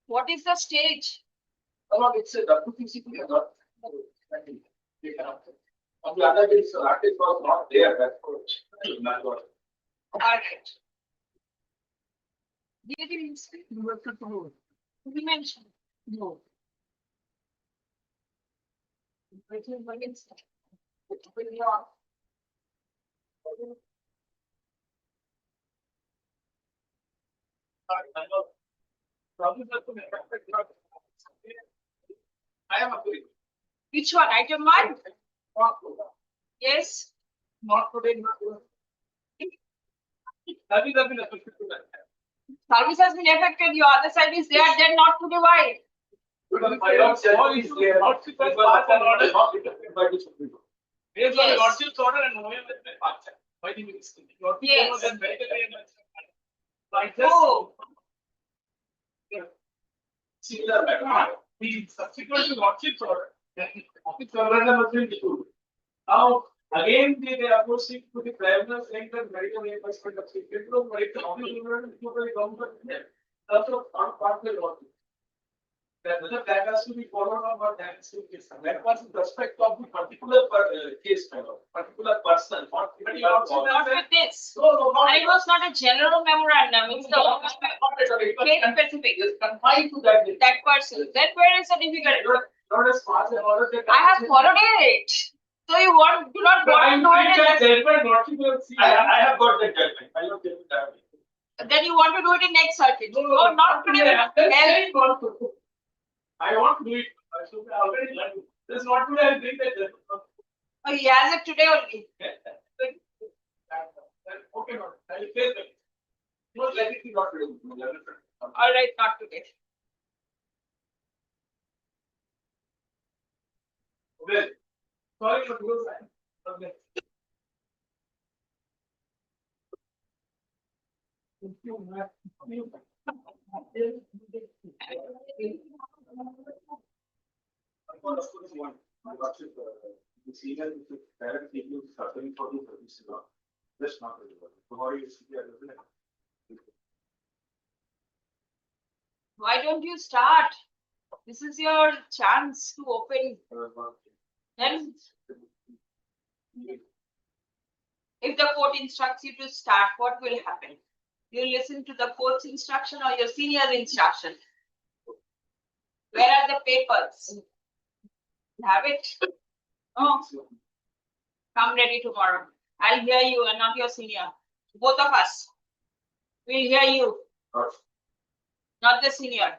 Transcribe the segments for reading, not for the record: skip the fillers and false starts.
What is the stage? It's a WPC. On the other day, so artist was not there. That's what. All right. Did you mention? No. I am agree. Which one? Item one? Yes. Not today, not today. Service has been affected. Your other side is there. Then not to the why? Because I don't say all is there. Not because part and order not affected by this people. Based on lordship's order and moving with the part. Why do you think? Yes. Like Oh. Similar pattern. The subsequent to lordship's order. It's already now, again, they are proceeding to the traveler saying that medical reimbursement of secret of medical government. Also, part of the that has to be followed on what that is to be done. That was in respect of the particular case, particular person. Not with this. No, And it was not a general memorandum. It's the case specific. Confined to that person. Then where is the difficulty? Not as far as order. I have followed it. So you do not want to do it. I have got that judgment. I don't get that. Then you want to do it in next circuit. No, not today. I want to do it. I should have already learned. This is not today. I'll bring that. Oh, he has it today only. Okay, no. I will face it. Most likely not today. All right, not today. Okay. Sorry for your time. Okay. Why don't you start? This is your chance to open. Then, if the court instructs you to start, what will happen? You listen to the court's instruction or your senior instruction. Where are the papers? Have it? Oh, come ready tomorrow. I'll hear you and not your senior. Both of us. We'll hear you. Not the senior.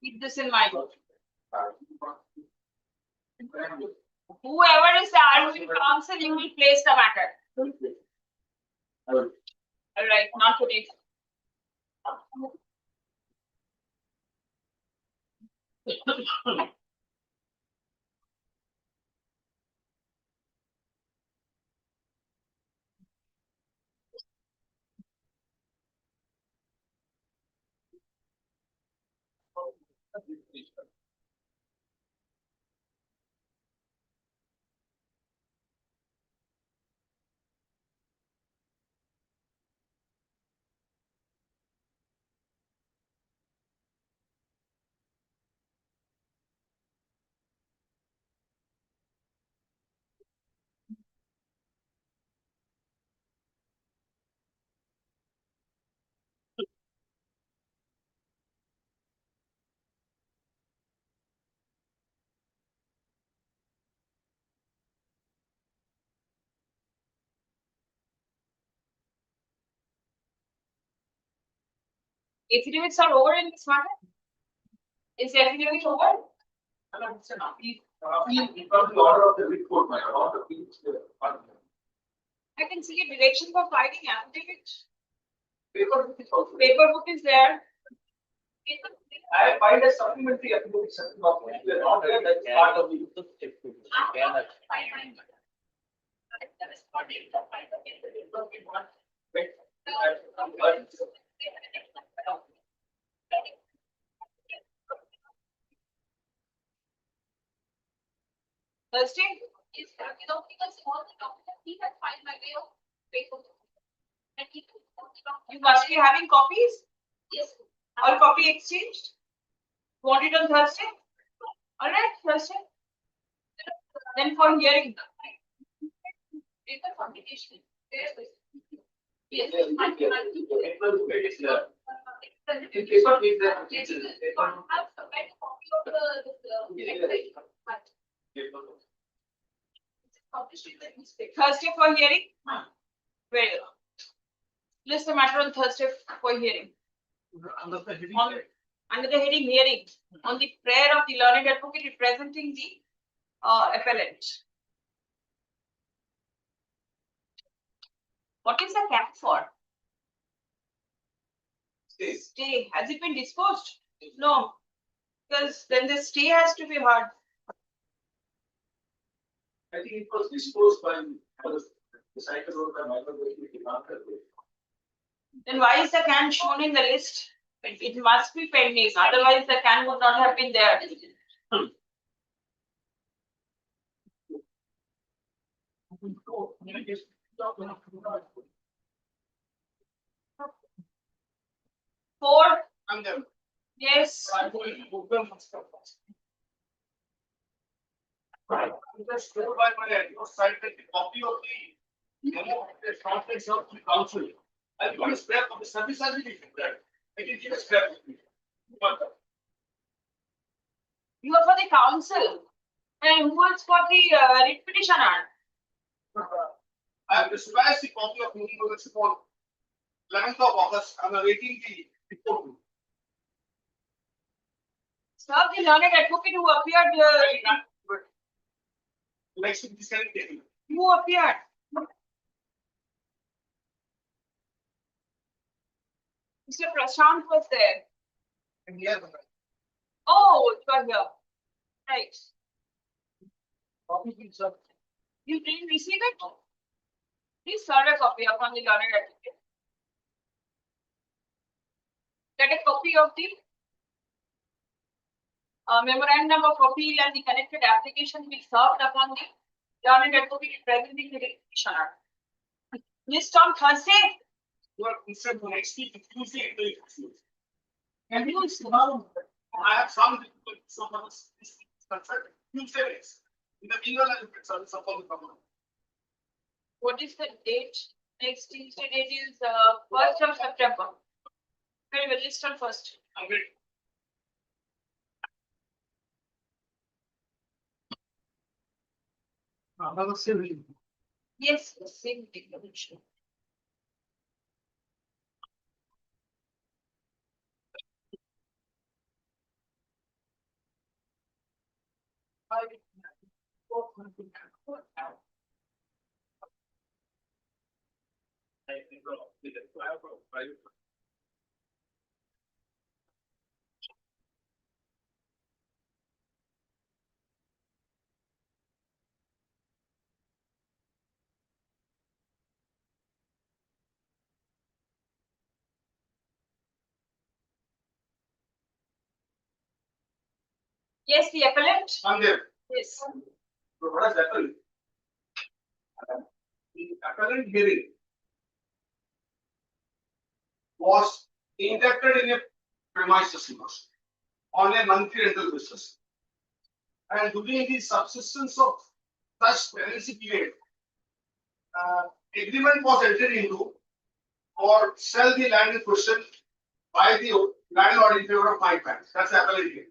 Keep this in mind. Whoever is the arguing counsel, you will place the matter. All right, not today. Affidavits are over in this matter? Is the affidavit over? The order of the report, my order I can see a direction for filing affidavit. paper book is also. Paper book is there. I filed a supplementary application of not there, that's part of the. Thursday? Is you don't think a small document? he had filed my way of paper. And he You must be having copies? yes. Or copy exchanged? Want it on Thursday? Alright, Thursday. Then for hearing. Paper publication. Yes. Yes, Yes. Thursday for hearing? Very well. List the matter on Thursday for hearing. Under the heading. Under the heading hearing, on the prayer of the learned advocate representing the appellant. What is the cap for? Stay. Has it been disposed? No. Because then the stay has to be heard. I think it was disposed by the cycle of the micro. Then why is the can shown in the list? It must be pending, otherwise the can would not have been there. Four, And then yes. I will book them. Just go by my cited the copy of the shortlist of the council. I've got a spare of the service as it is there. I can keep a spare with me. You are for the council. And who is for the writ petitioner? I have dispatched the copy of meeting notice for 11th of August. I'm awaiting the report. Serve the learned advocate who appeared. Next to the same table. Who appeared? Mr. Prashant was there. And here, Oh, it was here. Right. copy is up. You didn't receive it? Please serve a copy upon the learned advocate. Get a copy of the memorandum of appeal and the connected application be served upon the learned advocate representing the petitioner. List on Thursday. You are instead of next week, Tuesday, And you I have some of us Tuesday days. In the email, I will service upon the problem. what is the date? Next Tuesday date is 1st of September. Very well, list on first. I'm ready. Another civil. Yes, the same declaration. Yes, the appellant. I'm there. Yes. So what has happened? The appellant hearing was inducted in a premises loss on a monthly rental basis. And during the subsistence of such tenancy period, agreement was entered into or sell the land in question by the landlord in favor of my bank. That's the appellant hearing.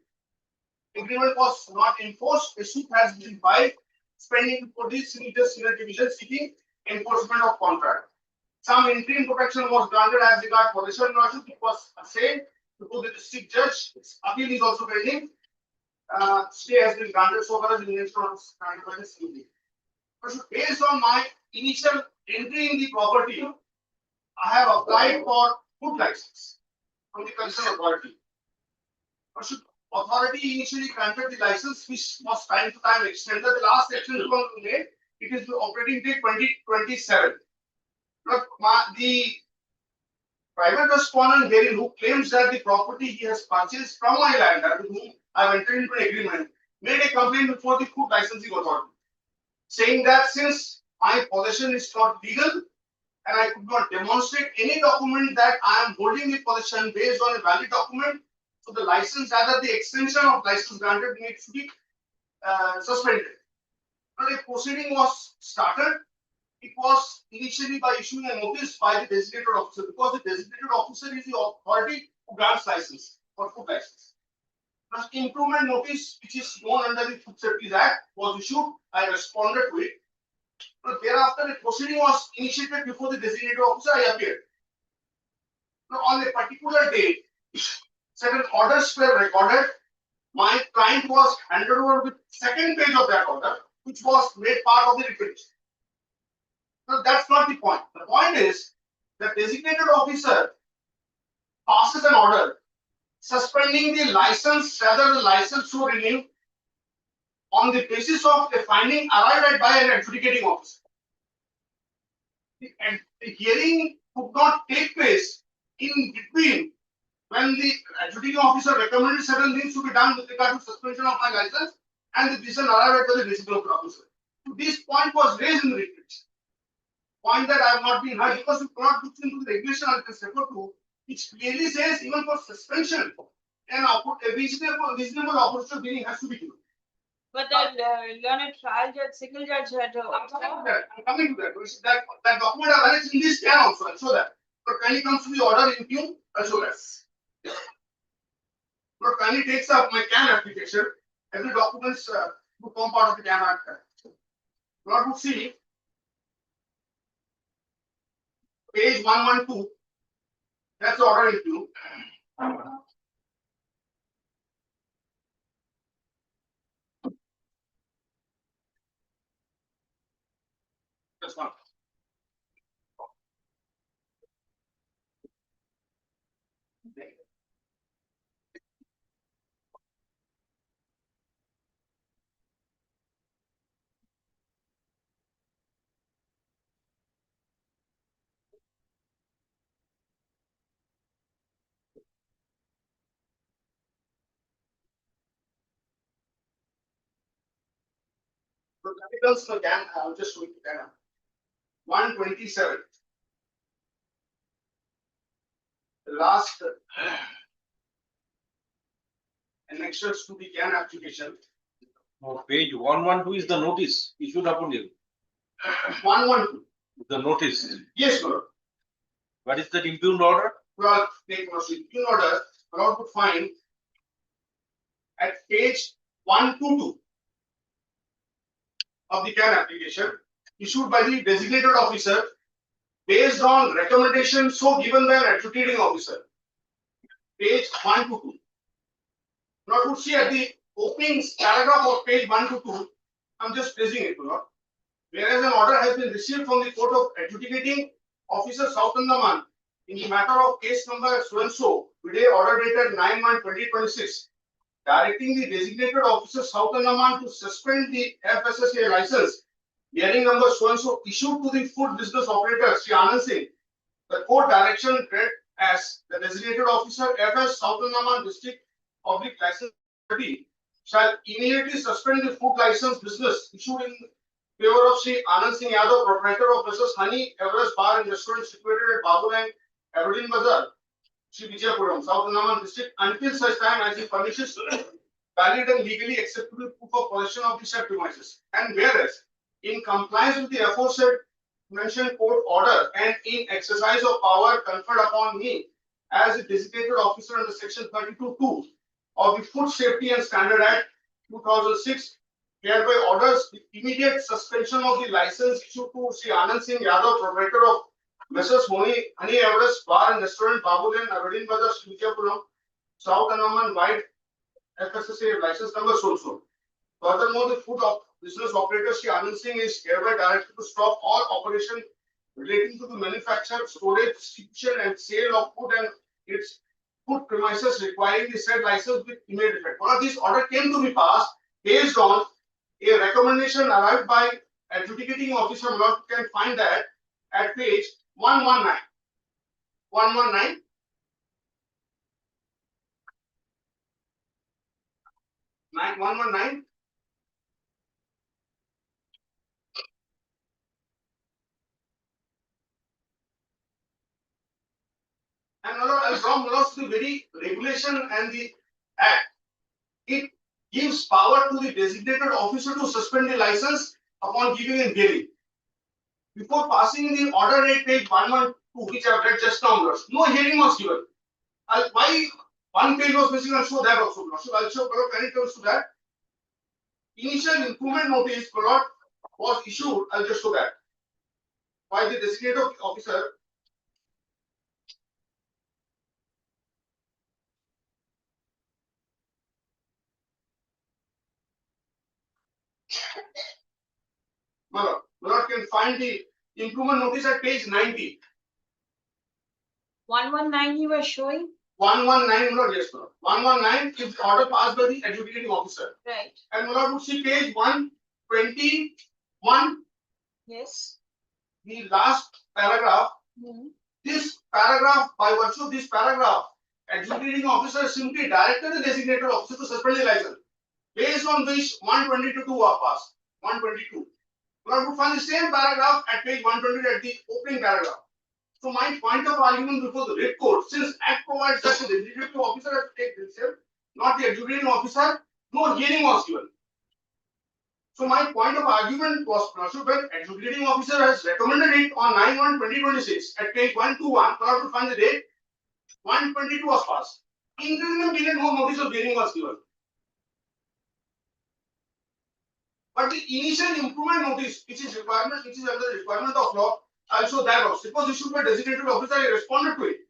Agreement was not enforced. A suit has been filed, spending for this senior division seeking enforcement of contract. Some interim protection was granted as regard possession lawsuit. It was assailed before the district judge. Appeal is also pending. Stay has been granted so far as the next one is granted by the CB. Based on my initial entry in the property, I have applied for food license from the concerned authority. Authority initially granted the license, which was time to time extended. The last extension was made. It is operating till 2027. But the private respondent hearing who claims that the property he has purchased from my landlord, with whom I have entered into an agreement, made a complaint before the food licensing authority, saying that since my possession is not legal and I could not demonstrate any document that I am holding the possession based on a valid document. So the license, rather the extension of license granted needs to be suspended. But a proceeding was started. It was initially by issuing a notice by the designated officer, because the designated officer is the authority who grants license for food license. The improvement notice, which is known under the Food Safety Act, was issued. I responded to it. But thereafter, a proceeding was initiated before the designated officer. I appeared. Now, on a particular date, certain orders were recorded. My client was handed over with second page of that order, which was made part of the repetition. Now, that's not the point. The point is the designated officer passes an order suspending the license, rather the license to renew, on the basis of a finding arrived at by an adjudicating officer. And the hearing could not take place in between when the adjudicating officer recommended certain things to be done with regard to suspension of my license and the decision arrived at by the designated officer. So this point was raised in the repetition. Point that I have not been heard, because you cannot look into the regulation I can refer to, which clearly says even for suspension, a reasonable opportunity of hearing has to be given. But the learned trial judge, single judge had. I'm coming to that. That document are valid in this can also, I'll show that. But kindly comes to the order in queue, I'll show that. But kindly takes up my CAN application. Every documents would form part of the CAN act. Lord would see page 112. That's the order in queue. That's one. So capitals for CAN, I'll just show you CAN. 127. The last annexures to the CAN application. No, page 112 is the notice issued upon you. 112. The notice. Yes, Lord. What is that impugned order? Well, take proceed. In order, Lord would find at page 122 of the CAN application issued by the designated officer based on recommendation so given by an adjudicating officer. Page 122. Now, would see at the opening paragraph of page 122, I'm just placing it, Lord. Whereas an order has been received from the Court of Adjudicating Officer South Andaman in the matter of case number so and so, today order dated 9/1/2026, directing the designated officer South Andaman to suspend the FSSA license bearing number so and so issued to the food business operator Sri Anand Singh. The court direction read as the designated officer FS South Andaman District Public License Authority shall immediately suspend the food license business issued in favor of Sri Anand Singh Yadav, proprietor of Mrs. Honey Everest Bar and Restaurant situated at Babulang, Aberdeen Bazaar, Sri Vijayapuram, South Andaman District, until such time as he furnishes valid and legally acceptable proof of possession of the said premises. And whereas, in compliance with the aforesaid mentioned court order and in exercise of power conferred upon me as a designated officer under section 32(2) of the Food Safety and Standard Act 2006, hereby orders the immediate suspension of the license issued to Sri Anand Singh Yadav, proprietor of Mrs. Honey Everest Bar and Restaurant, Babulan, Aberdeen Bazaar, Sri Vijayapuram, South Andaman Wide FSSA license number so. Furthermore, the food business operator Sri Anand Singh is hereby directed to stop all operation relating to the manufacture, storage, distribution, and sale of food and its food premises requiring the said license with immediate effect. One of these order came to be passed based on a recommendation arrived by adjudicating officer. Lord can find that at page 119. 119. Nine 119. very regulation and the act, it gives power to the designated officer to suspend the license upon giving in hearing. Before passing the order at page 112, which I have read just now, no hearing was given. Why one page was missing? I'll show that also. So I'll show when it comes to that. Initial improvement notice was issued. I'll just show that by the designated officer. Lord can find the improvement notice at page 90. 119 you were showing? 119, Lord, yes, Lord. 119 is the order passed by the adjudicating officer. Right. And Lord would see page 121, Yes. the last paragraph. This paragraph, by virtue of this paragraph, adjudicating officer simply directed the designated officer to suspend the license, based on which 122 are passed. 122. Lord would find the same paragraph at page 120 at the opening paragraph. So my point of argument before the red court, since Act provides that the executive officer has to take this step, not the adjudicating officer, no hearing was given. So my point of argument was pursued when adjudicating officer has recommended it on 9/1/2026 at page 121, for to find the date, 122 was passed. In the period, no notice of hearing was given. But the initial improvement notice, which is under the requirement of law, also that also. It was issued by designated officer, I responded to it.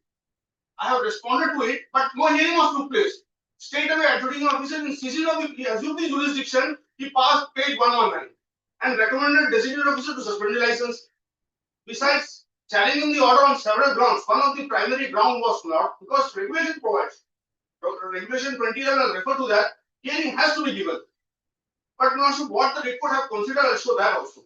I have responded to it, but no hearing was took place. Straight away, adjudicating officer in seizure of he assumed the jurisdiction, he passed page 119 and recommended designated officer to suspend the license. Besides challenging the order on several grounds, one of the primary ground was not because regulation provides. Regulation 2011, I'll refer to that, hearing has to be given. But not sure what the report have considered, I'll show that also.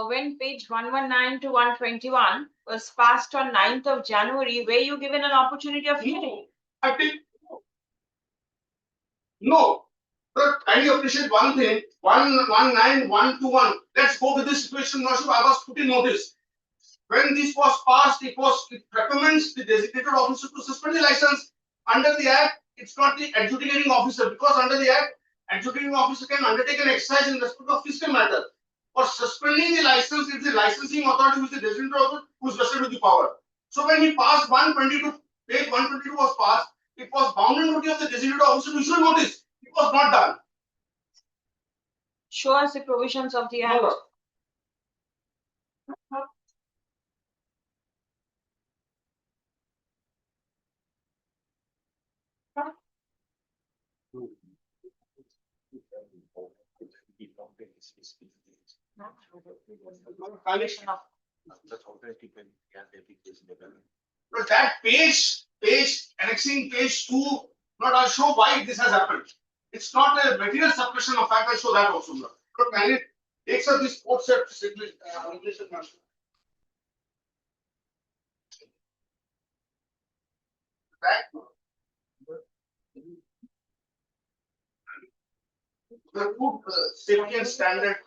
When page 119 to 121 was passed on 9th of January, were you given an opportunity of hearing? I think no. But kindly appreciate one thing. 119121. Let's go with this situation. Not sure I was put in notice. When this was passed, it recommends the designated officer to suspend the license. Under the Act, it's not the adjudicating officer because under the Act, adjudicating officer can undertake an exercise in respect of fiscal matter. For suspending the license, it's the licensing authority which is the designated authority who is vested with the power. So when he passed 122, page 122 was passed, it was bounded duty of the designated officer to issue notice. It was not done. Show us the provisions of the Act. No, But that page annexing page 2, not I'll show why this has happened. It's not a material suppression of fact, I'll show that also. But can it takes up this court set regulation. The food safety and standard.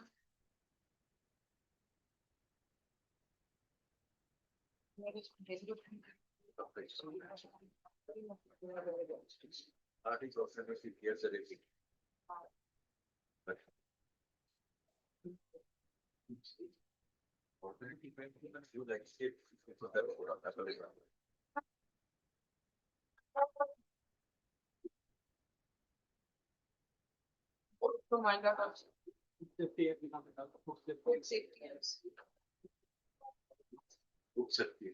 To mind that also. Food safety,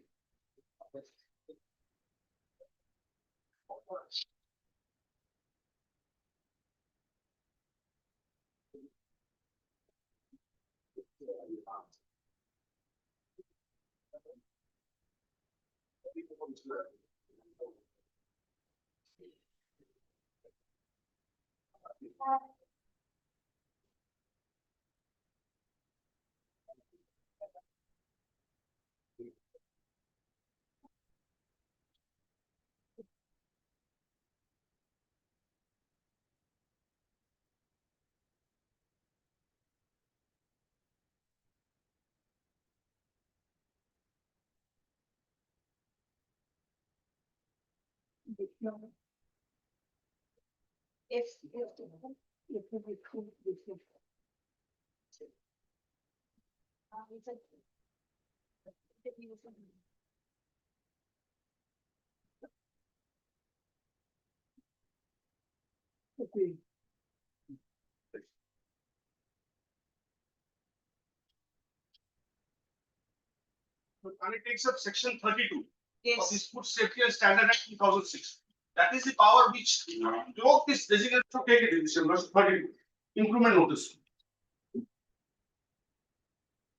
yes. If. And it takes up section 32 of Yes, this Food Safety and Standard Act 2006. That is the power which broke this designation to take a decision, verse 32, improvement notice.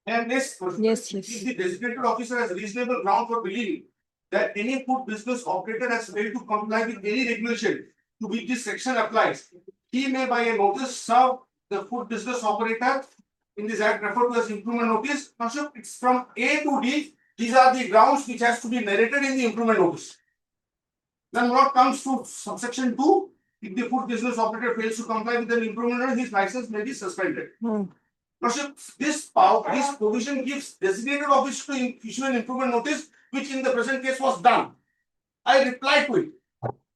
And this, Yes, if yes. the designated officer has reasonable ground for believing that any food business operator has failed to comply with any regulation to which this section applies, he may by a notice serve the food business operator in this act referred to as improvement notice. Now, sir, it's from A to D. These are the grounds which has to be narrated in the improvement notice. Then what comes to subsection 2, if the food business operator fails to comply with an improvement notice, his license may be suspended. Now, sir, this provision gives designated officer to issue an improvement notice, which in the present case was done. I replied to it.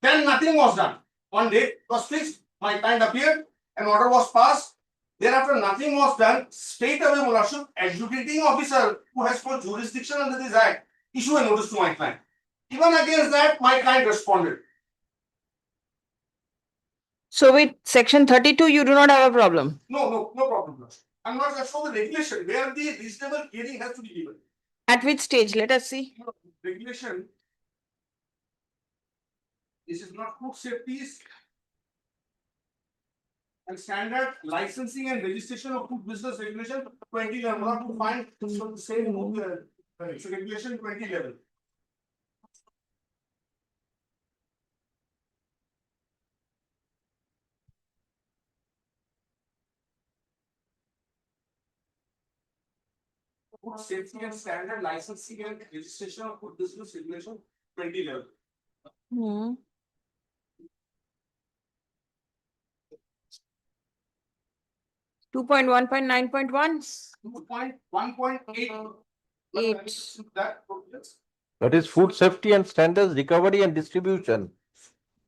Then nothing was done. One date was fixed, my client appeared, an order was passed. Thereafter, nothing was done. Straight away, my lordship, adjudicating officer who has got jurisdiction under this act, issue a notice to my client. Even against that, my client responded. So with section 32, you do not have a problem. No problem, lordship. I'm not just for the regulation where the reasonable hearing has to be given. At which stage? Let us see. Regulation. This is not food safety and standard licensing and registration of food business regulation 2011. Not to find from the same so regulation 2011. Food safety and standard licensing and registration of food business regulation 2011. Hmm. Two point 1.9.1. 2.1.8. Eight. That That is food safety and standards, recovery and distribution.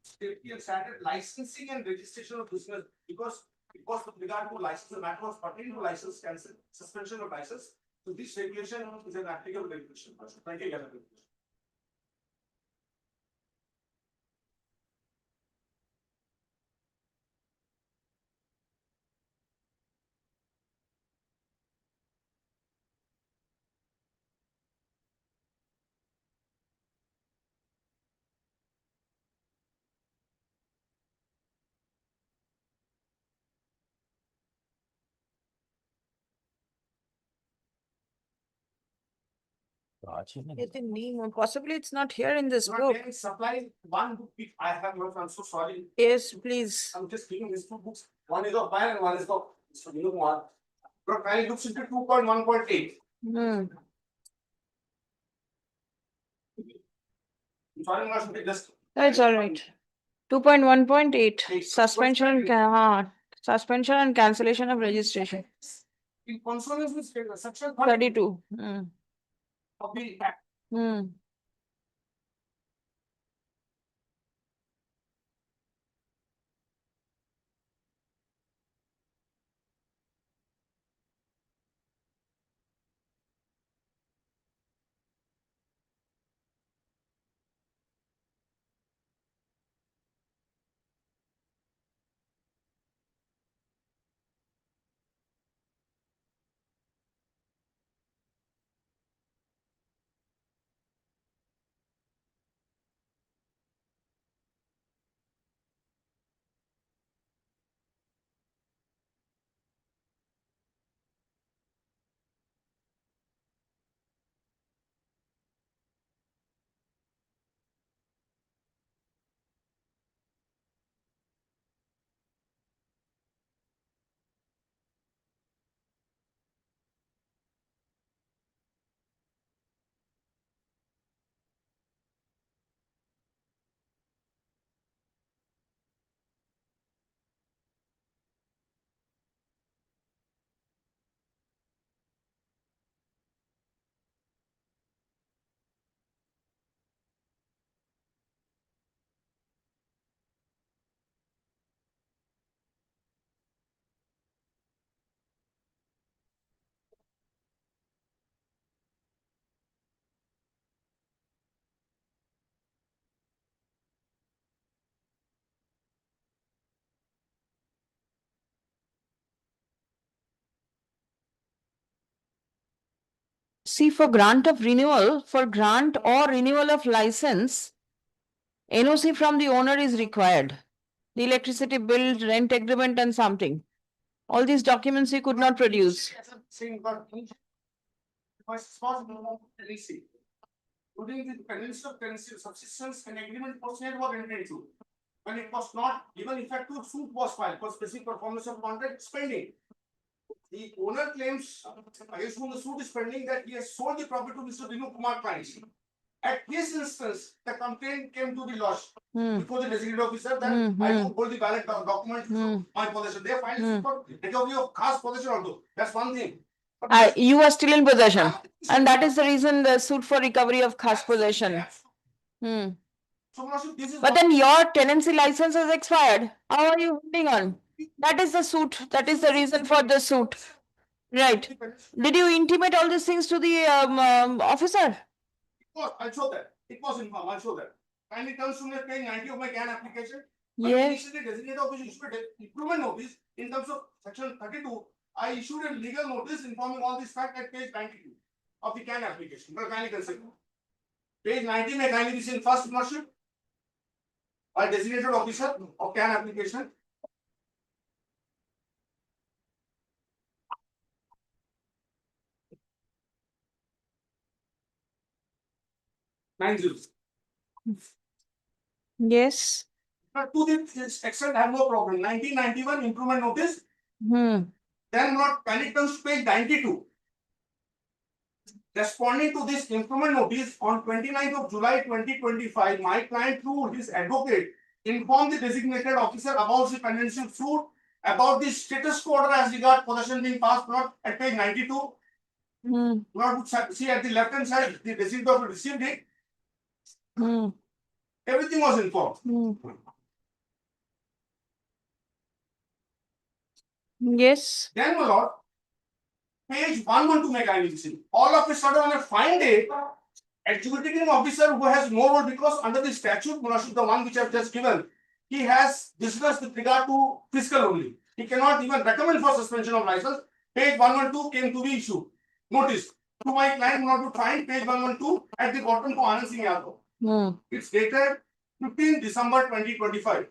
safety and standard licensing and registration of business because with regard to license, the matter was pertaining to license cancel, suspension of license. So this regulation is an applicable regulation. 2011 regulation. Possibly it's not here in this Not book. there is supply one book which I have not. I'm so sorry. Yes, please. I'm just giving these two books. One is of mine and one is of so you know what. But I looks into 2.1.8. Hmm. I'm sorry, I'm not just. That's all right. 2.1.8 suspension and suspension and cancellation of registration. In consonance with section 32. Hmm. of the act. Hmm. See, for grant of renewal, for grant or renewal of license, NOC from the owner is required. The electricity bill, rent agreement and something. All these documents he could not produce. Saying, but was possible tenancy. During the pendency of tenancy, subsistence and agreement proceeded were entered into. When it was not given effect to, suit was filed for specific performance of contract pending. The owner claims against whom the suit is pending that he has sold the property to Mr. Dinu Kumar clients. At this instance, the complaint came to be lodged before the designated officer that I don't hold the valid document my possession. They filed suit for recovery of cash possession also. That's one thing. But You are still in possession. And that is the reason the suit for recovery of cash possession. Hmm. So, Lordship, this is But what- then your tenancy license has expired. How are you holding on? That is the suit. That is the reason for the suit. Right. Did you intimate all these things to the officer? I'll show that. It was informed. I'll show that. Kindly comes to me page 90 of my CAN application. Yes. Initially designated officer issued an improvement notice in terms of section 32. I issued a legal notice informing all these facts at page 92 of the CAN application. But kindly consider. Page 90 may kindly be seen first, Lordship. By designated officer of CAN application. Nine zeros. Yes. But to this extent, I have no problem. 1991 improvement notice. Hmm. Then not when it comes to page 92. Responding to this improvement notice on 29th of July 2025, my client through his advocate informed the designated officer about the pendency suit, about the status quo order as regard possession being passed not at page 92. Hmm. Not see at the left hand side, the designated officer received it. Hmm. Everything was informed. Hmm. Yes. Then, my lord, page 112 may kindly be seen. All of a sudden, on a fine day, executing officer who has no role because under the statute, the one which I have just given, he has discussed with regard to fiscal only. He cannot even recommend for suspension of license. Page 112 came to be issued. Notice to my client not to find page 112 at the bottom for Anand Singh Yadav. Hmm. It's dated 15 December 2025.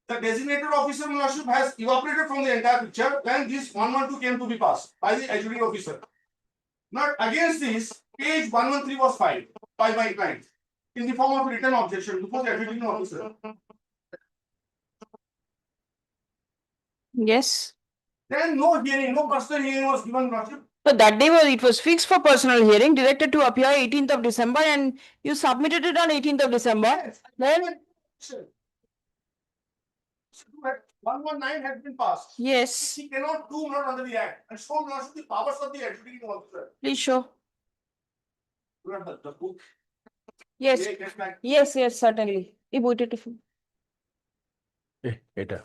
The designated officer ownership has evaporated from the entire picture when this 112 came to be passed by the executing officer. Not against this, page 113 was filed by my client in the form of written objection before the executing officer. Yes. Then no hearing, no personal hearing was given, Lordship. So that day it was fixed for personal hearing, directed to appear 18th of December, and you submitted it on 18th of December. Then 119 has been passed. yes. He cannot do not under the act and so Lordship the powers of the executing officer. Please show. Remember the book. Yes. Yeah, get back. Yes. Yes. Certainly. এটা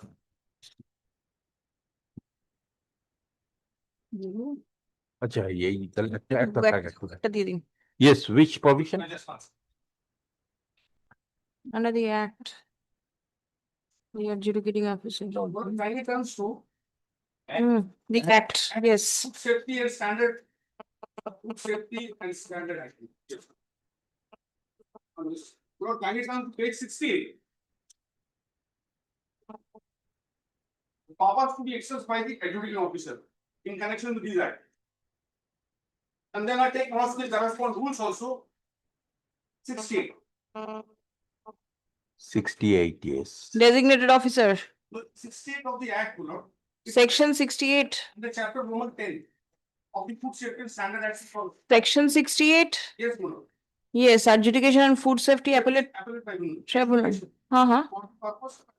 আচ্ছা এই তাহলে একটা একটা দিয়ে দিন। yes which provision I just passed. Under the act. The adjudicating officer. So when it comes to The act, yes. food safety and standard. Food safety and standard act. Yes. On this, well, when it comes to page 60. The powers to be exercised by the executing officer in connection with this act. And then I take note of the corresponding rules also. 60. 68 yes Designated officer, The 68 of the act, you know. section 68, The chapter Roman 10 of the food safety and standard act. section 68. Yes, Guru. Yes, adjudication and food safety appellate Appellate tribunal. tribunal. Uh-huh. For the purpose of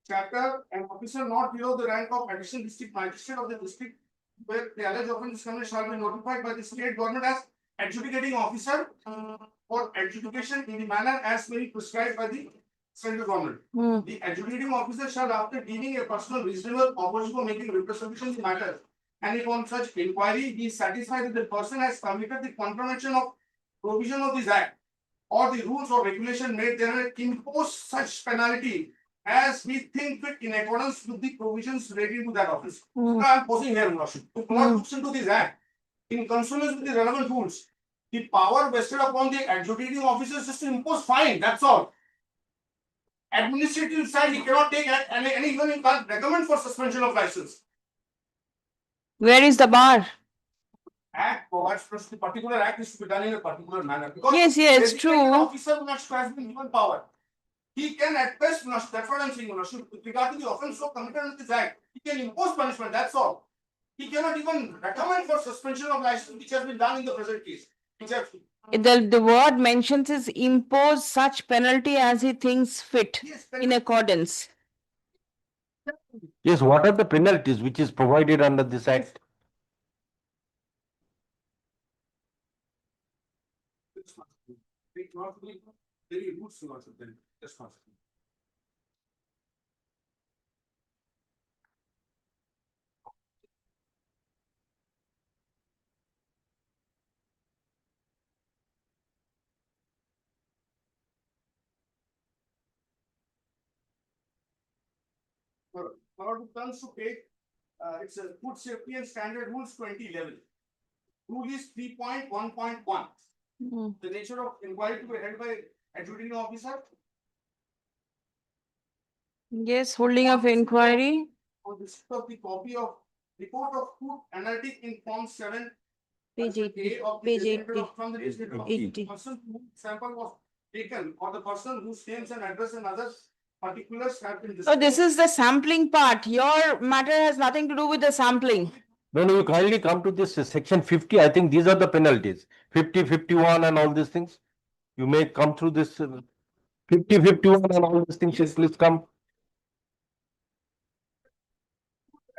chapter, an officer not below the rank of additional district magistrate of the district where the alleged offence is committed shall be notified by the state government as adjudicating officer for adjudication in the manner as may be prescribed by the central government. Hmm. The adjudicating officer shall, after deeming a personal reasonable opposition for making representation in the matter, and if on such inquiry he is satisfied that the person has committed the contravention of provision of this act or the rules or regulation made therein, impose such penalty as we think fit in accordance with the provisions relating to that office. Hmm. Now I am posing here, Lordship. If one looks into this act, in consonance with the relevant rules. The power vested upon the adjudicating officer is just to impose fine, that's all. Administrative side, he cannot take any even he can't recommend for suspension of license. Where is the bar? Act provides for the particular act is to be done in a particular manner. Because Yes, yes, designated true. Officer will not has been given power. He can at best, that's what I'm saying, with regard to the offence so committed under this act, he can impose punishment, that's all. He cannot even recommend for suspension of license, which has been done in the present case. The word mentions is impose such penalty as he thinks fit Yes, in accordance. Yes, what are the penalties which is provided under this act? It not be very good source of them, just not. Now it comes to page, it's a food safety and standard rules 2011. Rule is 3.1.1. Hmm. The nature of inquiry to be held by adjudicating officer Yes, holding of inquiry. on receipt of the copy of report of food analytic in form 7. Page A 80, of the page designated 80. from the designated of 80. the person whose sample was taken or the person whose names and address and other particulars have been So this disclosed. is the sampling part. Your matter has nothing to do with the sampling. No, you kindly come to this section 50. I think these are the penalties. 50, 51 and all these things. You may come through this 50, 51 and all these things. Yes, please come.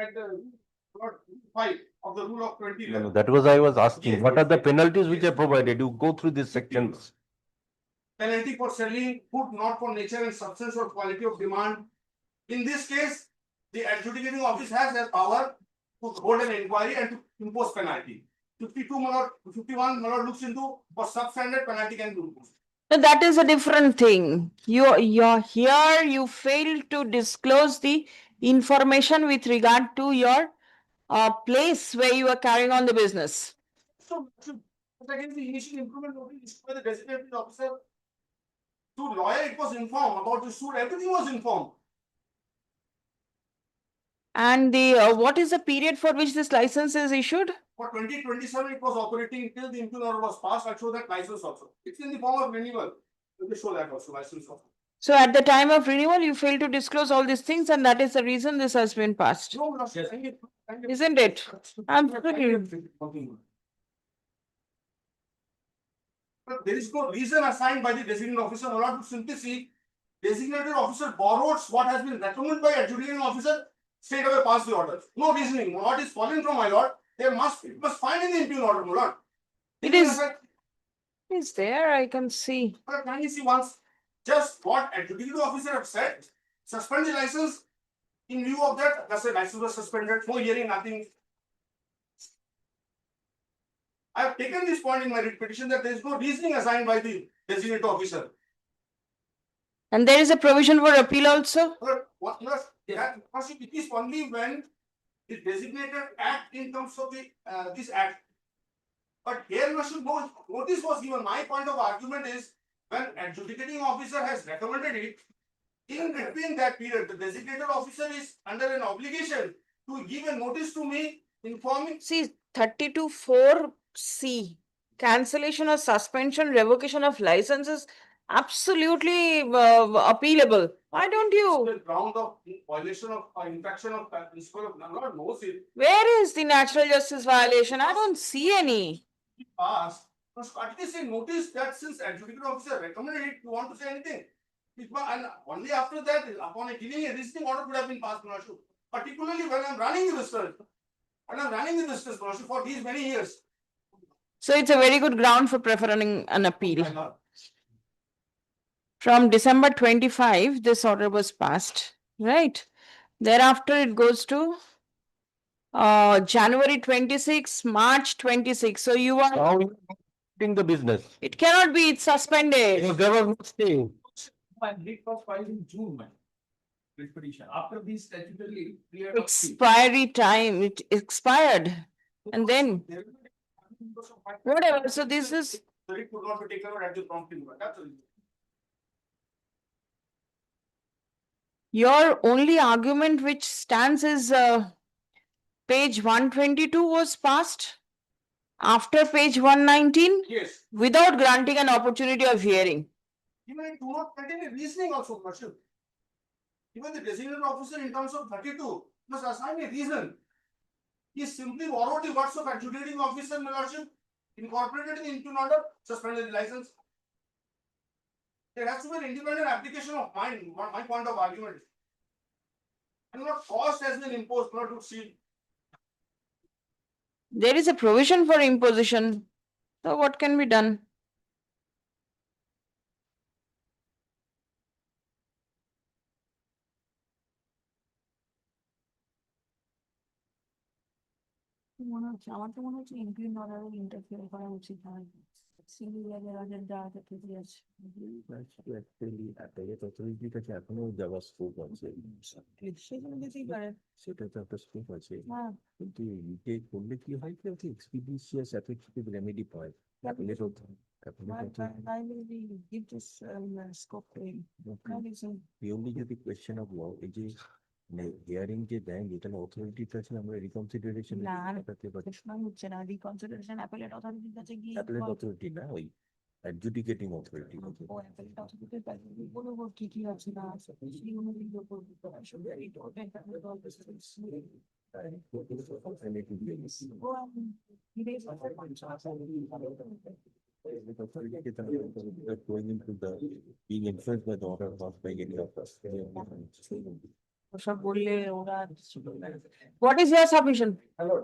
At the plot 5 of the rule of No, 2011. that was I was asking. Yes, What are yes, the yes. penalties which Yes. are provided? You go through these sections. Penalty for selling food not for nature and substance or quality of demand. In this case, the adjudicating office has the power to hold an inquiry and to impose penalty. 52 malord, 51 malord looks into for substandard penalty can be imposed. No, that is a different thing. You're here, you failed to disclose the information with regard to your place where you are carrying on the business. So, against the initial improvement notice issued by the designated officer to lawyer, it was informed about the suit, everything was informed. And the what is the period for which this license is issued? For 2027, it was operating till the impugn order was passed. I'll show that license also. It's in the form of renewal. Let me show that also, license also. So at the time of renewal, you failed to disclose all these things, and that is the reason this has been passed. No, no, yes, thank you. Isn't it? Absolutely. But there is no reason assigned by the designated officer, or not to simply see designated officer borrows what has been recommended by adjudicating officer, straight away pass the order. No reasoning. What is falling from my lord, it must find in the impugn order, my lord. It is. Is there? I can see. But can you see once just what adjudicating officer have said? Suspend the license. In view of that, that's the license was suspended. No hearing, nothing. I have taken this point in my writ petition that there is no reasoning assigned by the designated officer. And there is a provision for appeal also? But what must that it is only when the designated act in terms of the this act. But here must know notice was given. My point of argument is when adjudicating officer has recommended it, in between that period, the designated officer is under an obligation to give a notice to me informing. See, 32(4)(c), cancellation or suspension, revocation of licenses, absolutely appealable. Why don't you? The ground of violation of infraction of principle of Lord knows it. Where is the natural justice violation? I don't see any. Passed. At least a notice that since adjudicating officer recommended it, you want to say anything. And only after that, upon a giving a reasoning order would have been passed, Manashu. Particularly when I'm running the business. And I'm running the business, Manashu, for these many years. So it's a very good ground for preferring an appeal. From December 25, this order was passed, right? Thereafter, it goes to January 26, March 26. So you are, Now you are doing the business. it cannot be, it's suspended. Because there was no stay. My writ was filed in June, my writ petition. After this statutory period of. Expiry time, it expired. And then, Whatever, so this is, The writ could not be taken out at the prompting. That's the reason. your only argument which stands is page 122 was passed after page 119 Yes. without granting an opportunity of hearing. Even it do not contain a reasoning also, Marshal. Even the designated officer in terms of 32 must assign a reason. He simply borrowed the words of adjudicating officer, my lordship, incorporated into an order, suspended the license. There has to be an independent application of mine, my point of argument. And what cost has been imposed, not to see. There is a provision for imposition. So what can be done? আমার তো মনে হচ্ছে ইমপ্লিন অর্ডারে interfere করা উচিত হয় civil রাজার যা ক্ষেত্রে আছে Actually, appellate authority কাছে এখনো যাওয়ার স্কোপ আছে। সেখানে যেতেই পারে সেটা তো একটা স্কোপ আছে। হ্যাঁ কিন্তু রিটেক করলে কি হয় কি হচ্ছে এক্সপিডিশিয়াস অ্যাফেক্টিভ রেমেডি পায়। Appellate I will give this scope to him. Purely যদি কোয়েশ্চেন অফ ল এই যে হিয়ারিং যে দেন যেটা অথরিটির কাছে আমরা রিকনসিডারেশন না, পাঠাতে পারি। প্রশ্ন হচ্ছে না রিকনসিডারেশন অ্যাপেলেট অথরিটির কাছে গিয়ে অ্যাপেলেট অথরিটি না ওই অ্যাডজুডিকেটিং অথরিটি কাছে। ও অ্যাপেলেট অথরিটির কাছে বলবো কি কি আছে না আছে সেই অনুযায়ী উপর আসলে এই total Going into the being influenced by the order passed by any of us. ওসব বললে ওরা What is your submission? Hello.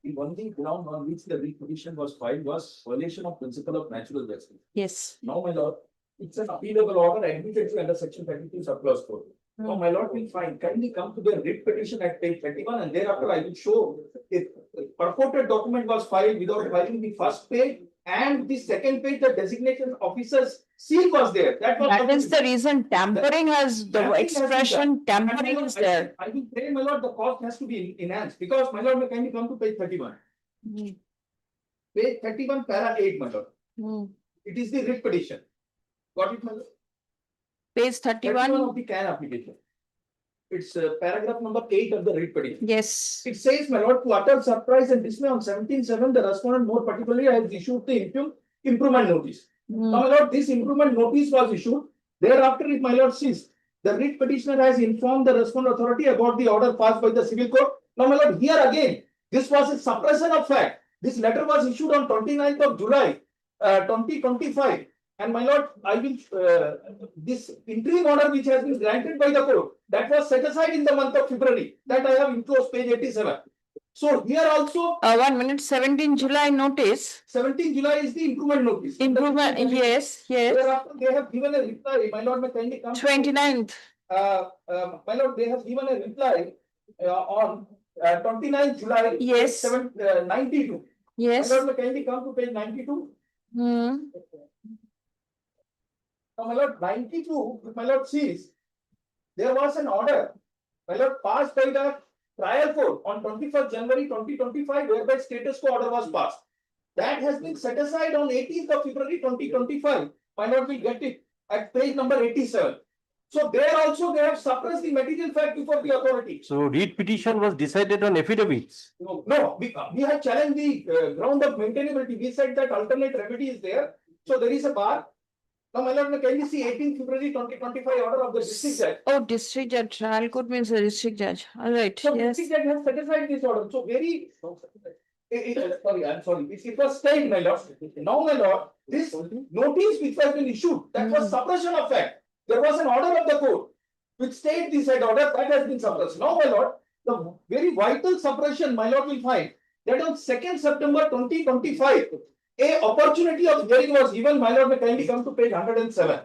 The only ground on which the petition was filed was violation of principle of natural justice. Yes. Now, my lord, it's an appealable order admitted to under section 32 subclause 4. Now, my lord will find, kindly come to the writ petition at page 31 and thereafter I will show if purported document was filed without filing the first page and the second page, the designation officer's seal was there. That is the reason tampering has, the Tampering has been expression tampering is there. I will say, my lord, the cost has to be enhanced because, my lord, may kindly come to page 31. Page 31, para 8, my lord. It is the writ petition. Got it, my lord? Page 31. Of the CAN application. It's paragraph number 8 of the writ petition. Yes. It says, my lord, to utter surprise and dismay on 17/7, the respondent more particularly has issued the improvement notice. Now, my lord, this improvement notice was issued. Thereafter, if my lord sees, the writ petitioner has informed the respondent authority about the order passed by the civil court. Now, my lord, here again, this was a suppression of fact. This letter was issued on 29th of July, 2025. And my lord, I will, this interim order which has been granted by the court, that was set aside in the month of February, that I have enclosed page 87. So here also, 1 minute, 17 July notice. 17 July is the improvement notice. Improvement, yes, yes. Thereafter, they have given a reply, my lord, may kindly come. 29th. My lord, they have given a reply on 29th July. Yes. 92. Yes. My lord, may kindly come to page 92. Now, my lord, 92, if my lord sees, there was an order, my lord, passed by the trial court on 21st January 2025, whereby status quo order was passed. That has been set aside on 18th of February 2025. My lord will get it at page number 87. So there also they have suppressed the material fact before the authority. So writ petition was decided on affidavits. No, we have challenged the ground of maintainability. We said that alternate remedy is there. So there is a bar. Now, my lord, can you see 18th February 2025 order of the district judge? Oh, district judge, trial court means the district judge. All right, So yes. district judge has set aside this order. So very, sorry, I'm sorry. It was stayed, my lord. Now, my lord, this notice which has been issued, that was suppression of fact. There was an order of the court which stayed this said order that has been suppressed. Now, my lord, the very vital suppression, my lord will find that on 2nd September 2025, a opportunity of hearing was given. My lord, may kindly come to page 107.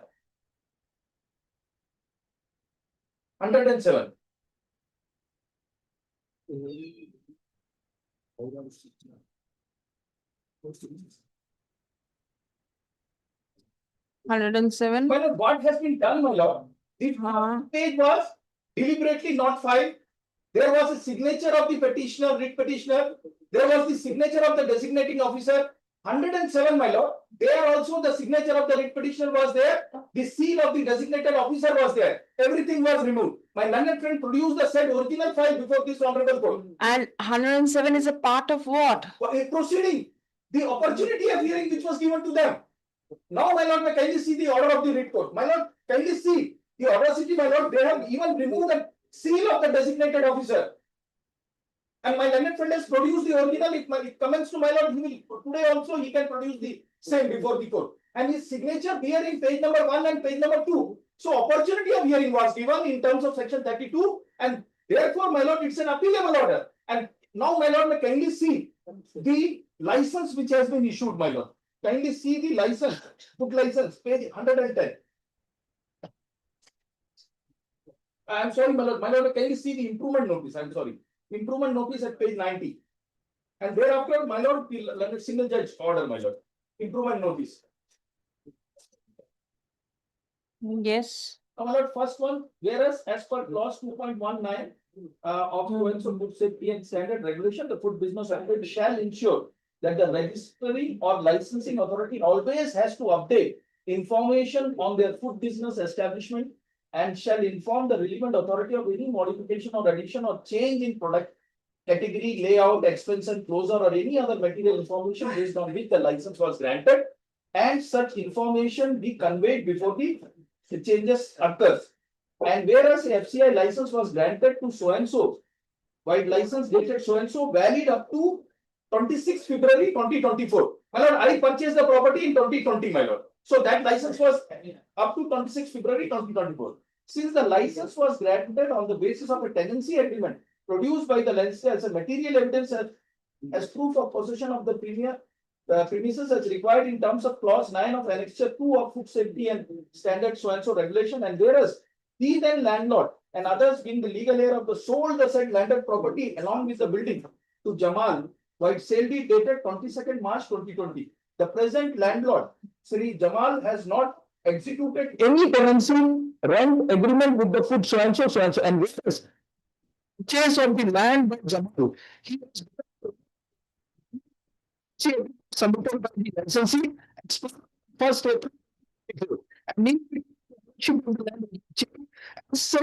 107. $107. My lord, what has been done, my lord? The page was deliberately not filed. there was a signature of the petitioner, writ petitioner, there was the signature of the designating officer. 107, my lord, there also the signature of the writ petitioner was there, the seal of the designated officer was there, everything was removed. My learned friend produced the said original file before this honorable court. And 107 is a part of what? A proceeding, the opportunity of hearing which was given to them. Now, my lord, may kindly see the order of the writ court. My lord, kindly see the audacity, my lord, they have even removed the seal of the designated officer. And my learned friend has produced the original, it comments to my lord, he will, today also he can produce the same before the court. And his signature bearing page number 1 and page number 2. So opportunity of hearing was given in terms of section 32, and therefore, my lord, it's an appealable order. And now, my lord, may kindly see the license which has been issued, my lord. Kindly see the license, book license, page 110. I am sorry, my lord, can you see the improvement notice? I am sorry. Improvement notice at page 90. And thereafter, my lord, the single judge order, my lord. Improvement notice. Yes. Now, my lord, first one, whereas as per clause 2.19 of so food safety and standard regulation, the food business operator shall ensure that the registering or licensing authority always has to update information on their food business establishment and shall inform the relevant authority of any modification or addition or change in product category, layout, expense and closure or any other material information based on which the license was granted, and such information be conveyed before the changes occurs. And whereas the FCI license was granted to so and so, while license dated so and so, valid up to 26 February 2024. My lord, I purchased the property in 2020, my lord. So that license was up to 26 February 2024. Since the license was granted on the basis of a tenancy agreement produced by the licensee as a material evidence as proof of possession of the premises as required in terms of clause 9 of annexure 2 of food safety and standard so and so regulation, and whereas he then landlord and others being the legal heir of the sold the said landed property along with the building to Jamal, while sale deed dated 22nd March 2020. The present landlord, Sri Jamal, has not executed any tenancy rent agreement with the food so and so, and whereas purchase of the land by Jamal, he has submitted by the licensee first April. And he should be the land so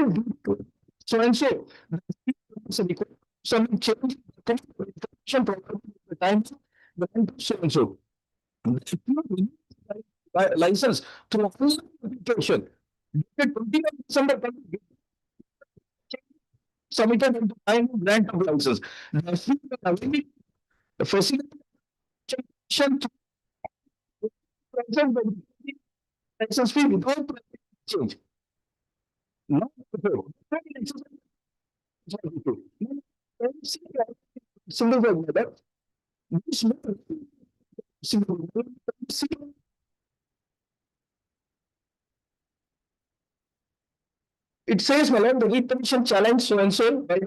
and so. Some change the time so and so. License to application. December submitted at the time of grant of license. The facilitation license fee without change. Not single it says, my lord, the retention challenge so and so, by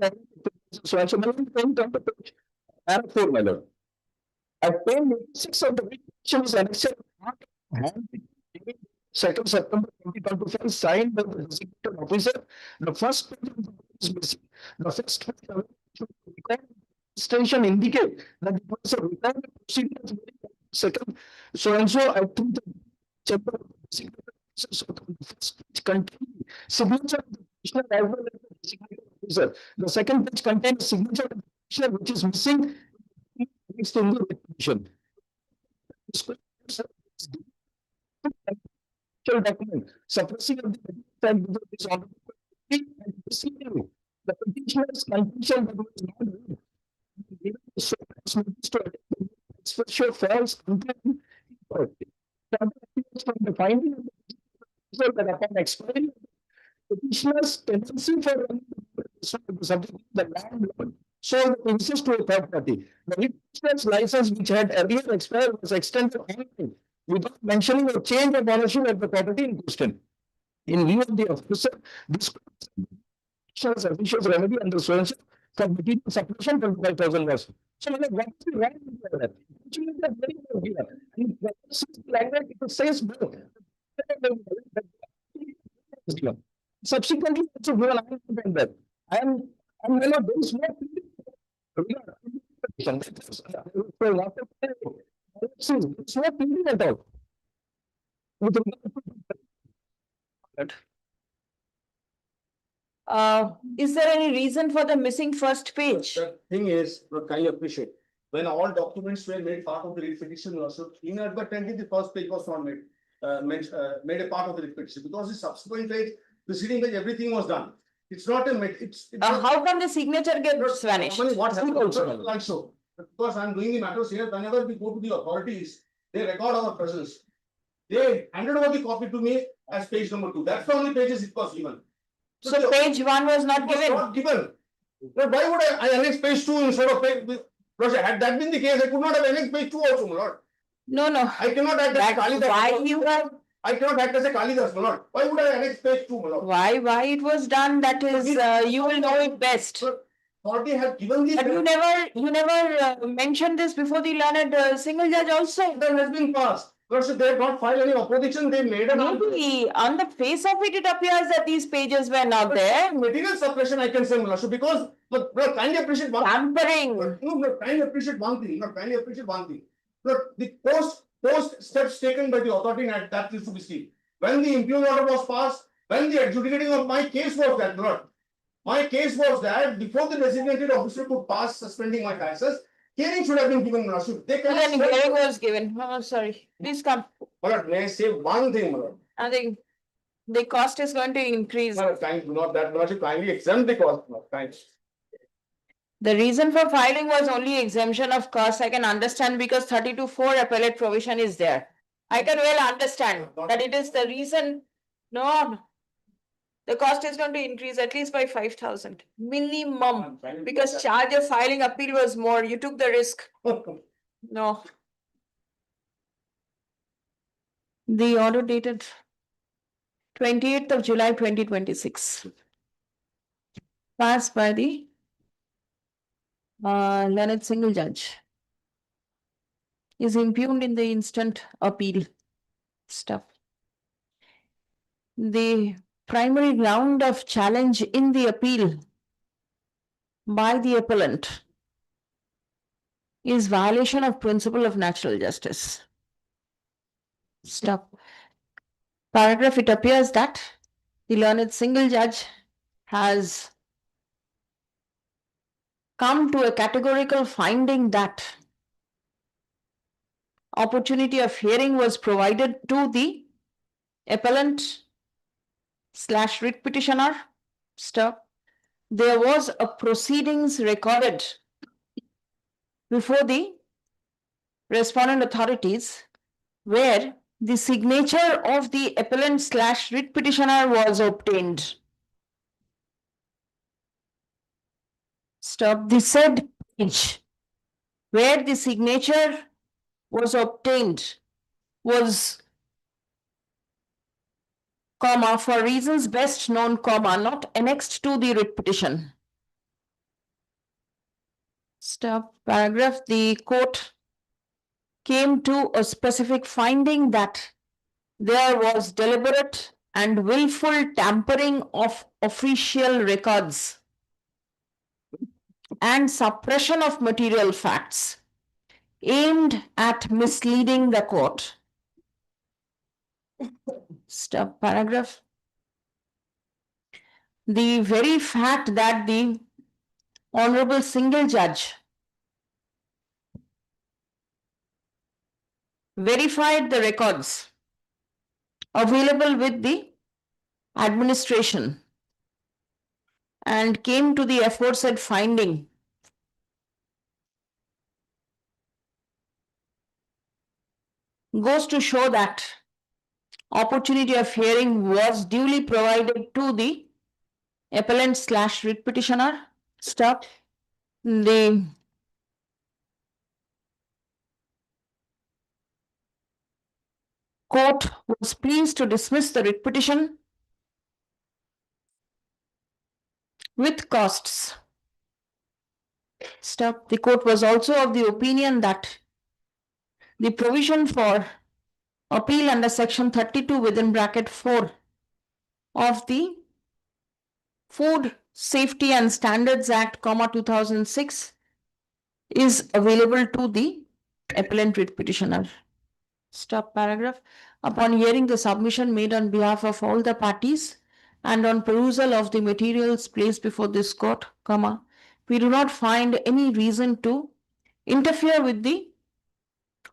so and so, my lord, paragraph 4, my lord. At page 6 of the retention is annexed 2nd September 2025, signed by the designated officer. The first page is missing. The first station indicate that it was a required procedure. Second, so and so, I think the chapter contain signature of the petitioner as well as the designated officer. The second page contains signature of the petitioner which is missing next in the petition. Document suppressing of the time before this order the petitioner's contention that was not given to special false complaint from the finding of the that upon expiry petitioner's tendency for the subject of the landlord so the insist to a third party. The petitioner's license which had earlier expired was extended without mentioning a change of ownership of the property in question. In view of the officer, this officials remedy under so and so for material suppression 25,000 was. So, what is the right with that? Very well here. Language it says both. Subsequently, also given that I am my lord, there is no. It's not pleading at all. Is there any reason for the missing first page? The thing is, can you appreciate, when all documents were made part of the writ petition also, inadvertently the first page was not made, made a part of the writ petition, because the subsequent page, preceding page, everything was done. It's not a, it's. How come the signature gets vanished? Normally what happens, like so, because I'm doing the matters here, whenever we go to the authorities, they record our presence. They handed over the copy to me as page number 2, that's the only pages it was given. So page 1 was not It was given. not given. But why would I annex page 2 instead of page? Because had that been the case, I could not have annexed page 2 also, my lord. No, no. I cannot act as a That's Kalidas. why you have, I cannot act as a Kalidas, my lord. Why would I annex page 2, my lord? why it was done, that is, you will know it best. Sir, authority had given the. But you never mentioned this before the learned single judge also. That has been passed. Because they have not filed any opposition, they made an. Maybe on the face of it, it appears that these pages were not there. Material suppression, I can say, my lord, because, but kindly appreciate one. Tampering. No, kindly appreciate one thing, kindly appreciate one thing. Look, the post steps taken by the authority that is to be seen. When the impugned order was passed, when the adjudicating of my case was that, Lord. My case was that before the designated officer could pass suspending my taxes, hearing should have been given, my lord. They And then cannot. hearing was given. Oh, sorry. Please come. My lord, may I say one thing, my lord? I think the cost is going to increase. My lord, do not that, my lord, kindly exempt the cost, my lord. Thanks. The reason for filing was only exemption of costs. I can understand because 32(4) appellate provision is there. I can well understand that it is the reason. No. The cost is going to increase at least by 5,000 minimum, because charge of filing appeal was more. You took the risk. No. The order dated 28th of July 2026. Passed by the learned single judge. Is impugned in the instant appeal stuff. The primary ground of challenge in the appeal by the appellant is violation of principle of natural justice. Stop. Paragraph, it appears that the learned single judge has come to a categorical finding that opportunity of hearing was provided to the appellant / writ petitioner. Stop. There was a proceedings recorded before the respondent authorities where the signature of the appellant / writ petitioner was obtained. Stop. The said page where the signature was obtained was comma for reasons best known comma not annexed to the writ petition. Stop. Paragraph, the court came to a specific finding that there was deliberate and willful tampering of official records and suppression of material facts aimed at misleading the court. Stop. Paragraph. The very fact that the Honorable Single Judge verified the records available with the administration and came to the aforesaid finding goes to show that opportunity of hearing was duly provided to the appellant / writ petitioner. Stop. The court was pleased to dismiss the writ petition with costs. Stop. The court was also of the opinion that the provision for appeal under section 32 (4) of the Food Safety and Standards Act, 2006 is available to the appellant writ petitioner. Stop paragraph. Upon hearing the submission made on behalf of all the parties and on perusal of the materials placed before this court, comma, we do not find any reason to interfere with the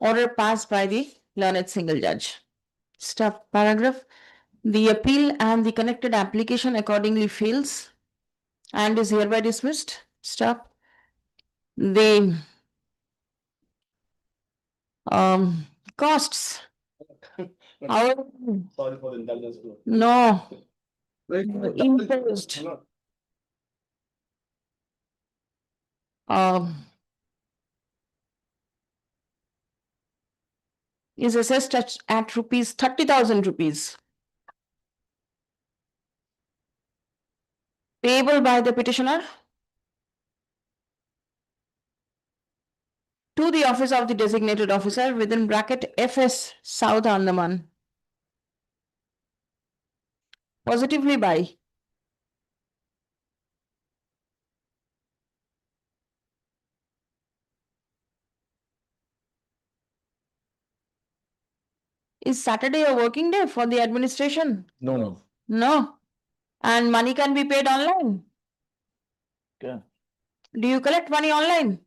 order passed by the learned single judge. Stop paragraph. The appeal and the connected application accordingly fails and is hereby dismissed. Stop. The costs. Our, Sorry for the indulgence. no, Right. imposed. Um, is assessed at rupees 30,000 rupees. Payable by the petitioner to the office of the designated officer within bracket FS South Andaman. Positively by is Saturday a working day for the administration? No, no. No. And money can be paid online? Yeah. Do you collect money online?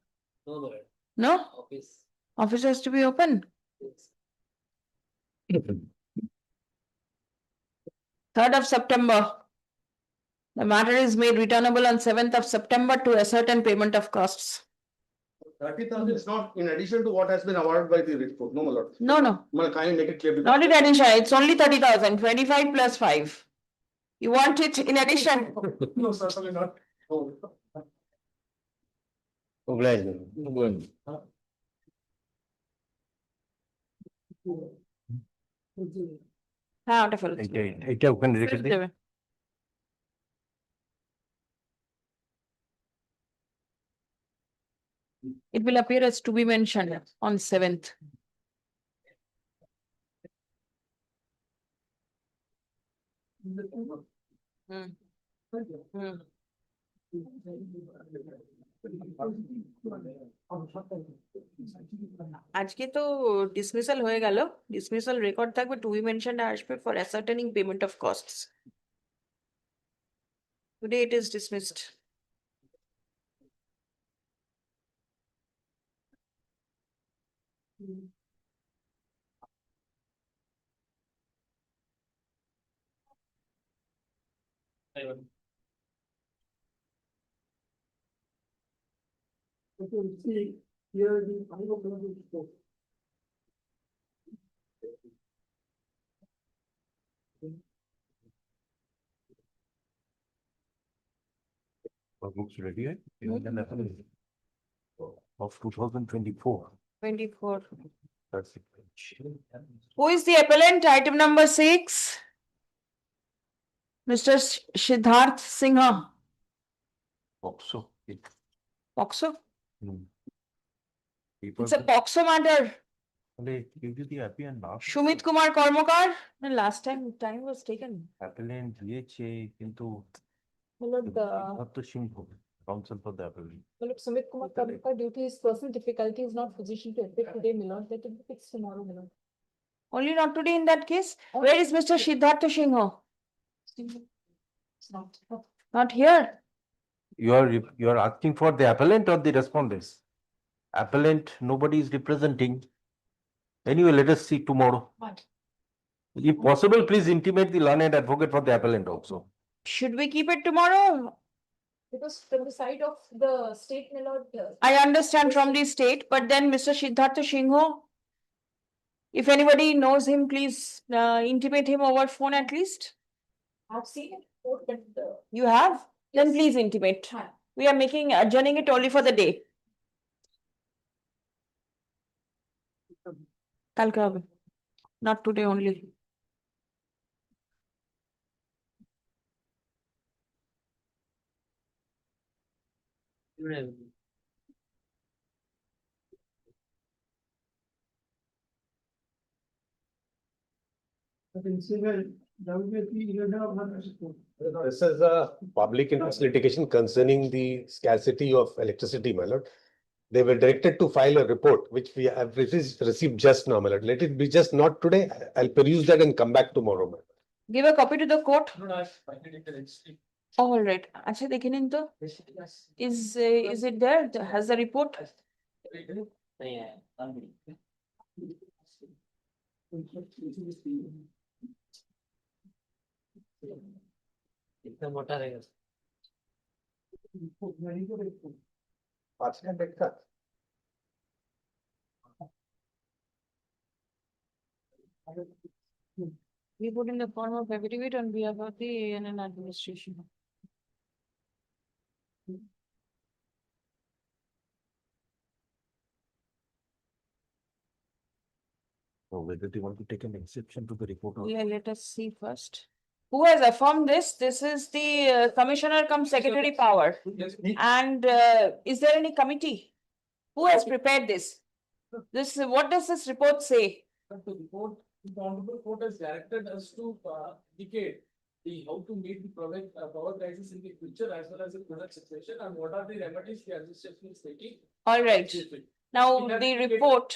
No. No? Office. Office has to be open. 3rd of September. The matter is made returnable on 7th of September to ascertain payment of costs. 30,000 is not in addition to what has been awarded by the writ court. No, my lord. No, no, Well, can you make it clear? not in addition. It's only 30,000, 25 plus 5. You want it in addition? No, certainly not. Oh. Beautiful. এটা ওখানে রেখে দিই। It will appear as to be mentioned on 7th. আজকে তো dismissal হয়ে গেল, dismissal record থাকবে to be mentioned আসবে for ascertaining payment of costs. Today it is dismissed. Books ready, right? Of 2024. 24. That's it. Who is the appellant? Item number 6. Mr. Siddharth Singha. Also. POXO? People. It's a POXO matter. Give you the appellant now. Shumit Kumar Karmakar. The last time was taken. Appellant দিয়েছে কিন্তু Siddharth Singh counsel for the appellant. Well, Sumit Kumar Karmakar, due to his personal difficulty, is not positioned to appear today, Milord. Let it be fixed tomorrow, Milord. Only not today in that case. Where is Mr. Siddharth Singha? It's not. Not here. You are asking for the appellant or the respondents? Appellant, nobody is representing. Anyway, let us see tomorrow. What? If possible, please intimate the learned advocate for the appellant also. Should we keep it tomorrow? Because from the side of the state, Milord. I understand from the state, but then Mr. Siddharth Singha, if anybody knows him, please intimate him over phone at least. I've seen it, but. You have? Then Yes. please intimate. Huh. We are adjourning it only for the day. কালকে হবে, not today only. This is a public interest litigation concerning the scarcity of electricity, my lord. They were directed to file a report, which we have received just now, my lord. Let it be just not today. I'll peruse that and come back tomorrow, my lord. Give a copy to the court. All right. আচ্ছা দেখে নিন তো। Is it there? Has the report? We put in the form of affidavit on behalf of the ANN administration. Or whether they want to take an exception to the report or. Yeah, let us see first. Who has affirmed this? This is the commissioner cum secretary power. And is there any committee? Who has prepared this? What does this report say? The report, the honorable court has directed us to indicate how to meet the power crisis in the future as well as the present situation and what are the remedies the administration is taking. All right. Now, the report,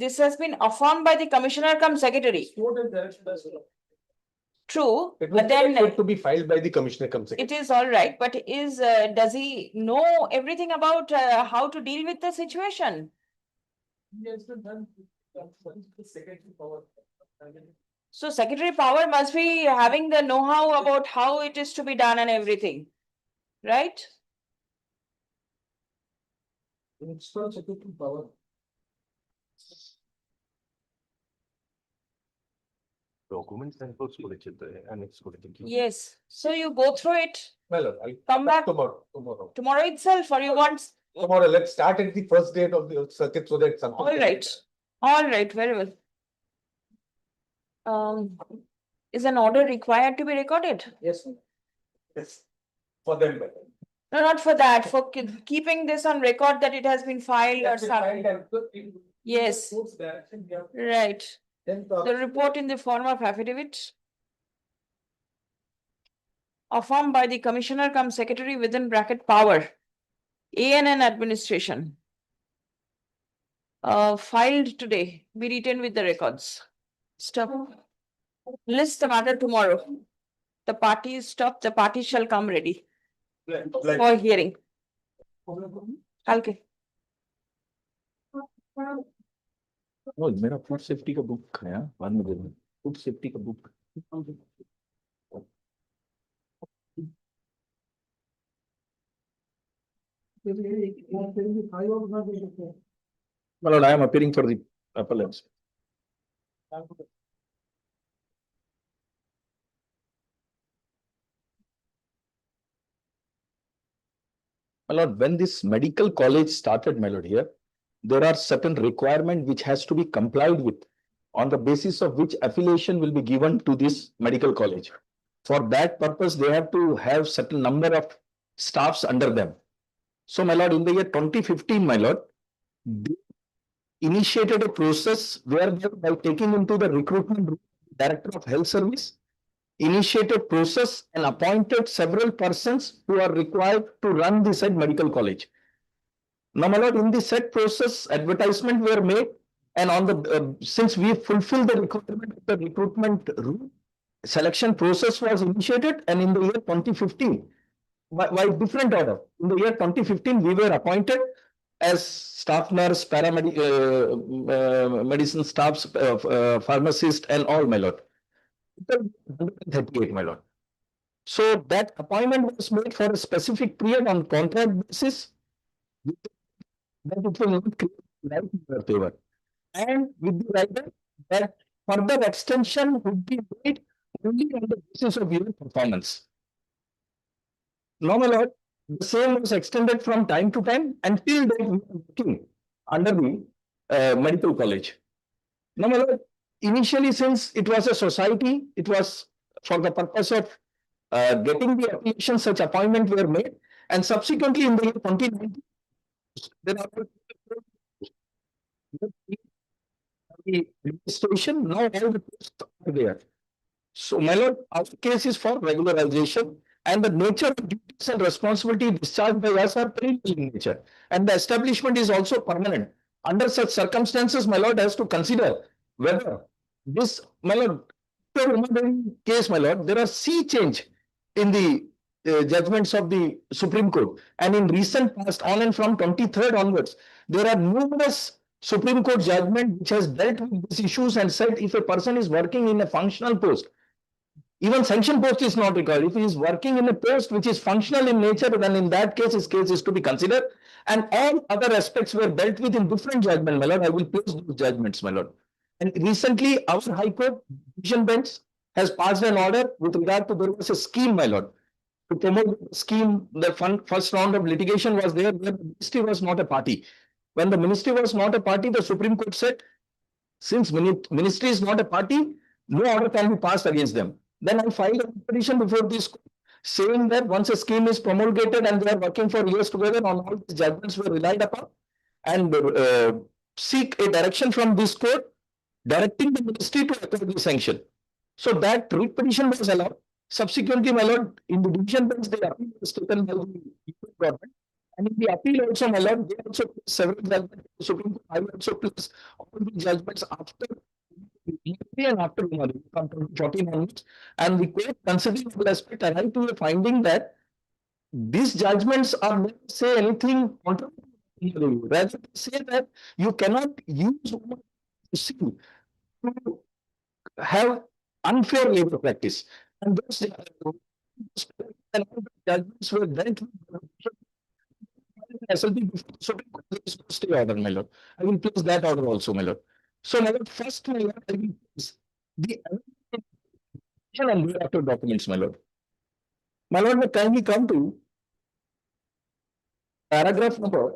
this has been affirmed by the commissioner cum secretary. Court has directed us. True, It was but then directed to be filed by the commissioner comes it is all right, but does he know everything about how to deal with the situation? He has been done. The secretary power. So secretary power must be having the know-how about how it is to be done and everything, right? It's for secretary power. Documents and post annex. Yes, so you go through it My lord, I'll Come back. tomorrow. tomorrow itself, or you want? Tomorrow, let's start at the first date of the circuit so that something. All right, very well. Is an order required to be recorded? Yes. Yes. For them. Better. No, not for that, for keeping this on record that it has been filed or something. Yes. Court's direction, we have Right. The report in the form of affidavit. Affirmed by the commissioner cum secretary within bracket power. ANN administration. Filed today, be written with the records. Stop. List the matter tomorrow. The parties stop, the party shall come ready for hearing. Okay. No, मेरा food safety का book है बाद में दे दूँ food safety का book My lord, I am appearing for the appellants. My lord, when this medical college started, my lord, here, there are certain requirements which has to be complied with, on the basis of which affiliation will be given to this medical college. For that purpose, they have to have certain number of staffs under them. So, my lord, in the year 2015, my lord, they initiated a process where by taking into the recruitment director of health service, initiated process and appointed several persons who are required to run the said medical college. Now, my lord, in the said process, advertisement were made, and on the since we fulfilled the requirement of the recruitment rule, selection process was initiated, and in the year 2015, by different order, in the year 2015, we were appointed as staff nurse, paramedic, medicine staffs, pharmacist, and all, my lord. 138, my lord. So that appointment was made for a specific period on contract basis. That it will not create right in your favor. And with the rider, that further extension would be made only on the basis of your performance. Now, my lord, the same was extended from time to time until they were working under the medical college. Now, my lord, initially, since it was a society, it was for the purpose of getting the application, such appointment were made, and subsequently in the year 2019, there are the administration, now all the posts are there. So, my lord, our case is for regularization and the nature of duties and responsibility discharged by us are perennial in nature. And the establishment is also permanent. Under such circumstances, my lord has to consider whether this, my lord, case, my lord, there are sea change in the judgments of the Supreme Court. And in recent past, on and from 23rd onwards, there are numerous Supreme Court judgment which has dealt with these issues and said if a person is working in a functional post, even sanction post is not required. If he is working in a post which is functional in nature, then in that case, his case is to be considered. And all other aspects were dealt with in different judgment, my lord. I will place those judgments, my lord. And recently, our High Court division bench has passed an order with regard to there was a scheme, my lord. To promote the scheme, the first round of litigation was there where the ministry was not a party. When the ministry was not a party, the Supreme Court said, since ministry is not a party, no order can be passed against them. Then I filed a petition before this court saying that once a scheme is promulgated and they are working for years together, on all these judgments were relied upon and seek a direction from this court directing the ministry to apply the sanction. So that writ petition was allowed. Subsequently, my lord, in the division bench, the appeal was taken by the government. And in the appeal also, my lord, they also placed several judgments. The Supreme Court, I will also place all the judgments after and after from 2014 onwards. And the court, considering the aspect, arrived to a finding that these judgments are not say anything contrary. Rather, they say that you cannot use to have unfair labor practice. And those judgments were dealt with SLP before the Supreme Court. There is no stay order, my lord. I will place that order also, my lord. So, my lord, first, my lord, I will place the and thereafter documents, my lord. My lord, may kindly come to paragraph number.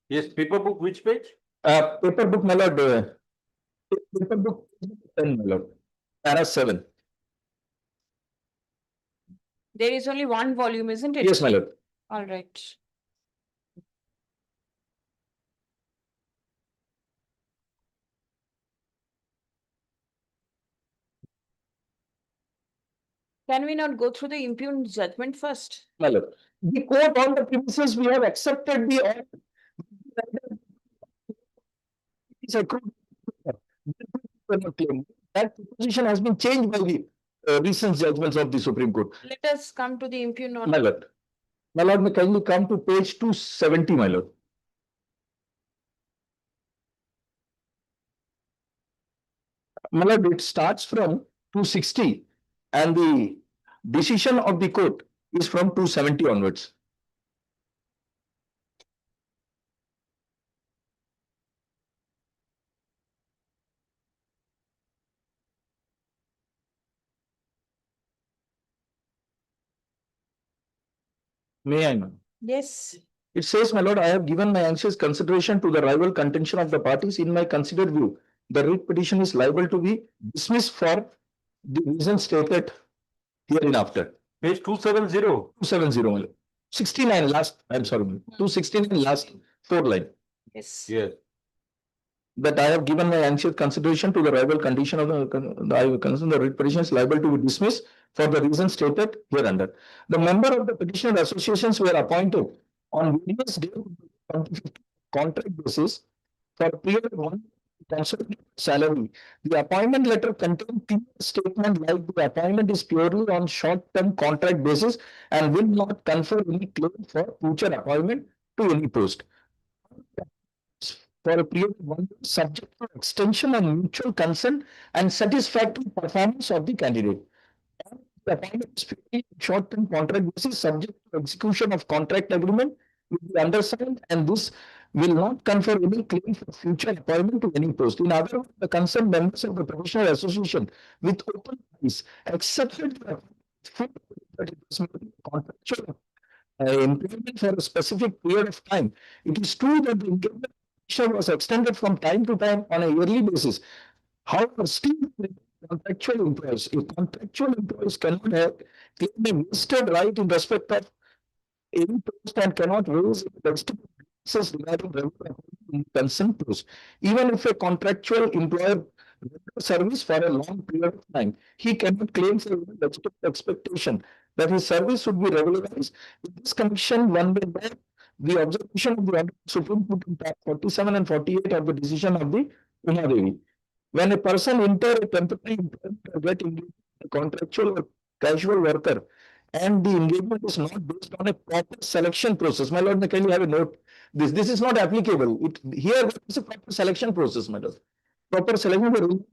Yes, paper book, which page? Paper book, my lord. Paper book 10, my lord. Para 7. There is only one volume, isn't it? Yes, my lord. All right. Can we not go through the impugned judgment first? My lord. The court on the premises we have accepted the order. Is accrued. That position has been changed by the recent judgments of the Supreme Court. Let us come to the impugned order. My lord. My lord, may kindly come to page 270, my lord. My lord, it starts from 260 and the decision of the court is from 270 onwards. May I, ma'am? Yes. It says, my lord, I have given my anxious consideration to the rival contention of the parties. In my considered view, the writ petition is liable to be dismissed for the reason stated hereinafter. Page 270. 270, my lord. 69 last, I'm sorry, 269 last 4 line. Yes. Yes. That I have given my anxious consideration to the rival condition of the concern, the writ petition is liable to be dismissed for the reason stated hereunder. The member of the petitioner associations were appointed on various days contract basis for a period of 1 consolidated salary. The appointment letter contained clear statement like the appointment is purely on short-term contract basis and will not confer any claim for future appointment to any post. For a period of 1 year, subject to extension and mutual consent and satisfactory performance of the candidate. The appointment is purely short-term contract basis subject to execution of contract agreement with the undersigned, and this will not confer any claim for future appointment to any post. In other words, the concerned members of the professional association with open eyes accepted the full contractual employment for a specific period of time. It is true that the engagement was extended from time to time on a yearly basis. However, still contractual employees, if contractual employees cannot have claim a vested right in respect of any post and cannot raise says regarding regular consent clause. Even if a contractual employer renders service for a long period of time, he cannot claim for legitimate expectation that his service should be regularized. In this connection, one may note the observation of the Honorable Supreme Court in part 47 and 48 of the decision of the Umadevi. When a person enter a temporary employment or get engaged in a contractual or casual worker, and the engagement is not based on a proper selection process. My lord, can you have a note? This is not applicable. Here it's a proper selection process, my lord. Proper selection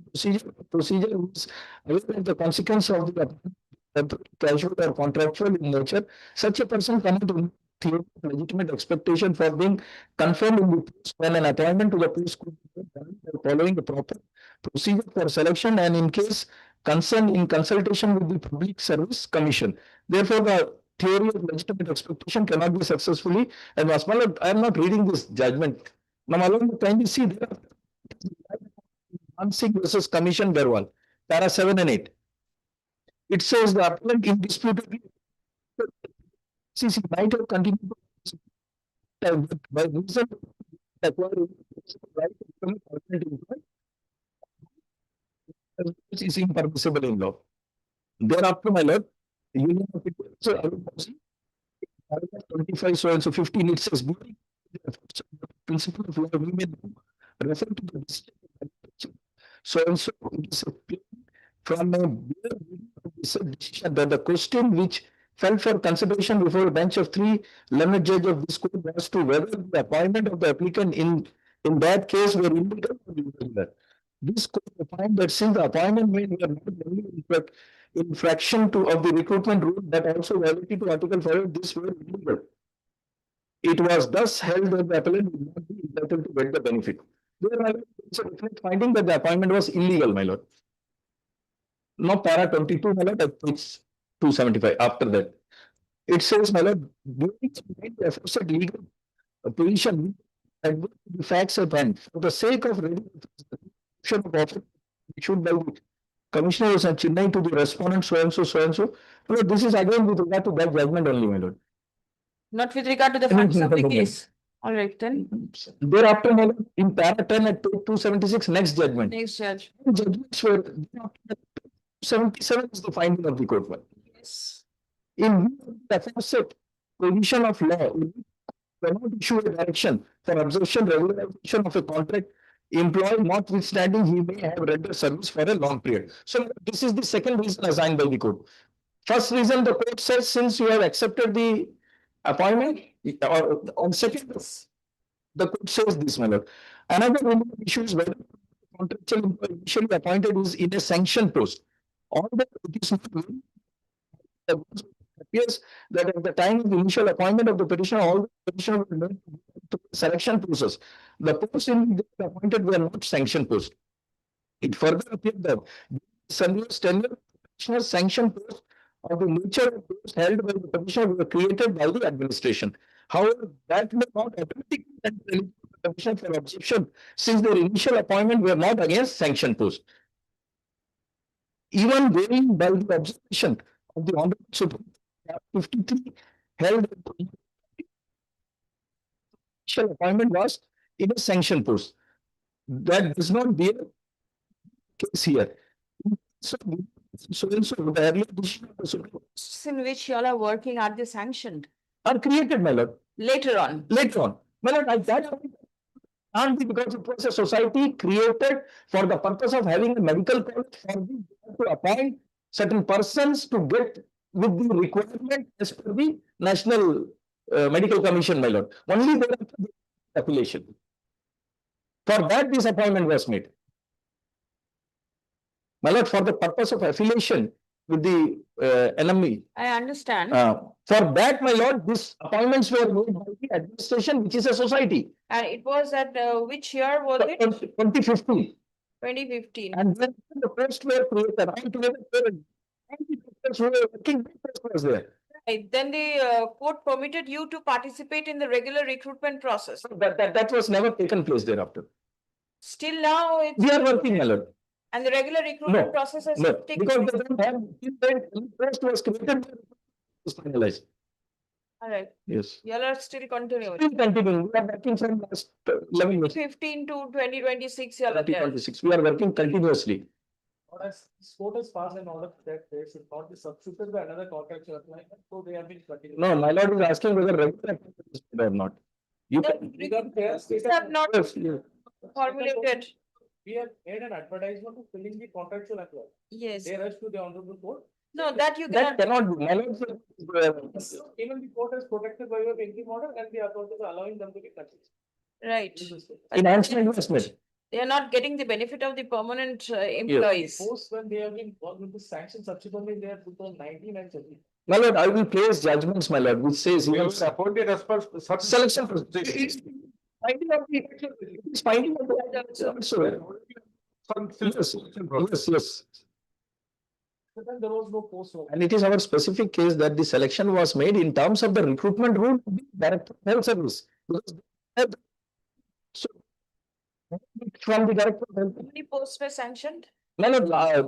procedure is aware of the consequence of the casual or contractual in nature. Such a person cannot theory of legitimate expectation for being confirmed in the post when an appointment to the post could be done by following the proper procedure for selection and in case concern in consultation with the Public Service Commission. Therefore, the theory of legitimate expectation cannot be successfully advanced. I am not reading this judgment. Now, along the time you see there, Mansingh versus Commission Garwal, para 7 and 8. It says the appellant indisputably CC might have continued by reason acquiring right to become a permanent employee, which is impermissible in law. Thereafter, my lord, Union of India, so I will proceed. 25 so and so 15 it says principle of law we may refer to the decision so and so it is from a decision that the question which fell for consideration before a bench of 3 learned judge of this court was to whether the appointment of the applicant in that case were illegal or irregular. This court find that since the appointment made were not only infraction of the recruitment rule but also violated to Article 5, this were illegal. It was thus held that the appellant would not be entitled to get the benefit. There are definite finding that the appointment was illegal, my lord. Now, para 22, my lord, it's 275. After that, it says, my lord, during the aforesaid legal position, and the facts are banned for the sake of of offer issued by the commissioners and Chennai to the respondent so and so, so and so. But this is again with regard to that judgment only, my lord. Not with regard to the facts of the case. All right, then. Thereafter, my lord, in para 10 at 276, next judgment. Next judge. Judgments were 77 is the finding of the court. Yes. In the aforesaid provision of law, cannot issue a direction for observation regularization of a contract employee, notwithstanding he may have rendered service for a long period. So this is the second reason assigned by the court. First reason, the court says since you have accepted the appointment, or on second, the court says this, my lord. Another issue is whether the contractual employee initially appointed is in a sanctioned post. Although it is not appears that at the time of the initial appointment of the petitioner, all the petitioner were known to the selection process. The posts in which they appointed were not sanctioned posts. It further appeared that Sandra's tenure petitioner's sanctioned posts of the nature of those held by the petitioner were created by the administration. However, that may not automatically entitle the petitioner for objection since their initial appointment were not against sanctioned posts. Even going by the observation of the Honorable Supreme 53 held the initial appointment was in a sanctioned post. That does not be a case here. So and so the earlier decision of the Supreme Court In which you all are working, are they sanctioned? are created, my lord. Later on. Later on. My lord, that can't be because it was a society created for the purpose of having a medical college for to appoint certain persons to get with the requirement as per the National Medical Commission, my lord. Only thereafter the affiliation. For that, this appointment was made. My lord, for the purpose of affiliation with the NME. I understand. For that, my lord, these appointments were made by the administration, which is a society. And it was at which year was it? 2015. 2015. And when the posts were created, altogether, working was there. Right. Then the court permitted you to participate in the regular recruitment process. That was never taken place thereafter. Still now it's. We are working, my lord. And the regular recruitment No, process has No, taken because place. they don't have, post was created, was finalized. All right, Yes. you all are still continuing. Still continuing, we are working from last 11 years, 15 to 2026, you all are there. 2026, we are working continuously. Or as this court has passed an order that they should not be substituted by another contractual employment, so they have been continuing. No, my lord is asking whether regular employees is paid or not. You can. These have not Yes, yes. formulated. We have made an advertisement to filling the contractual employee. Yes, They rush to the honorable court. no, that you That cannot. cannot be, my lord. Even the court is protected by your interim order and the authorities are allowing them to be continued. Right. Enhancement investment. They are not getting the benefit of the permanent employees. Post when they have been gone into sanction subsequently, they are 2019 and 20. My lord, I will place judgments, my lord, which says. We will support it as per such. Selection. It's finding of the, it's finding of the, also. Yes, yes. But then there was no post. And it is our specific case that the selection was made in terms of the recruitment rule, of the director of health service. Because they have- So. From the director of health. How many posts were sanctioned? No, no, there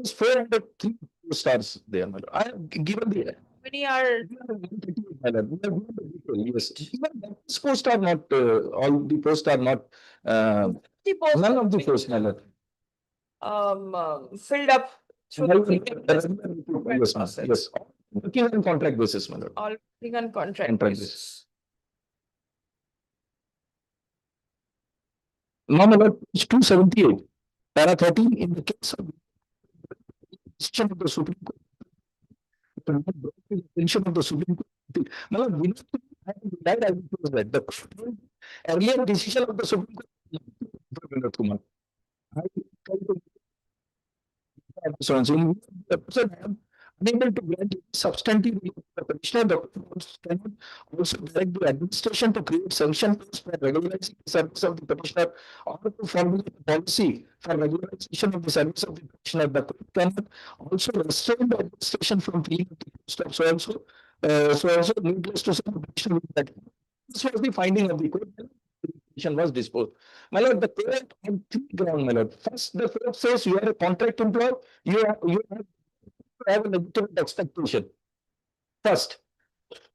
is 403 stars there, my lord. I have given the. How many are, My lord, we have given the detail, yes. Even these posts are not, all the posts are not, the posts? none of the posts, my lord. Filled up through the Yes, ma'am. Yes, working on contract basis, my lord. all working on contract Contract basis. basis. Now, my lord, page 278, para 13, in the case of decision of the Supreme Court. Attention of the Supreme Court. My lord, we not that I will close that. The earlier decision of the Supreme Court. Vinod Kumar. I try to. So, the person have unable to grant substantive relief to the petitioner, the court cannot also direct the administration to create sanction rules for regularizing the service of the petitioner or to formulate a policy for regularization of the service of the petitioner. The court cannot also restrain the administration from filling up the post. So also needless to say, the petitioner will that. This was the finding of the court. The petition was disposed. My lord, the court on three grounds, my lord. First, the court says you are a contract employer, you have a legitimate expectation. First,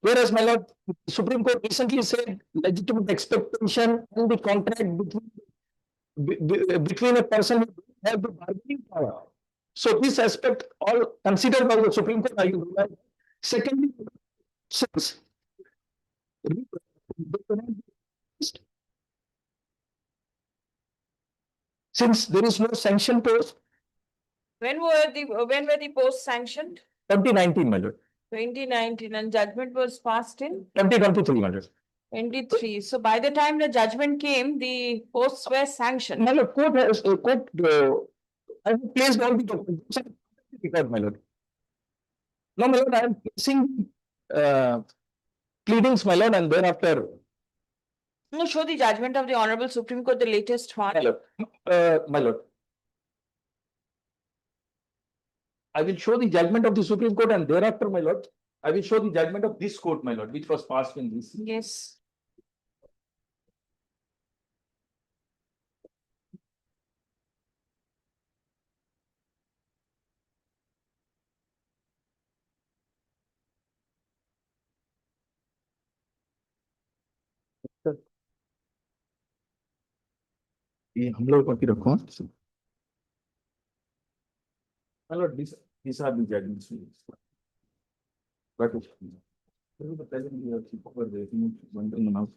whereas, my lord, Supreme Court recently said legitimate expectation and the contract between a person who have the bargaining power. So this aspect all considered by the Supreme Court. I will rely. Secondly, since there is no sanction post, When were the posts sanctioned? 2019, my lord, 2019, and judgment was passed in 2023, my lord. 23. So by the time the judgment came, the posts were sanctioned. My lord, court has, I have placed all the documents, my lord. Now, my lord, I am placing, pleadings, my lord, and thereafter, No, show the judgment of the Honorable Supreme Court, the latest one. my lord, my lord. I will show the judgment of the Supreme Court and thereafter, my lord, I will show the judgment of this court, my lord, which was passed in this. Yes. ये हम लोग बाकी रखो my lord, these are the judgments. But the present we have to cover the one in the mouth.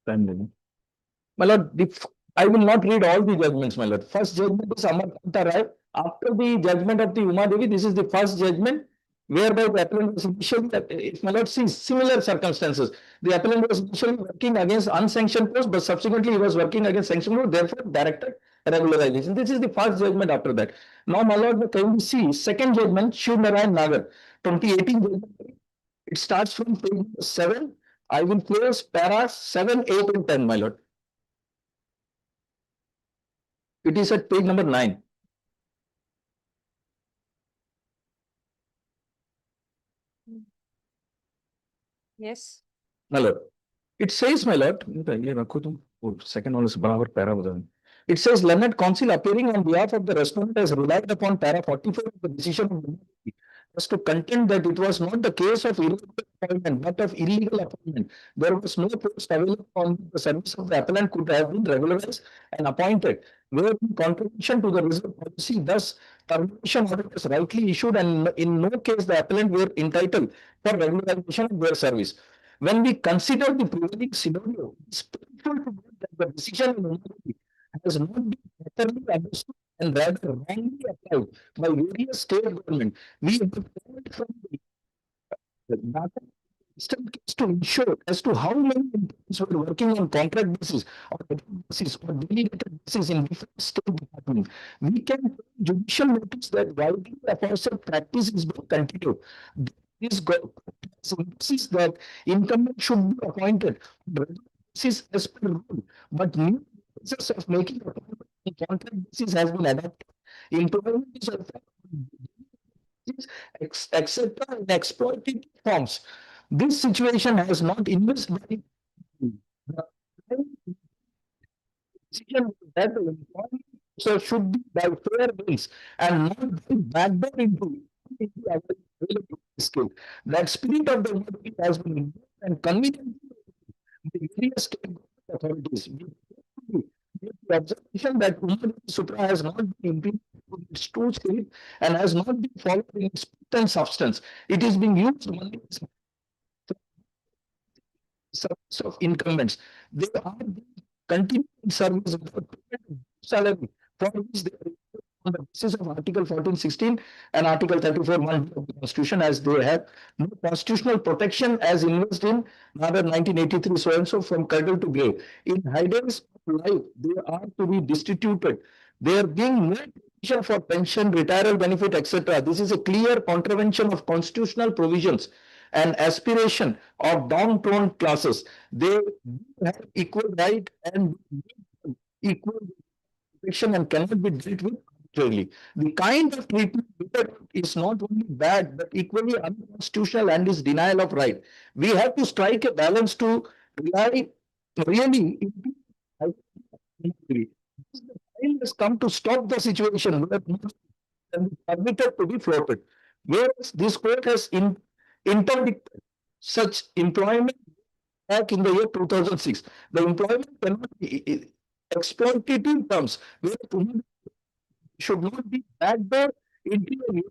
Time limit. My lord, I will not read all the judgments, my lord. First judgment is Amarkanta Rai. After the judgment of the Uma Devi, this is the first judgment whereby the appellant was initially, if my lord sees similar circumstances, the appellant was initially working against unsanctioned post, but subsequently he was working against sanctioned post, therefore directed regularization. This is the first judgment after that. Now, my lord, can we see second judgment, Shiv Narayan Nagar, 2018 judgment. It starts from page 7. I will close paras 7, 8, and 10, my lord. It is at page number 9. Yes. My lord, it says, my lord, ये रखो तुम, वो second one is बराबर para बदल. It says, learned counsel appearing on behalf of the respondent has relied upon para 44 of the decision of the ministry as to contend that it was not the case of illegal appointment, but of illegal appointment. There was no post available on the service of the appellant could have been regularized and appointed, where in contravention to the reserve policy, thus termination order was rightly issued, and in no case the appellant were entitled for regularization of their service. When we consider the prevailing scenario, it's painful to note that the decision in Umar has not been properly understood and rather wrongly applied by various state government. We have heard from the data system to ensure as to how many employees were working on contract basis or basis or delegated basis in different state departments. We can take judicial notice that widely aforesaid practice is being continued. This is that incumbent should be appointed basis as per rule, but new process of making appointment on contract basis has been adopted. Employment is etc. in exploitative forms. This situation has not invested the decision that the employment so should be by fair means and not by backdoor into available skill. That spirit of the word has been invoked and conveniently the various state authorities. The observation that Umar Supra has not been implemented in its true spirit and has not been followed in its spirit and substance. It is being used only as service of incumbents. They are continuing service without payment of salary for which they are on the basis of Article 1416 and Article 34(1) of the Constitution, as they have no constitutional protection as invested in another 1983 so and so from cradle to grave. In high days of life, they are to be destituted. There being no provision for pension, retirement benefit, etc. This is a clear contravention of constitutional provisions and aspiration of downtrodden classes. They have equal right and equal protection and cannot be dealt with arbitrarily. The kind of treatment is not only bad but equally unconstitutional and is denial of right. We have to strike a balance to rely really into the time has come to stop the situation where can be permitted to be floated. Whereas this court has interdicted such employment back in the year 2006. The employment cannot be exploitative terms, where should not be backdoor into a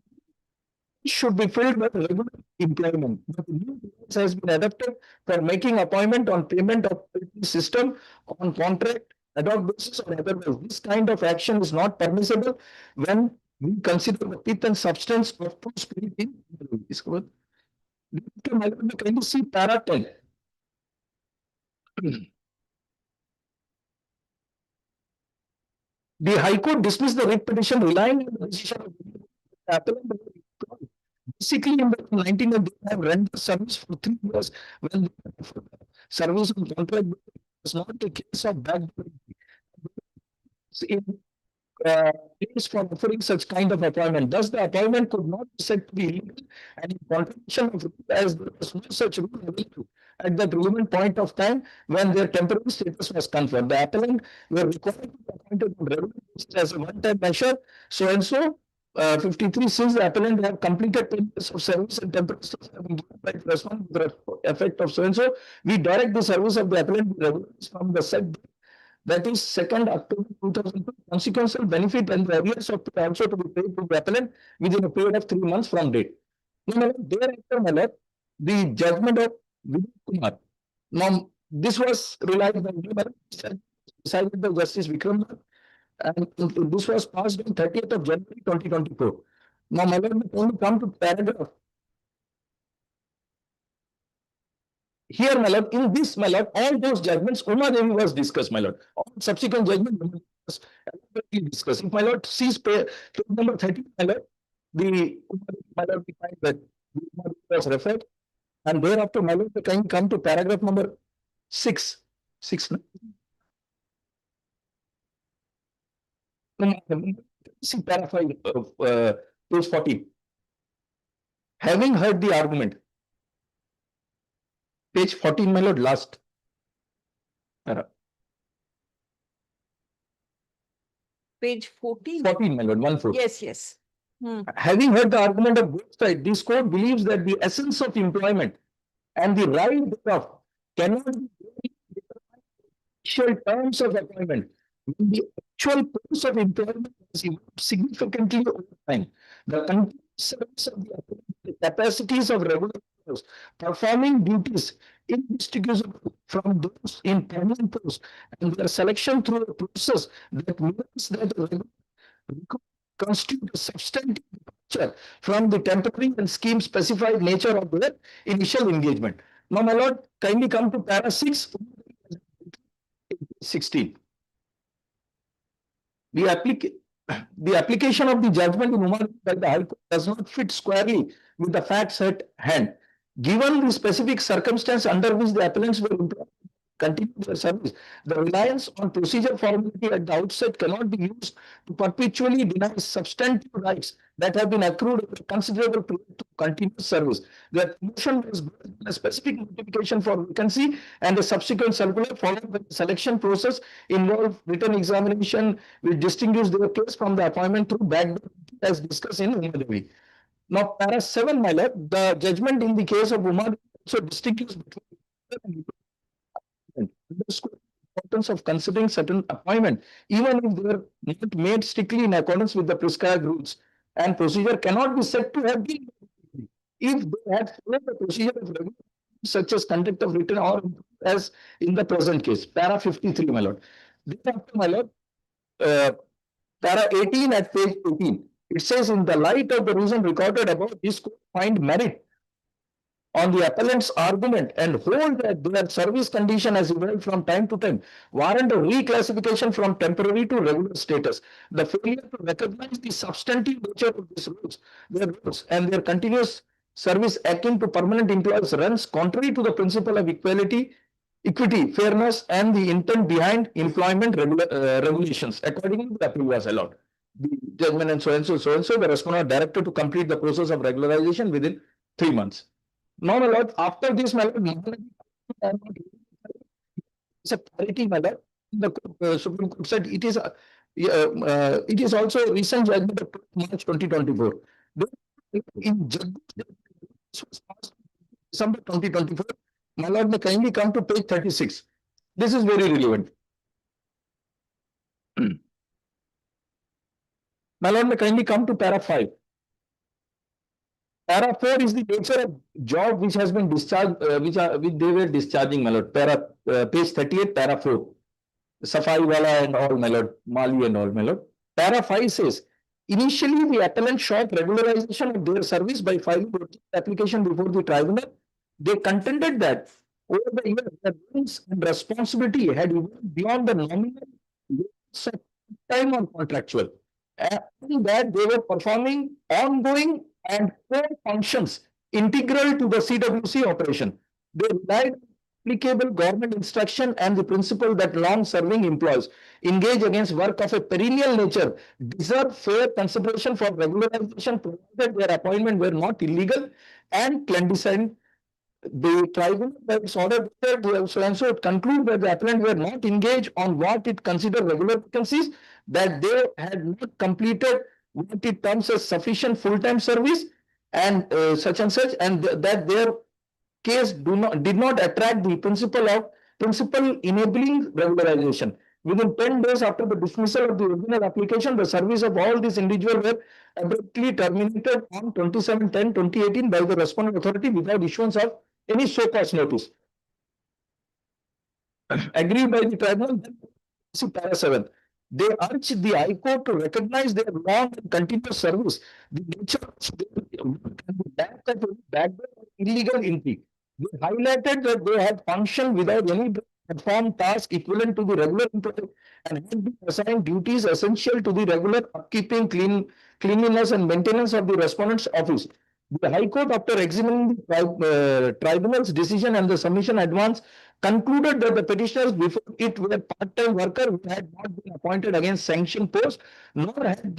should be filled by regular employment. But the new rules has been adopted for making appointment on payment of system on contract, ad hoc basis or otherwise. This kind of action is not permissible when we consider the teeth and substance of true spirit in this. Can you see para 10? The High Court dismissed the writ petition relying on the decision of the appellant. Basically, in the 1990, they have rendered service for 3 years when the service on contract was not the case of backdoor. In case for offering such kind of appointment, thus the appointment could not be said to be illegal and in contradiction of as there was no such rule available at that relevant point of time when their temporary status was conferred. The appellant were required to be appointed on regular basis as a one-time measure. So and so 53, since the appellant have completed 10 years of service and temporary status have been given by respond with the effect of so and so, we direct the service of the appellant from the said, that is 2nd October 2002. Consequential benefit and the arrears of also to be paid to the appellant within a period of 3 months from date. Now, thereafter, my lord, the judgment of Vijay Kumar. Now, this was relied by decided by Justice Vikram, and this was passed on 30th of January 2024. Now, my lord, we only come to paragraph. Here, my lord, in this, my lord, all those judgments, Uma Devi was discussed, my lord. All subsequent judgment was discussed. If my lord sees page number 30, my lord, my lord, we find that was referred, and thereafter, my lord, we can come to paragraph number 6. 6. See paragraph page 14. Having heard the argument, Page 14, my lord, last. Para. Page 14. 14, my lord, 1 4. Yes, yes. Having heard the argument of both sides, this court believes that the essence of employment and the right thereof cannot be initial terms of appointment. When the actual course of employment has evolved significantly over time, the continuous service of the applicant, the capacities of regular employees performing duties indistinguishable from those in permanent post, and their selection through a process that mirrors that of regular constitute a substantive departure from the temporary and scheme specified nature of their initial engagement. Now, my lord, kindly come to para 6, 16. The application of the judgment in Umar by the High Court does not fit squarely with the facts at hand. Given the specific circumstance under which the appellants were employed continue their service, the reliance on procedure formality at the outset cannot be used to perpetually deny substantive rights that have been accrued over a considerable period to continuous service. The promotion was a specific notification for vacancy and a subsequent circular followed by the selection process involved written examination which distinguished their case from the appointment through backdoor as discussed in Umar. Now, para 7, my lord, the judgment in the case of Umar also distinguished between underscore the importance of considering certain appointment, even if they were not made strictly in accordance with the prescribed rules, and procedure cannot be said to have been if they had followed the procedure of regular, such as conduct of written or as in the present case. Para 53, my lord. Thereafter, my lord, para 18 at page 18, it says, in the light of the reason recorded above, this court find merit on the appellant's argument and hold that their service condition has evolved from time to time, warrant a reclassification from temporary to regular status. The failure to recognize the substantive nature of these rules, their rules, and their continuous service akin to permanent employees runs contrary to the principle of equality, equity, fairness, and the intent behind employment regulations. Accordingly, the appeal was allowed. The judgment and so and so, the respondent directed to complete the process of regularization within 3 months. Now, my lord, after this, my lord, it's a parity, my lord. The Supreme Court said it is also a recent judgment of March 2024. In December 2024, my lord, may kindly come to page 36. This is very relevant. My lord, may kindly come to para 5. Para 4 is the nature of job which has been discharged, which they were discharging, my lord. Page 38, para 4. Safai wala and all, my lord. Mali and all, my lord. Para 5 says, initially the appellant sought regularization of their service by filing application before the tribunal. They contended that over the years, their roles and responsibility had evolved beyond the nominal time on contractual. And that they were performing ongoing and core functions integral to the CWC operation. They relied on applicable government instruction and the principle that long-serving employees engage against work of a perennial nature deserve fair consideration for regularization provided their appointment were not illegal and clandestine. The tribunal, by its order, so and so, it concluded that the appellant were not engaged on what it considered regular vacancies, that they had not completed what it terms as sufficient full-time service and such and such, and that their case did not attract the principle enabling regularization. Within 10 days after the dismissal of the original application, the service of all these individuals were abruptly terminated on 27/10/2018 by the respondent authority without issuance of any so-called notice. Agreed by the tribunal, para 7. They urge the High Court to recognize their long and continuous service, the nature of their backdoor illegal entry. They highlighted that they had functioned without any performed task equivalent to the regular employee and had been assigned duties essential to the regular upkeeping, cleanliness and maintenance of the respondent's office. The High Court, after examining the tribunal's decision and the submission advance, concluded that the petitioners before it were part-time workers who had not been appointed against sanctioned posts, nor had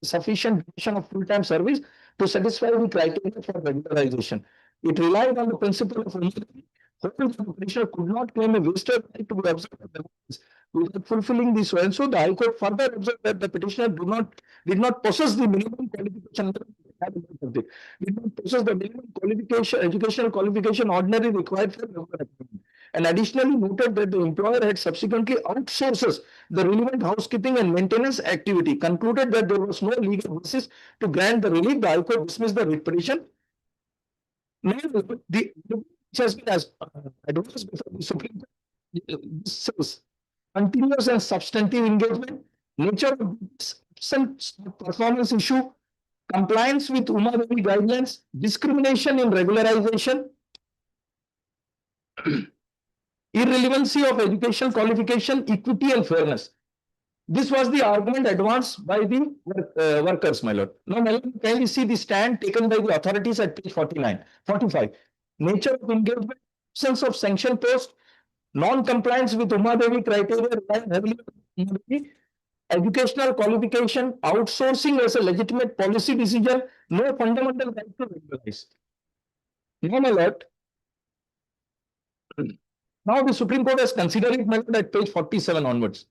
sufficient duration of full-time service to satisfy the criteria for regularization. It relied on the principle of holds the petitioner could not claim a vested right to be observed by the witness without fulfilling the so and so, the High Court further observed that the petitioner did not possess the minimum qualification. Did not possess the minimum qualification, educational qualification ordinarily required for regular employment. And additionally noted that the employer had subsequently outsources the relevant housekeeping and maintenance activity, concluded that there was no legal basis to grant the relief. The High Court dismissed the petition. Now, the which has been as advanced before the Supreme Court, this says continuous and substantive engagement, nature of absent performance issue, compliance with Umadevi guidelines, discrimination in regularization, irrelevancy of educational qualification, equity and fairness. This was the argument advanced by the workers, my lord. Now, my lord, can you see the stand taken by the authorities at page 45? Nature of engagement, absence of sanction post, non-compliance with Umadevi criteria, relying heavily on Umadevi, educational qualification, outsourcing as a legitimate policy decision, no fundamental right to regularize. Now, my lord, now the Supreme Court has considered it, my lord, at page 47 onwards.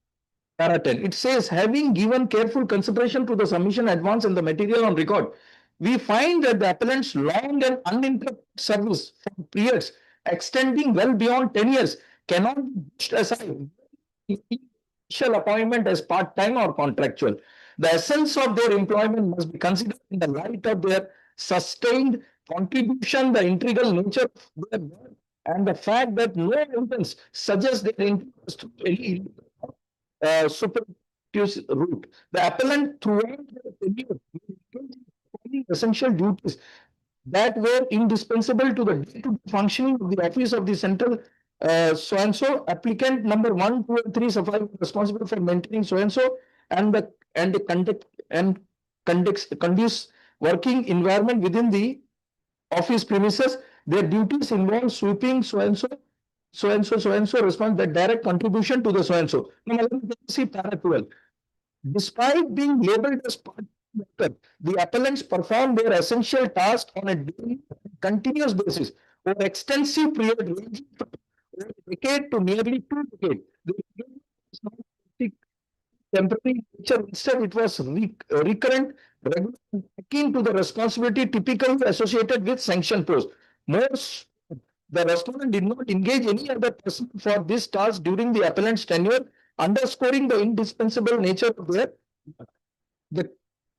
Para 10. It says, having given careful consideration to the submission advance and the material on record, we find that the appellant's long and uninterrupted service for periods extending well beyond 10 years cannot be pushed aside initial appointment as part-time or contractual. The essence of their employment must be considered in the light of their sustained contribution, the integral nature of their work, and the fact that no evidence suggests their interest to any superfluous route. The appellant throughout the tenure essential duties that were indispensable to the day-to-day functioning of the office of the central so and so. Applicant number 1, 2, and 3 are responsible for maintaining so and so and the conducive working environment within the office premises. Their duties involve sweeping so and so response that direct contribution to the so and so. Now, let me see para 12. Despite being labeled as part worker, the appellants perform their essential task on a daily, continuous basis over extensive period ranging from a decade to nearly 2 decades. The temporary nature, instead it was recurrent, regular, akin to the responsibility typically associated with sanction post. Most the respondent did not engage any other person for this task during the appellant's tenure, underscoring the indispensable nature of their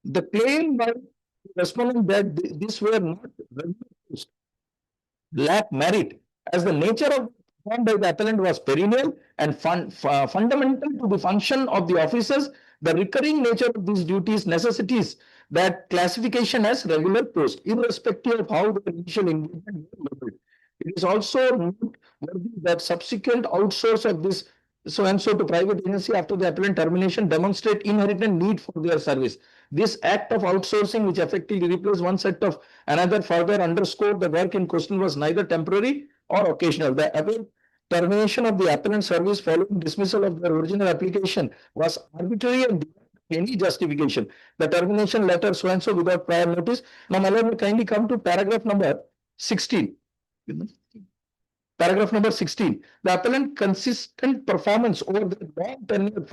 the claim by the respondent that this were not lack merit, as the nature of performed by the appellant was perennial and fundamental to the function of the officers. The recurring nature of these duties necessitates that classification as regular post, irrespective of how the initial engagement was labeled. It is also noteworthy that subsequent outsource of this so and so to private agency after the appellant termination demonstrate inherent need for their service. This act of outsourcing, which effectively replaced one set of another, further underscored the work in question was neither temporary or occasional. The termination of the appellant service following dismissal of their original application was arbitrary and any justification. The termination letter so and so without prior notice. Now, my lord, kindly come to paragraph number 16. Paragraph number 16. The appellant consistent performance over the long tenure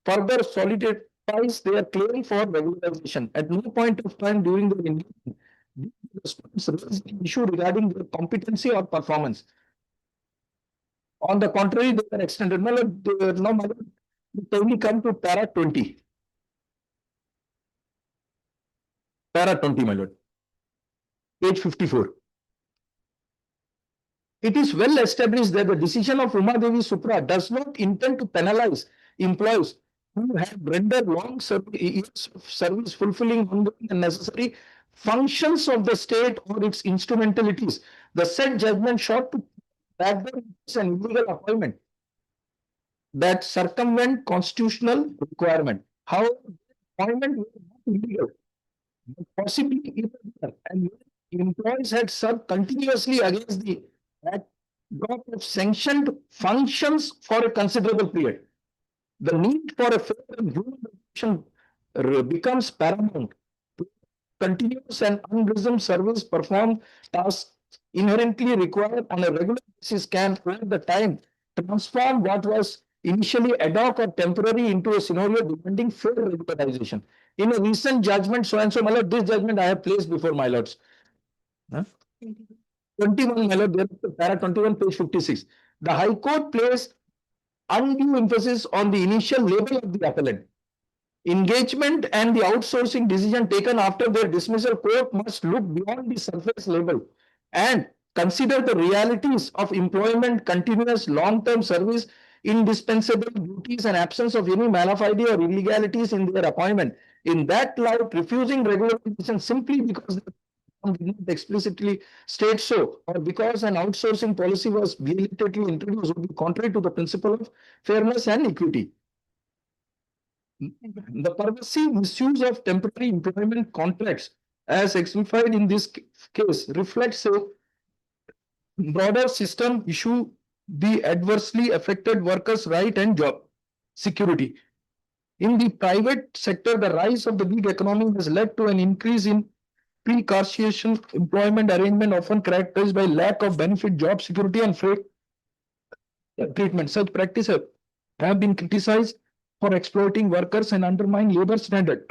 further solidifies their claim for regularization. At no point of time during the engagement, the issue regarding their competency or performance. On the contrary, they are extended. Now, my lord, kindly come to para 20. Para 20, my lord. Page 54. It is well established that the decision of Umadevi Supra does not intend to penalize employees who have rendered long service fulfilling ongoing and necessary functions of the state or its instrumentalities. The said judgment sought to backdoor an illegal appointment that circumvent constitutional requirement. However, appointment was not illegal, but possibly irregular, and employees had served continuously against the backdrop of sanctioned functions for a considerable period. The need for a fair and human regulation becomes paramount. Continuous and unresumed service performed tasks inherently required on a regular basis can over the time transform what was initially ad hoc or temporary into a scenario demanding fair regularization. In a recent judgment, so and so, my lord, this judgment I have placed before my lords. Huh? 21, my lord, there is para 21, page 56. The High Court placed undue emphasis on the initial label of the appellant. Engagement and the outsourcing decision taken after their dismissal, court must look beyond the surface label and consider the realities of employment, continuous long-term service, indispensable duties and absence of any malafide or illegalities in their appointment. In that light, refusing regularization simply because the did not explicitly state so, or because an outsourcing policy was belatedly introduced, would be contrary to the principle of fairness and equity. The pervasive misuse of temporary employment contracts as exemplified in this case reflects a broader system issue, the adversely affected workers' right and job security. In the private sector, the rise of the gig economy has led to an increase in precarious employment arrangement often characterized by lack of benefit, job security and fair treatment. Such practices have been criticized for exploiting workers and undermine labor standard.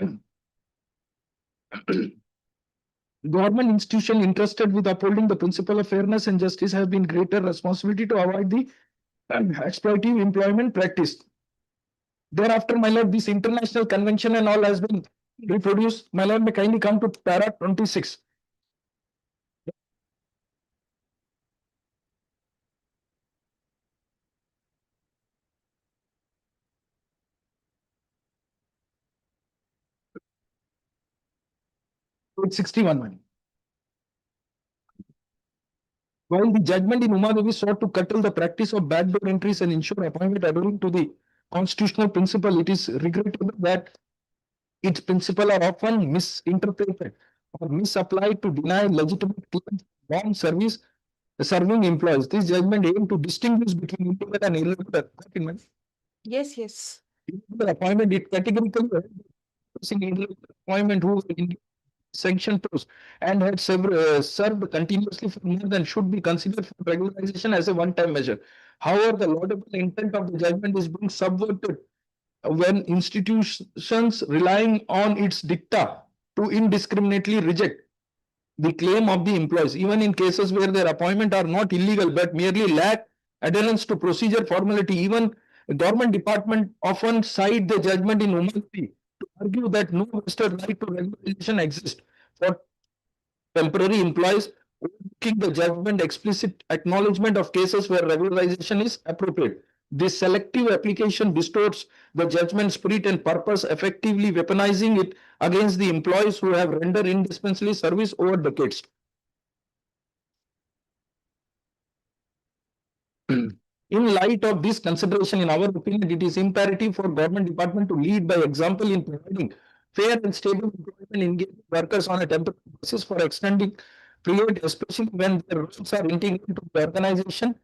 Government institution interested with upholding the principle of fairness and justice have been greater responsibility to avoid the exploitative employment practice. Thereafter, my lord, this international convention and all has been reproduced. My lord, may kindly come to para 26. Page 61, man. While the judgment in Uma Devi sought to curtail the practice of backdoor entries and ensure appointment adhering to the constitutional principle, it is regrettable that its principles are often misinterpreted or misapplied to deny legitimate claims for long service serving employees. This judgment aimed to distinguish between irregular and irregular appointment. Yes, yes. Irregular appointment, it categorically irregular appointment who in sanction post and had served continuously for more than should be considered for regularization as a one-time measure. However, the laudable intent of the judgment is being subverted when institutions relying on its dicta to indiscriminately reject the claim of the employees, even in cases where their appointment are not illegal but merely lack adherence to procedure formality. Even government department often cite the judgment in Umati to argue that no vested right to regularization exists for temporary employees, overlooking the judgment explicit acknowledgement of cases where regularization is appropriate. This selective application distorts the judgment spirit and purpose, effectively weaponizing it against the employees who have rendered indispensable service over decades. In light of this consideration, in our opinion, it is imperative for government department to lead by example in providing fair and stable employment, engaging workers on a temporary basis for extending period, especially when their roles are integrated to the organization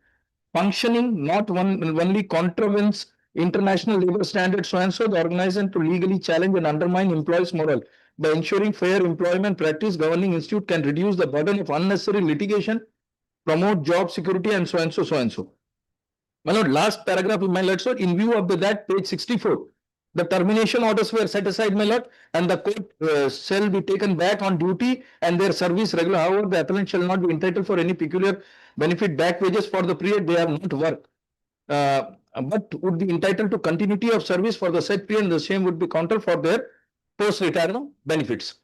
functioning, not only contravenes international labor standards, so and so the organization to legally challenge and undermine employees' morale. By ensuring fair employment practice, governing institute can reduce the burden of unnecessary litigation, promote job security, and so and so, so and so. My lord, last paragraph in my lord, so in view of that, page 64, the termination orders were set aside, my lord, and the court shall be taken back on duty and their service regular. However, the appellant shall not be entitled for any peculiar benefit back wages for the period they have not worked, but would be entitled to continuity of service for the said period, and the same would be counted for their post-retirement benefits.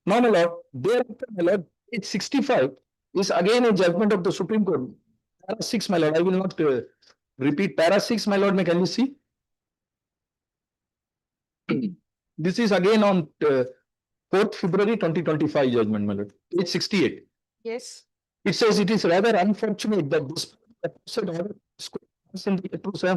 Now, my lord, thereafter, my lord, page 65 is again a judgment of the Supreme Court. Para 6, my lord, I will not repeat. Para 6, my lord, can you see? This is again on 4th February 2025 judgment, my lord. Page 68. Yes. It says it is rather unfortunate that this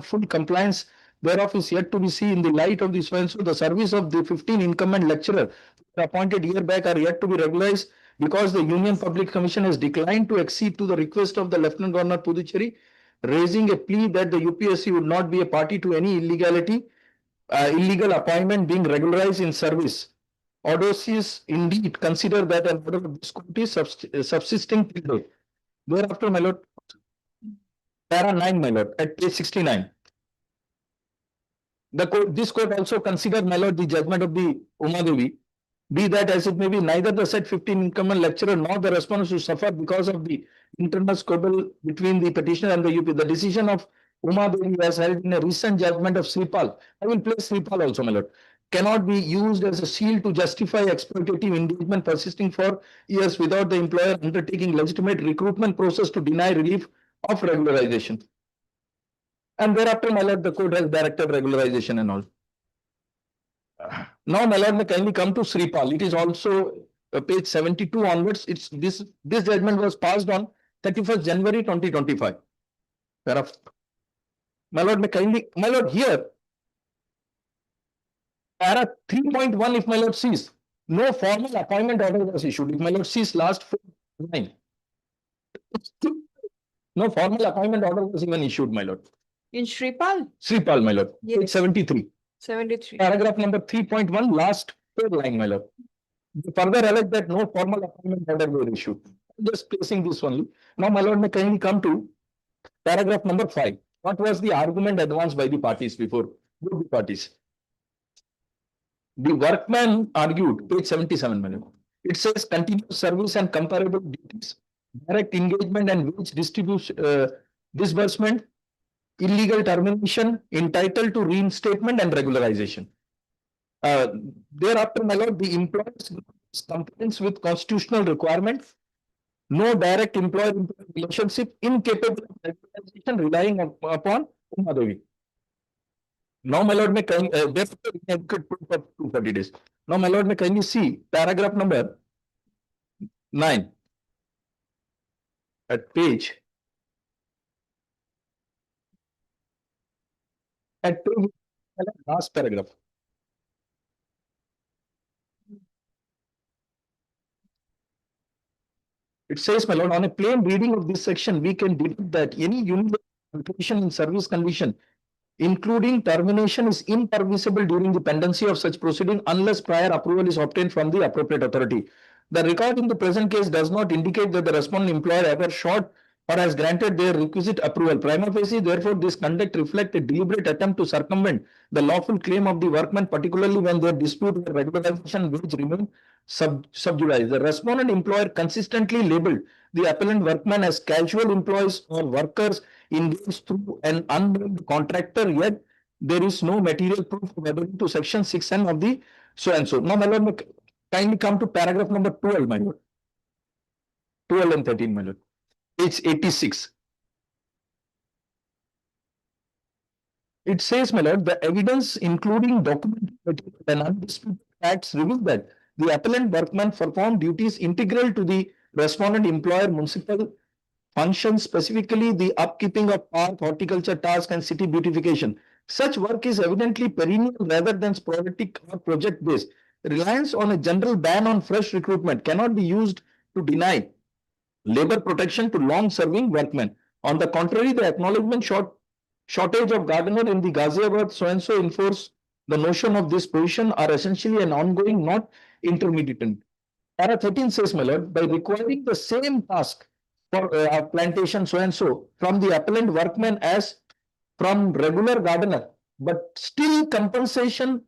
full compliance thereof is yet to be seen in the light of this. So the service of the 15 incumbent lecturer appointed year back are yet to be regularized because the Union Public Commission has declined to accede to the request of the Lieutenant Governor Puducherry, raising a plea that the UPSC would not be a party to any illegal appointment being regularized in service. Audacious indeed consider that an order of this court is subsisting till date. Thereafter, my lord, para 9, my lord, at page 69. This court also considered, my lord, the judgment of the Uma Devi, be that as it may be, neither the said 15 incumbent lecturer nor the respondents who suffer because of the internal squabble between the petitioner and the UP. The decision of Uma Devi as held in a recent judgment of Sripal, I will place Sripal also, my lord, cannot be used as a shield to justify exploitative engagement persisting for years without the employer undertaking legitimate recruitment process to deny relief of regularization. And thereafter, my lord, the court has directed regularization and all. Now, my lord, may kindly come to Sripal. It is also page 72 onwards. It's this judgment was passed on 31st January 2025. Paragraph. My lord, may kindly, my lord, here, para 3.1, if my lord sees, no formal appointment order was issued. If my lord sees last 4.9, no formal appointment order was even issued, my lord. In Sripal, Sripal, my lord, page Yes. 73. 73. Paragraph number 3.1, last third line, my lord. They further allege that no formal appointment order were issued. Just placing this only. Now, my lord, may kindly come to paragraph number 5. What was the argument advanced by the parties before? Both the parties. The workman argued, page 77, my lord. It says continuous service and comparable duties, direct engagement and wage distribution, disbursement, illegal termination, entitled to reinstatement and regularization. Thereafter, my lord, the employer's compliance with constitutional requirements, no direct employer-employee relationship, incapable of regularization relying upon Uma Devi. Now, my lord, may kindly, therefore, inadequate proof of 240 days. Now, my lord, may kindly see paragraph number 9 at page. At page, last paragraph. It says, my lord, on a plain reading of this section, we can deduce that any unilateral alteration in service condition, including termination, is impermissible during the pendency of such proceeding unless prior approval is obtained from the appropriate authority. The record in the present case does not indicate that the respondent employer ever sought or has granted their requisite approval. Prima facie, therefore, this conduct reflects a deliberate attempt to circumvent the lawful claim of the workman, particularly when their dispute with regularization wage remain subjudice. The respondent employer consistently labeled the appellant workman as casual employees or workers engaged through an unnamed contractor, yet there is no material proof according to section 6N of the so and so. Now, my lord, may kindly come to paragraph number 12, my lord. 12 and 13, my lord. Page 86. It says, my lord, the evidence including documented material and undisputed facts reveal that the appellant workman performed duties integral to the respondent employer municipal functions, specifically the upkeeping of park, horticulture tasks and city beautification. Such work is evidently perennial rather than sporadic or project-based. Reliance on a general ban on fresh recruitment cannot be used to deny labor protection to long-serving workmen. On the contrary, the acknowledgement shortage of gardener in the Ghaziabad so-and-so enforce the notion of this position are essentially an ongoing, not intermittent. Para 13 says, my lord, by requiring the same task for plantation so-and-so from the appellant workman as from regular gardener, but still compensating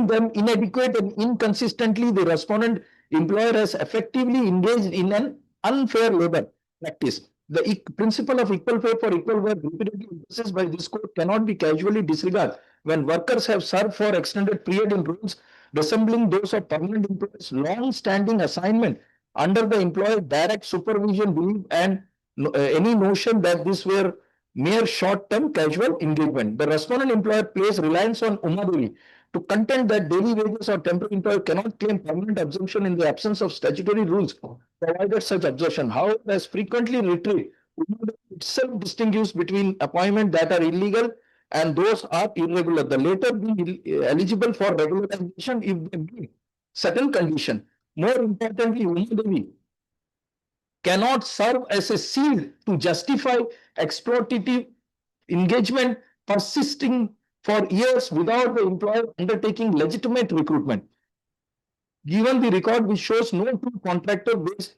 them inadequate and inconsistently, the respondent employer has effectively engaged in an unfair labor practice. The principle of equal pay for equal work repeatedly emphasized by this court cannot be casually disregarded when workers have served for extended period in roles resembling those of permanent employees. Long-standing assignment under the employer direct supervision belief and any notion that this were mere short-term casual engagement. The respondent employer placed reliance on Uma Devi to contend that daily wages or temporary employer cannot claim permanent absorption in the absence of statutory rules provided such absorption. However, as frequently retrieved, Uma Devi itself distinguishes between appointments that are illegal and those are irregular. The latter being eligible for regularization if they meet certain condition. More importantly, Uma Devi cannot serve as a shield to justify exploitative engagement persisting for years without the employer undertaking legitimate recruitment. Given the record which shows no true contractor-based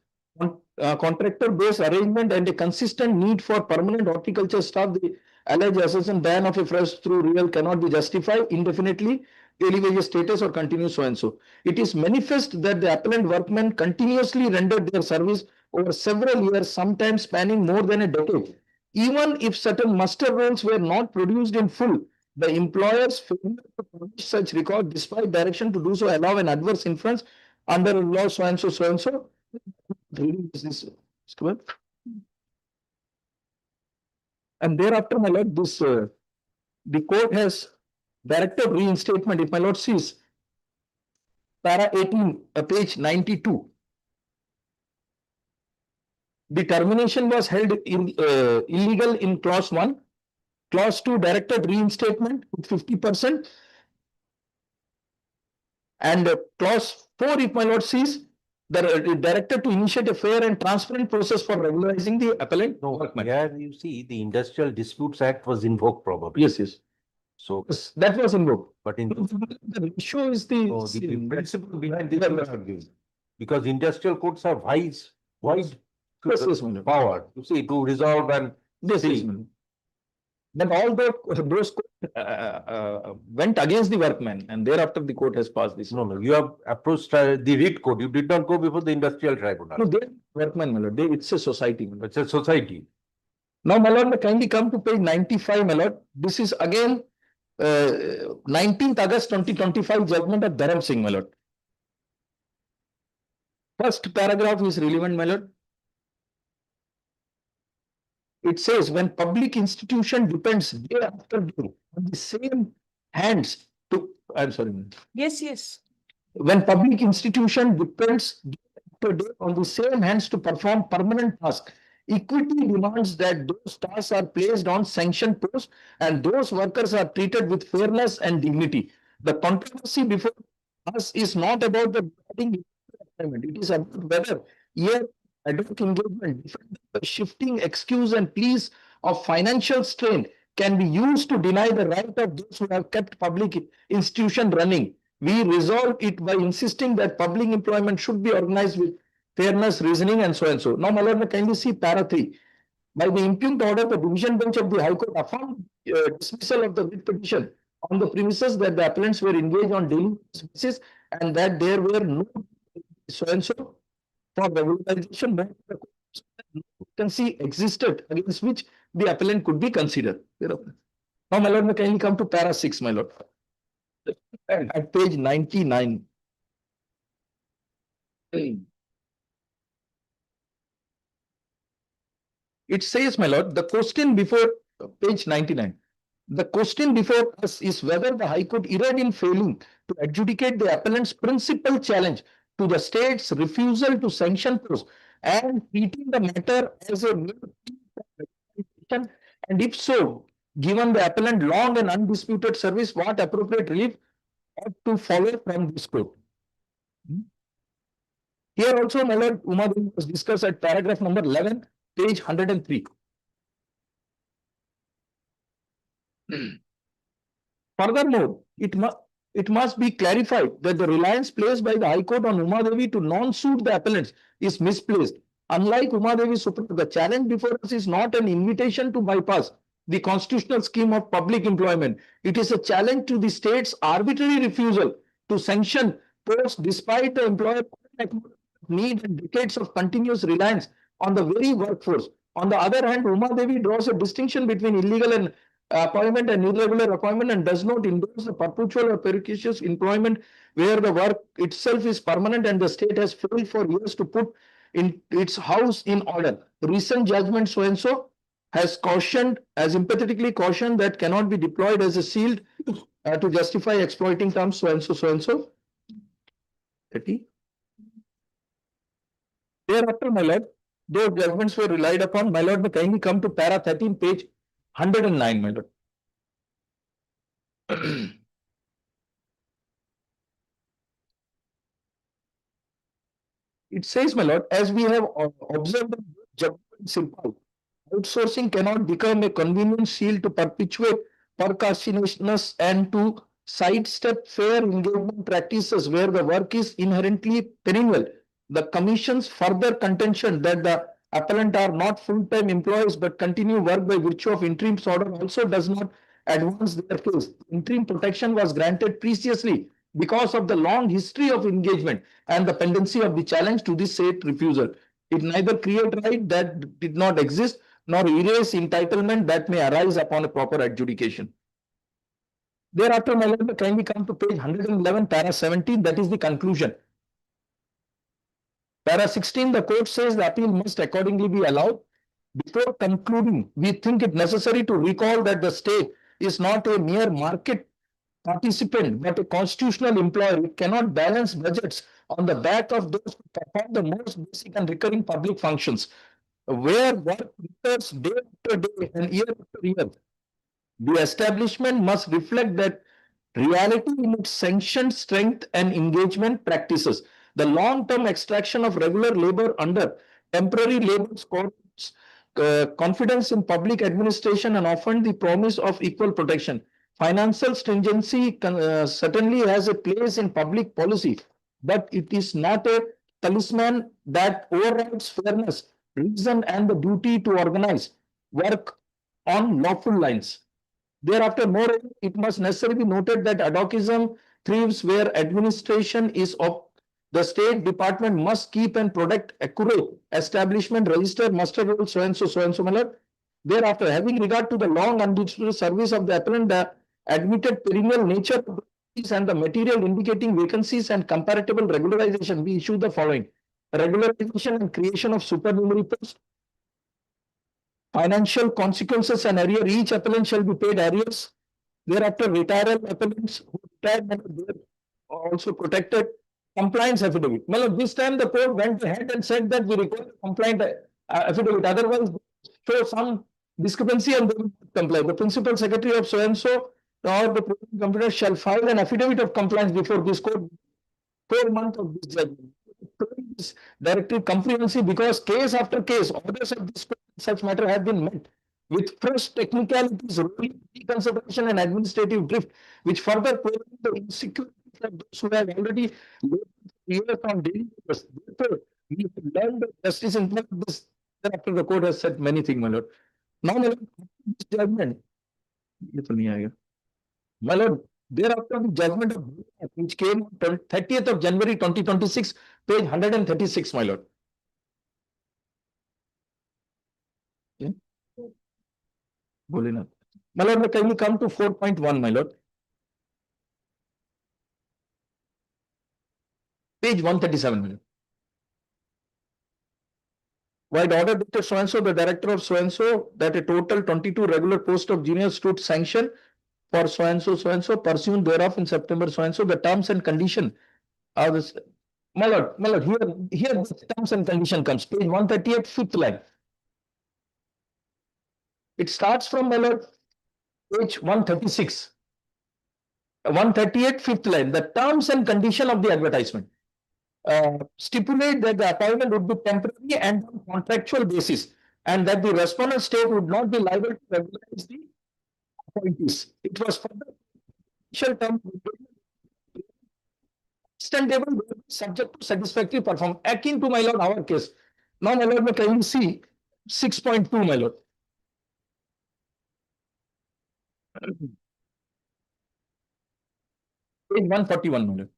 contractor-based arrangement and a consistent need for permanent horticulture staff, the alleged assessment ban of a fresh through real cannot be justified indefinitely, daily wages status or continue so and so. It is manifest that the appellant workmen continuously rendered their service over several years, sometimes spanning more than a decade. Even if certain muster rolls were not produced in full, the employers failure to publish such record despite direction to do so allow an adverse inference under law so and so so and so. Reading this square. And thereafter, my lord, this the court has directed reinstatement. If my lord sees para 18, page 92. The termination was held in illegal in clause 1. Clause 2 directed reinstatement with 50%. And clause 4, if my lord sees, the directed to initiate a fair and transparent process for regularizing the appellant workman. Here you see the Industrial Disputes Act was invoked probably. Yes, yes. So, Yes, that was invoked. but in The issue is the. so the principle behind this is not given. Because industrial courts have wide Yes, yes, my lord. power, you see, to resolve and Yes, yes, see. my lord. Then all those went against the workman, and thereafter the court has passed this. No, you have approached the writ court. You did not go before the industrial tribunal. No, they workman, my lord. It's a society. my lord. It's a society. Now, my lord, may kindly come to page 95, my lord. This is again 19th August 2025 judgment of Dharam Singh, my lord. First paragraph is relevant, my lord. It says when public institution depends day after day on the same hands to, I'm sorry, my lord. Yes, yes. When public institution depends day after day on the same hands to perform permanent tasks, equity demands that those tasks are placed on sanctioned posts and those workers are treated with fairness and dignity. The controversy before us is not about the employment. It is about whether here adult engagement, different shifting excuse and pleas of financial strain can be used to deny the right of those who have kept public institution running. We resolve it by insisting that public employment should be organized with fairness, reasoning, and so and so. Now, my lord, may kindly see para 3. By the impugned order, the division bench of the High Court affirmed dismissal of the writ petition on the premises that the appellants were engaged on daily basis and that there were no so and so for regularization. No vacancy existed against which the appellant could be considered. Now, my lord, may kindly come to para 6, my lord. At page 99. It says, my lord, the question before page 99. The question before us is whether the High Court erred in failing to adjudicate the appellant's principal challenge to the state's refusal to sanction posts and treating the matter as a mere and if so, given the appellant long and undisputed service, what appropriate relief ought to follow from this court? Here also, my lord, Uma Devi was discussed at paragraph number 11, page 103. Furthermore, it must be clarified that the reliance placed by the High Court on Uma Devi to non-suit the appellants is misplaced. Unlike Uma Devi Supreme, the challenge before us is not an invitation to bypass the constitutional scheme of public employment. It is a challenge to the state's arbitrary refusal to sanction posts despite the employer need and decades of continuous reliance on the very workforce. On the other hand, Uma Devi draws a distinction between illegal and appointment and irregular appointment and does not endorse the perpetual or precarious employment where the work itself is permanent and the state has failed for years to put in its house in order. Recent judgment so and so has cautioned, has empathetically cautioned that cannot be deployed as a shield to justify exploiting terms so and so, so and so. 30. Thereafter, my lord, those judgments were relied upon. My lord, may kindly come to para 13, page 109, my lord. It says, my lord, as we have observed outsourcing cannot become a convenient shield to perpetuate percussiousness and to sidestep fair engagement practices where the work is inherently perennial. The commission's further contention that the appellant are not full-time employees but continue work by virtue of interim order also does not advance their case. Interim protection was granted preciously because of the long history of engagement and the pendency of the challenge to this said refusal. It neither create right that did not exist nor erase entitlement that may arise upon a proper adjudication. Thereafter, my lord, kindly come to page 111, para 17, that is the conclusion. Para 16, the court says the appeal must accordingly be allowed. Before concluding, we think it necessary to recall that the state is not a mere market participant, but a constitutional employer. It cannot balance budgets on the back of those who perform the most basic and recurring public functions, where work recurs day after day and year after year. The establishment must reflect that reality in its sanctioned strength and engagement practices. The long-term extraction of regular labor under temporary labor courts, confidence in public administration and often the promise of equal protection. Financial stringency certainly has a place in public policy, but it is not a talisman that overrides fairness, reason, and the duty to organize work on lawful lines. Thereafter, moreover, it must necessarily be noted that ad hocism thrives where administration is of the state department must keep and protect accurate establishment register, muster roll, so and so, my lord. Thereafter, having regard to the long undisturbed service of the appellant, the admitted perennial nature of these and the material indicating vacancies and comparable regularization, we issue the following: regularization and creation of supernumerary posts. Financial consequences and arrear, each appellant shall be paid arrears. Thereafter, retiral appellants who retired and are also protected. Compliance affidavit. Well, this time the court went ahead and said that we require compliant affidavit. Otherwise, show some discrepancy and they will not comply. The principal secretary of so and so or the complainant shall file an affidavit of compliance before this court 4 months of this judgment. This directive comprehensive because case after case, orders of this such matter have been met with fresh technicalities, reconsideration and administrative drift, which further prolong the insecurity of those who have already lived on daily basis. Therefore, we have learned that justice in this. After the court has said many things, my lord. Now, my lord, this judgment, my lord, thereafter the judgment of Blair, which came on 30th of January 2026, page 136, my lord. Yeah. My lord, can we come to 4.1, my lord? Page 137, my lord. While order dated so and so, the director of so and so, that a total 22 regular posts of junior stood sanctioned for so and so pursuant thereof in September so and so, the terms and condition are this. My lord, here the terms and condition comes, page 138, fifth line. It starts from, my lord, page 136. 138, fifth line, the terms and condition of the advertisement. Stipulate that the appointment would be temporary and on contractual basis, and that the respondent state would not be liable to regularize the appointees. It was further initial term extendable subject to satisfactory performance, akin to, my lord, our case. Now, my lord, can you see 6.2, my lord? Page 141, my lord.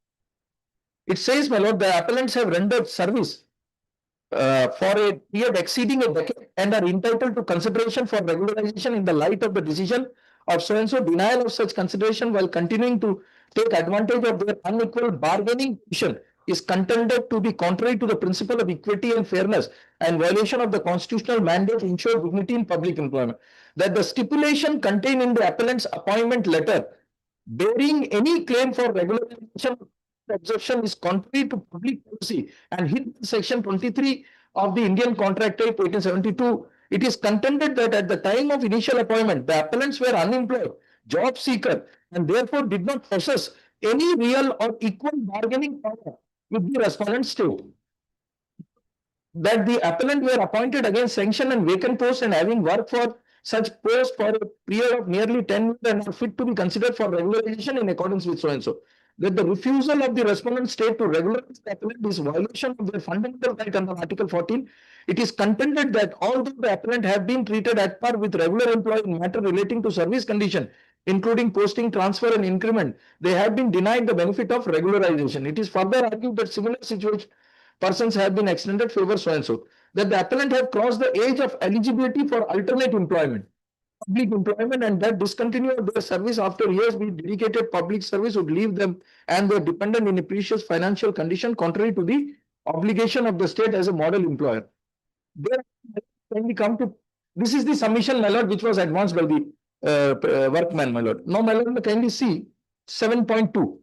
It says, my lord, the appellants have rendered service for a period exceeding a decade and are entitled to consideration for regularization in the light of the decision of so and so. Denial of such consideration while continuing to take advantage of their unequal bargaining position is contended to be contrary to the principle of equity and fairness and violation of the constitutional mandate to ensure dignity in public employment. That the stipulation contained in the appellant's appointment letter bearing any claim for regularization objection is contrary to public policy and hit section 23 of the Indian Contract Act 1872. It is contended that at the time of initial appointment, the appellants were unemployed, job seeker, and therefore did not possess any real or equal bargaining power with the respondent state. That the appellant were appointed against sanction and vacant posts and having worked for such posts for a period of nearly 10 years and are fit to be considered for regularization in accordance with so and so. that the refusal of the respondent state to regularize the appellant is violation of their fundamental right under Article 14. It is contended that although the appellant have been treated at par with regular employee in matter relating to service condition, including posting, transfer and increment, they have been denied the benefit of regularization. It is further argued that similar situation persons have been extended favor so and so, that the appellant have crossed the age of eligibility for alternate employment, public employment, and that discontinue of their service after years with dedicated public service would leave them and their dependent in a precious financial condition contrary to the obligation of the state as a model employer. There, when we come to, this is the submission, my lord, which was advanced by the workman, my lord. Now, my lord, kindly see 7.2.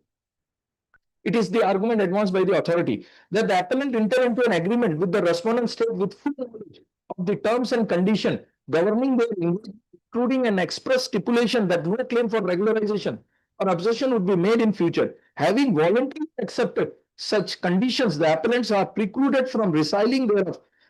It is the argument advanced by the authority that the appellant enter into an agreement with the respondent state with full knowledge of the terms and condition governing their engagement, including an express stipulation that no claim for regularization or obsession would be made in future. Having voluntarily accepted such conditions, the appellants are precluded from resiling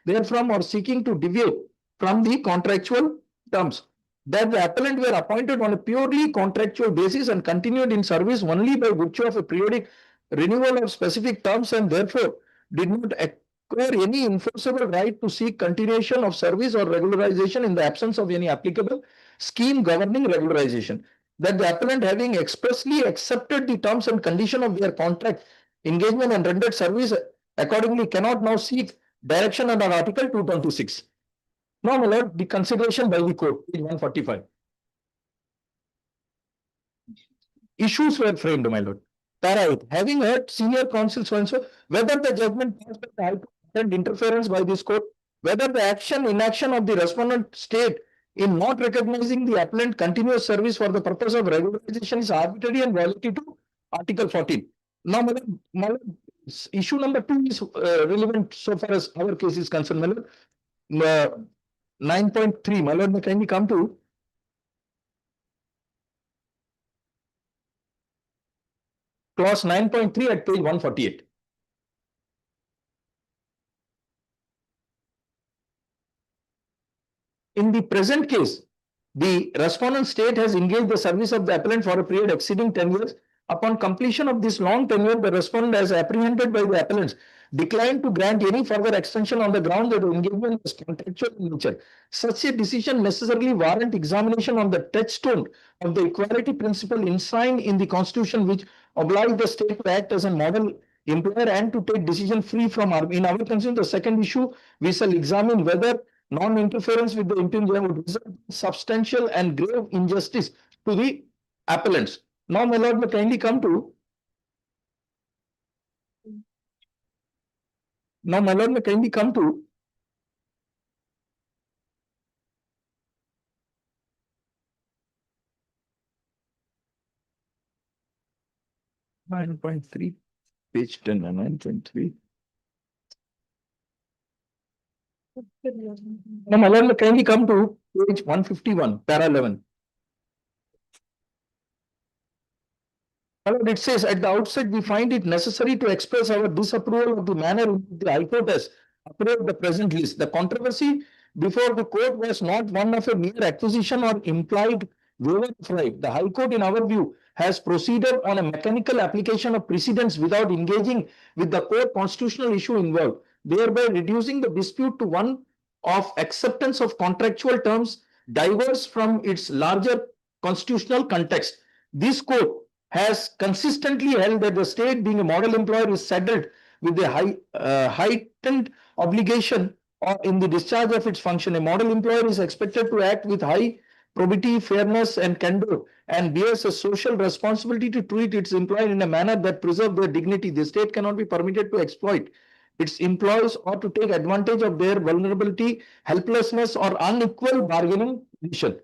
therefrom or seeking to deviate from the contractual terms. That the appellant were appointed on a purely contractual basis and continued in service only by virtue of a periodic renewal of specific terms and therefore did not acquire any enforceable right to seek continuation of service or regularization in the absence of any applicable scheme governing regularization. That the appellant, having expressly accepted the terms and condition of their contract engagement and rendered service, accordingly cannot now seek direction under Article 226. Now, my lord, the consideration by the court, page 145. Issues were framed, my lord. Para 8, having heard senior counsel so and so, whether the judgment passed by the High Court and interference by this court, whether the inaction of the respondent state in not recognizing the appellant continuous service for the purpose of regularization is arbitrary and violative to Article 14. Now, my lord, issue number 2 is relevant so far as our case is concerned, my lord. 9.3, my lord, may kindly come to clause 9.3 at page 148. In the present case, the respondent state has engaged the service of the appellant for a period exceeding 10 years. Upon completion of this long tenure, the respondent, as apprehended by the appellants, declined to grant any further extension on the ground that the engagement was contractual in nature. Such a decision necessarily warrant examination on the touchstone of the equality principle enshrined in the Constitution, which oblige the state to act as a model employer and to take decision free from harm. In our concern, the second issue, we shall examine whether non-interference with the impingement would result in substantial and grave injustice to the appellants. Now, my lord, may kindly come to. Now, my lord, may kindly come to. 9.3, page 10, 9.3. Now, my lord, may kindly come to page 151, para 11. It says, at the outset, we find it necessary to express our disapproval of the manner in which the High Court has approved the present list. The controversy before the court was not one of a mere acquisition or implied waiver of right. The High Court, in our view, has proceeded on a mechanical application of precedents without engaging with the core constitutional issue involved, thereby reducing the dispute to one of acceptance of contractual terms diverse from its larger constitutional context. This court has consistently held that the state, being a model employer, is saddled with a heightened obligation in the discharge of its function. A model employer is expected to act with high probity, fairness, and candor, and bears a social responsibility to treat its employees in a manner that preserves their dignity. The state cannot be permitted to exploit its employees or to take advantage of their vulnerability, helplessness, or unequal bargaining position.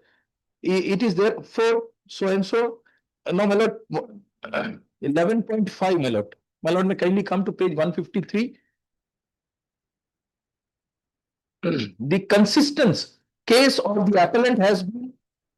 It is therefore so and so. No, my lord, 11.5, my lord. My lord, may kindly come to page 153. The consistent case of the appellant has been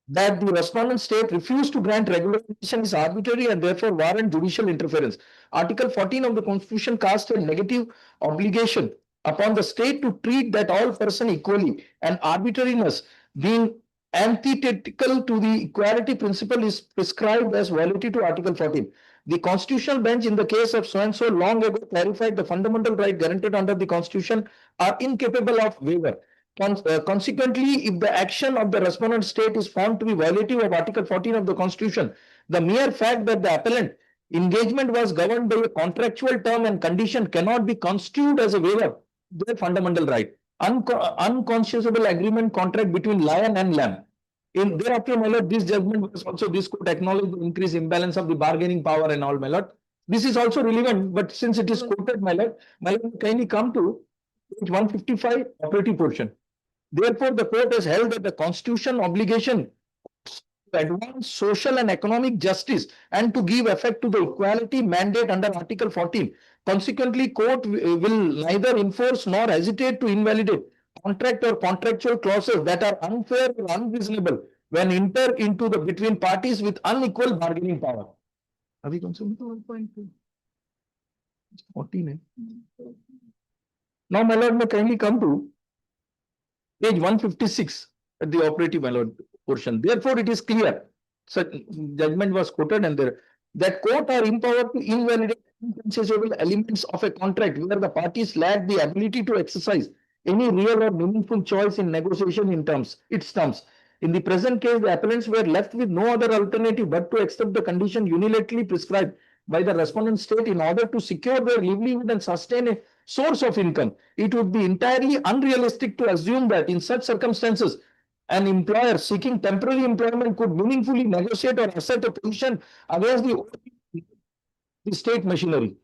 that the respondent state refused to grant regularization is arbitrary and therefore warrant judicial interference. Article 14 of the Constitution casts a negative obligation upon the state to treat that all person equally, and arbitrariness being antithetical to the equality principle is prescribed as violative to Article 14. The constitutional bench in the case of so and so long ago clarified the fundamental right guaranteed under the constitution are incapable of waiver. Consequently, if the action of the respondent state is found to be violative of Article 14 of the Constitution, the mere fact that the appellant engagement was governed by a contractual term and condition cannot be construed as a waiver of their fundamental right. Unconscionable agreement contract between lion and lamb. In thereafter, my lord, this judgment was also this court acknowledged the increased imbalance of the bargaining power and all, my lord. This is also relevant, but since it is quoted, my lord, kindly come to page 155, operative portion. Therefore, the court has held that the constitution obligation to advance social and economic justice and to give effect to the equality mandate under Article 14. Consequently, court will neither enforce nor hesitate to invalidate contract or contractual clauses that are unfair or unreasonable when entered into the between parties with unequal bargaining power. Are we concerned with 1.2? 14. Now, my lord, may kindly come to page 156 at the operative, my lord, portion. Therefore, it is clear, such judgment was quoted and there, that court are empowered to invalidate inconceivable elements of a contract where the parties lack the ability to exercise any real or meaningful choice in negotiation in its terms. In the present case, the appellants were left with no other alternative but to accept the condition unilaterally prescribed by the respondent state in order to secure their livelihood and sustain a source of income. It would be entirely unrealistic to assume that in such circumstances, an employer seeking temporary employment could meaningfully negotiate or assert a position against the state machinery.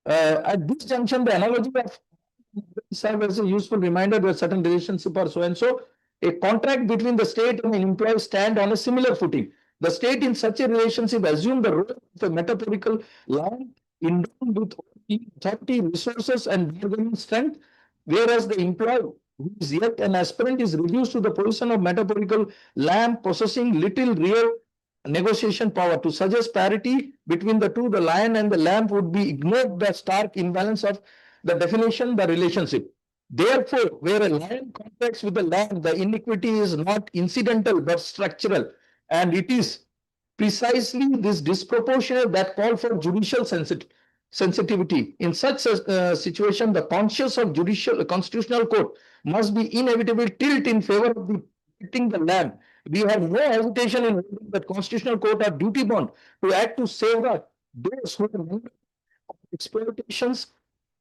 At this junction, the analogy of serve as a useful reminder that certain relationship or so and so. A contract between the state and an employee stand on a similar footing. The state in such a relationship assume the role of a metaphorical lion endowed with authority, resources, and bargaining strength, whereas the employee who is yet an aspirant is reduced to the position of metaphorical lamb possessing little real negotiation power. To suggest parity between the two, the lion and the lamb would be ignored the stark imbalance of the definition, the relationship. Therefore, where a lion contracts with the lamb, the inequity is not incidental but structural, and it is precisely this disproportionate that call for judicial sensitivity. In such a situation, the conscience of constitutional court must be inevitably tilt in favor of the protecting the lamb. We have no hesitation in that constitutional court are duty bound to act to safeguard those who are exploitations,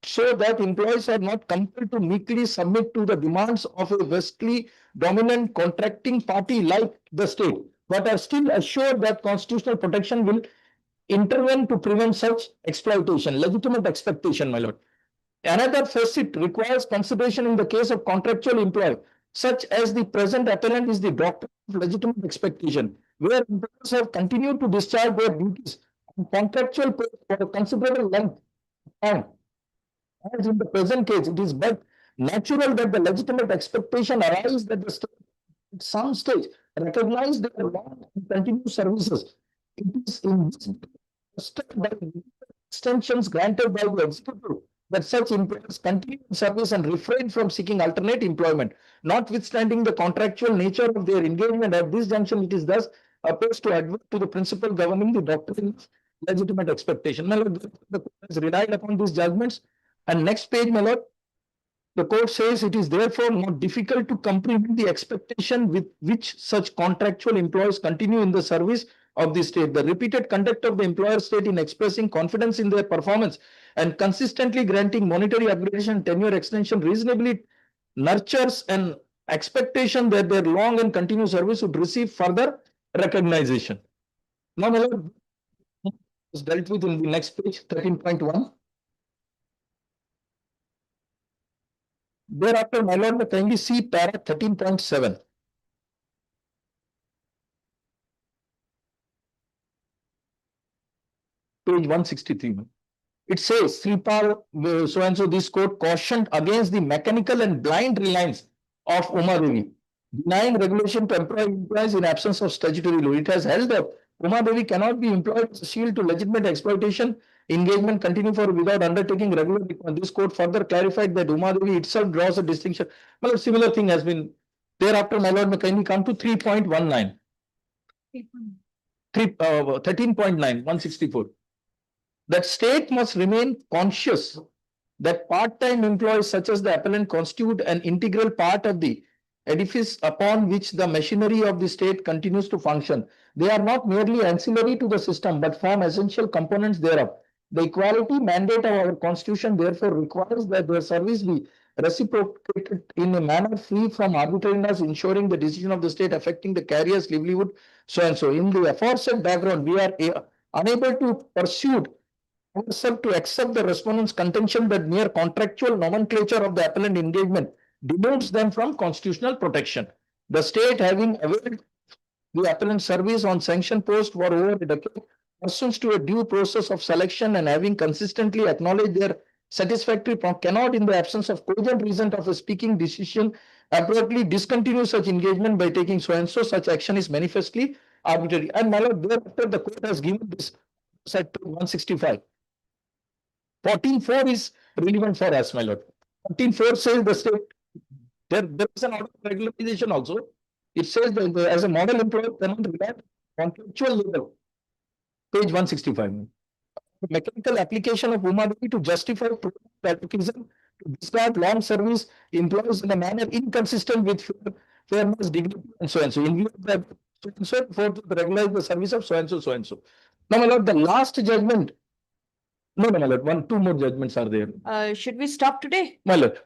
so that employees are not compelled to meekly submit to the demands of a vastly dominant contracting party like the state, but are still assured that constitutional protection will intervene to prevent such exploitation. Legitimate expectation, my lord. Another facet requires consideration in the case of contractual employee, such as the present appellant is the doctrine of legitimate expectation, where employees have continued to discharge their duties on contractual pay for a considerable length of time. As in the present case, it is but natural that the legitimate expectation arises that the state at some stage recognize their long and continuous services. It is in this by extensions granted by the executive that such employees continue in service and refrain from seeking alternate employment, notwithstanding the contractual nature of their engagement. At this junction, it is thus opposed to advert to the principle governing the doctrine of legitimate expectation. My lord, the court has relied upon these judgments. And next page, my lord, the court says it is therefore not difficult to comprehend the expectation with which such contractual employees continue in the service of the state. The repeated conduct of the employer state in expressing confidence in their performance and consistently granting monetary upgradation and tenure extension reasonably nurtures an expectation that their long and continuous service would receive further recognition. Now, my lord, is dealt with in the next page, 13.1. Thereafter, my lord, may kindly see para 13.7. Page 163. It says, so and so this court cautioned against the mechanical and blind reliance of Uma Devi, denying regulation to employ employees in absence of statutory law. It has held that Uma Devi cannot be employed as a shield to legitimate exploitation. Engagement continue for without undertaking regular. This court further clarified that Uma Devi itself draws a distinction. Well, a similar thing has been thereafter. My lord, may kindly come to 3.19. 13.9, 164. that state must remain conscious that part-time employees such as the appellant constitute an integral part of the edifice upon which the machinery of the state continues to function. They are not merely ancillary to the system, but form essential components thereof. The equality mandate of our constitution therefore requires that their service be reciprocated in a manner free from arbitrariness, ensuring the decision of the state affecting the carrier's livelihood, so and so. In the aforesaid background, we are unable to pursue ourselves to accept the respondent's contention that mere contractual nomenclature of the appellant engagement demotes them from constitutional protection. The state, having availed the appellant service on sanction post for over a decade, pursuant to a due process of selection and having consistently acknowledged their satisfactory cannot, in the absence of cogent reason of a speaking decision, abruptly discontinue such engagement by taking so and so. Such action is manifestly arbitrary. And my lord, thereafter the court has given this at 165. 14.4 is relevant for us, my lord. 14.4 says the state, there is an order of regularization also. It says that as a model employer cannot rely on contractual level. Page 165. Mechanical application of Umadavi to justify patriotism to discard long service employees in a manner inconsistent with fairness, dignity, and so and so. In view of that, so and so, to regularize the service of so and so, so and so. Now, my lord, the last judgment. No, my lord, two more judgments are there. Should we stop today? My lord,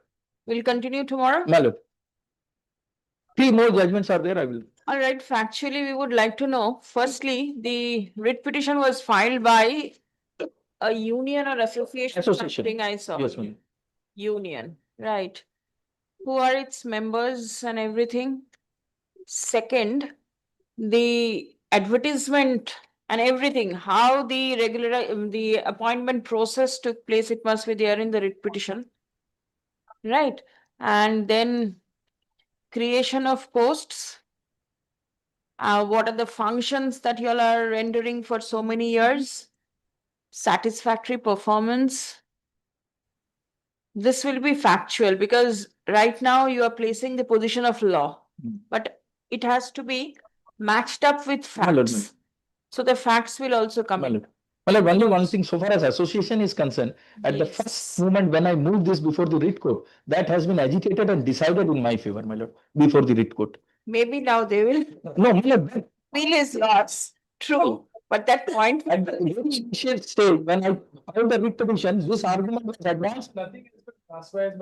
We'll continue tomorrow. my lord. Three more judgments are there, I will. All right, factually, we would like to know, firstly, the writ petition was filed by a union or association. Association. Something I saw. Yes, ma'am. Union, right. Who are its members and everything? Second, the advertisement and everything, how the appointment process took place, it must be there in the writ petition. Right, and then creation of posts. What are the functions that you all are rendering for so many years? Satisfactory performance. This will be factual because right now you are placing the position of law, but it has to be matched up with My lord, facts. So the facts will also come my in. lord. My lord, only one thing, so far as association is concerned, at the first moment when I moved this before the writ court, that has been agitated and decided in my favor, my lord, before the writ court. Maybe now they will. No, my lord, that Appeal is lost. True, but that point. at the very initial stage, when I filed the writ petition, this argument was advanced. Nothing is classified,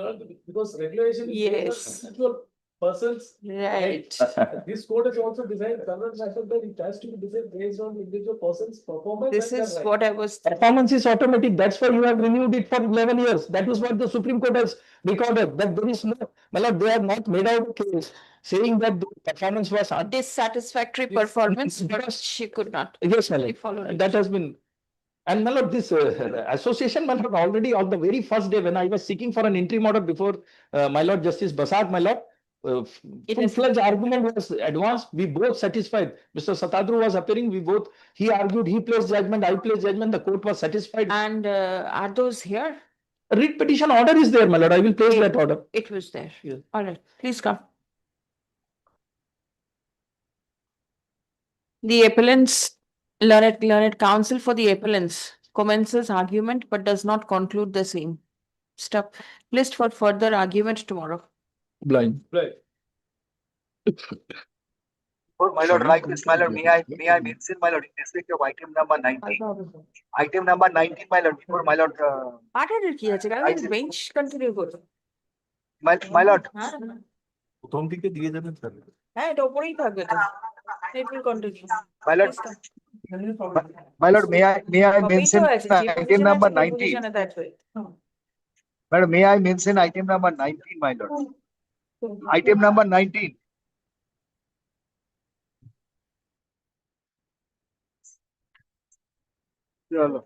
because regulation is based on Yes. individual persons. Right. This code is also designed, government matter that it has to be designed based on individual person's performance. This and is their what I was. Performance is automatic. That's why you have renewed it for 11 years. That is what the Supreme Court has recorded. That there is no, my lord, they have not made out a case saying that the performance was Dissatisfactory performance, but she could not. yes, my She followed lord. it. That has been. And my lord, this association, my lord, already on the very first day when I was seeking for an interim order before my lord Justice Basad, my lord, It is- full-fledged argument was advanced. We both satisfied. Mr. Satadru was appearing. We both, he argued, he placed judgment, I placed judgment. The court was satisfied. And are those here? A writ petition order is there, my lord. I will place that order. It was there. Yes. All right, please come. The appellants, learned counsel for the appellants commences argument but does not conclude the same. Stop. List for further argument tomorrow. Blind. Right. Oh, my lord, like this, my lord, may I mention, my lord, in respect of item number 19. Item number 19, my lord, before my lord, পাঠানোর কি আছে কারণ bench continue করো my lord, হ্যাঁ প্রথম দিকে দিয়ে দেবেন স্যার। হ্যাঁ এটা উপরেই থাকবে তো it will continue my lord, my lord, may I mention আছে যে item পজিশন number আছে 19? পজিশনে that way Madam, may I mention item number 19, my lord? Item number 19. Chalo.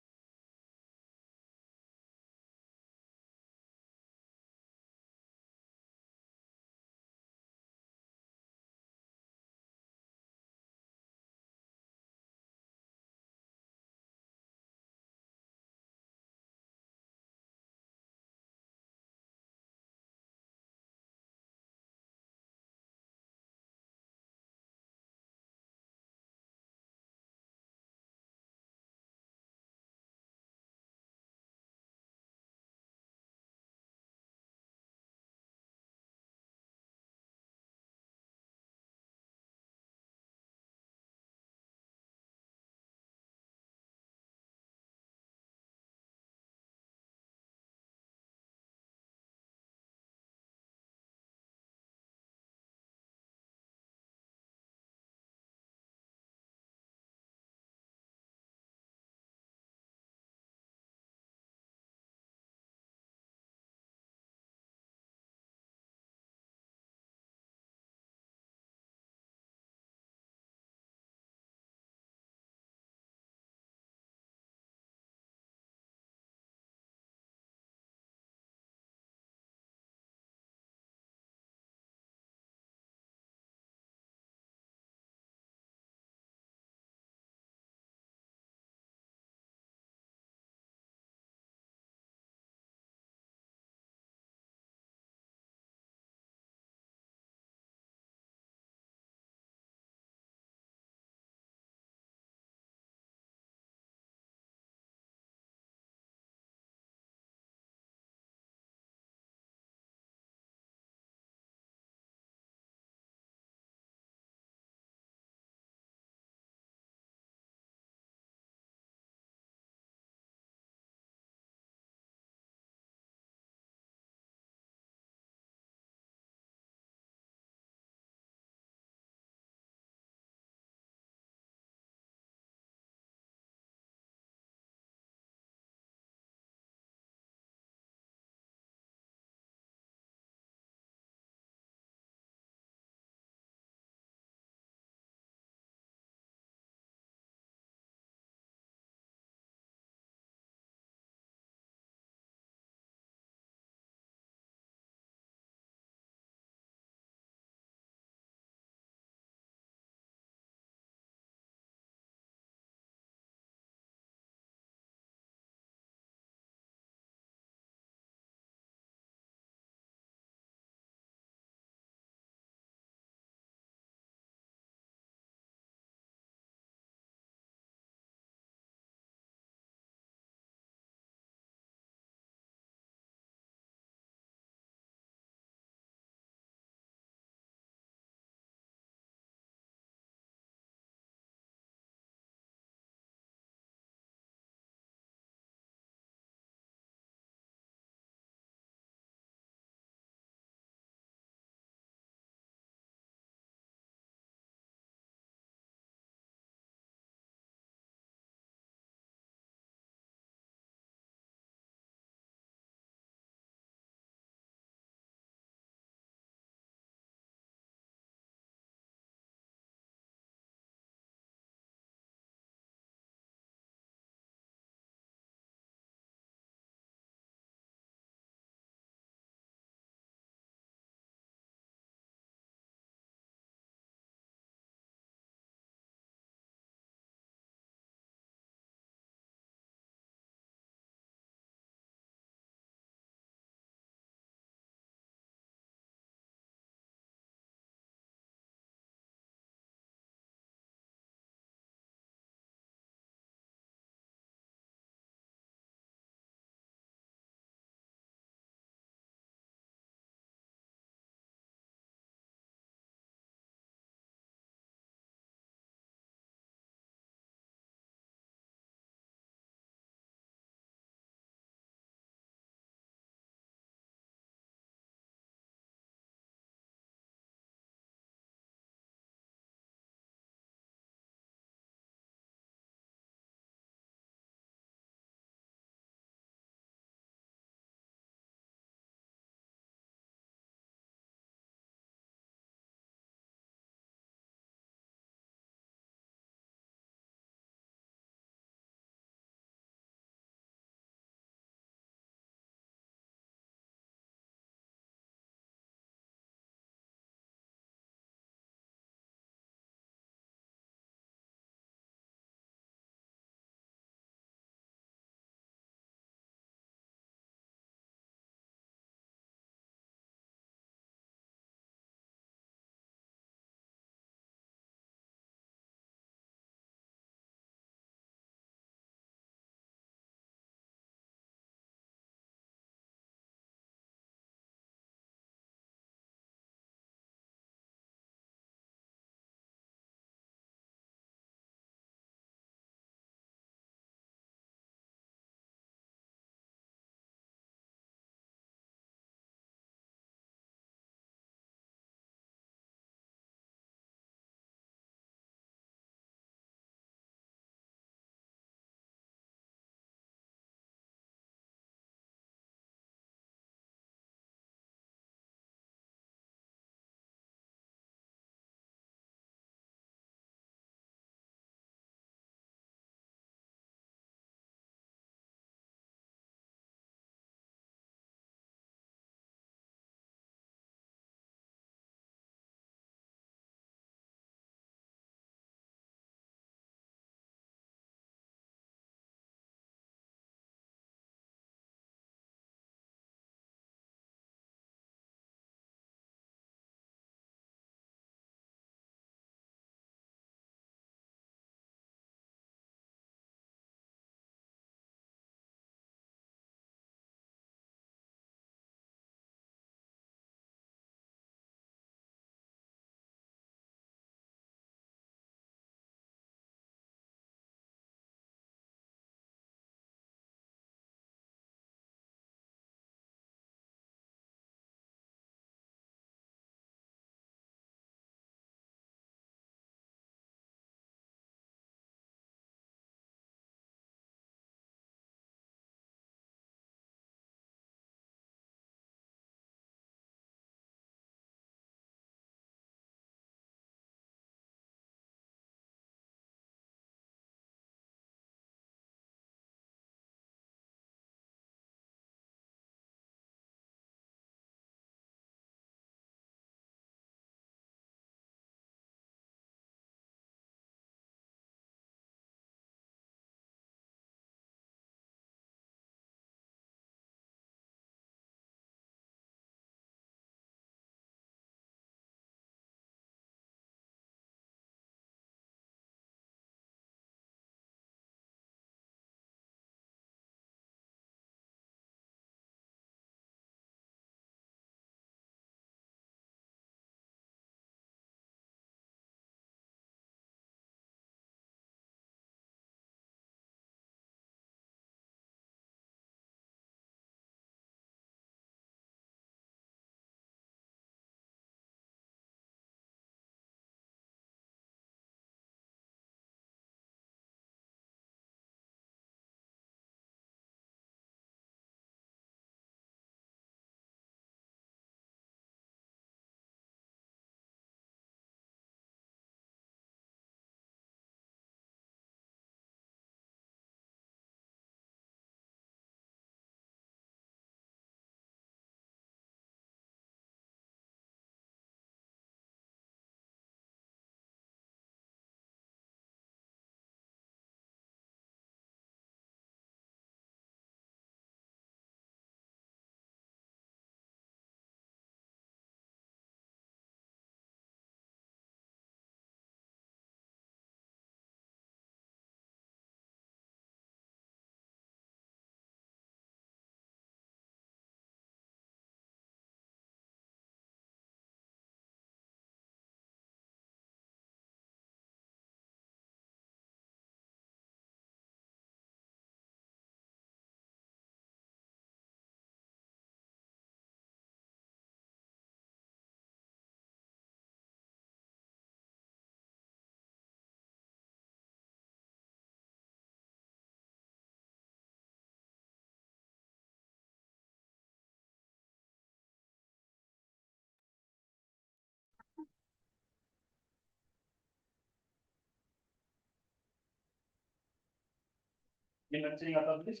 In mentioning about this.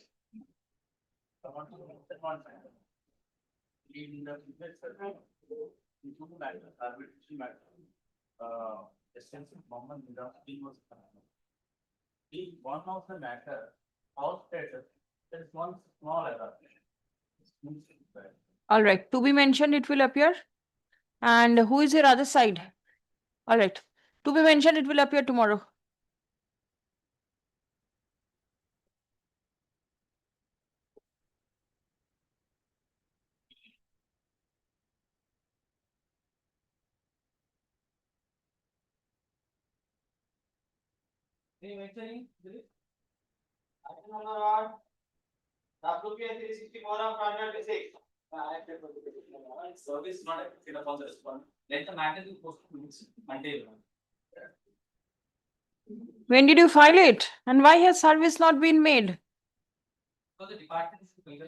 Someone to mention one time. In the two matters, arbitration matter. Essence of common without being was. In one of the matter, all status, there is one small error. All right, to be mentioned, it will appear. And who is your other side? All right, to be mentioned, it will appear tomorrow. Service not accepted upon the response. Let the matter be postponed Monday. When did you file it? And why has service not been made? So the department is served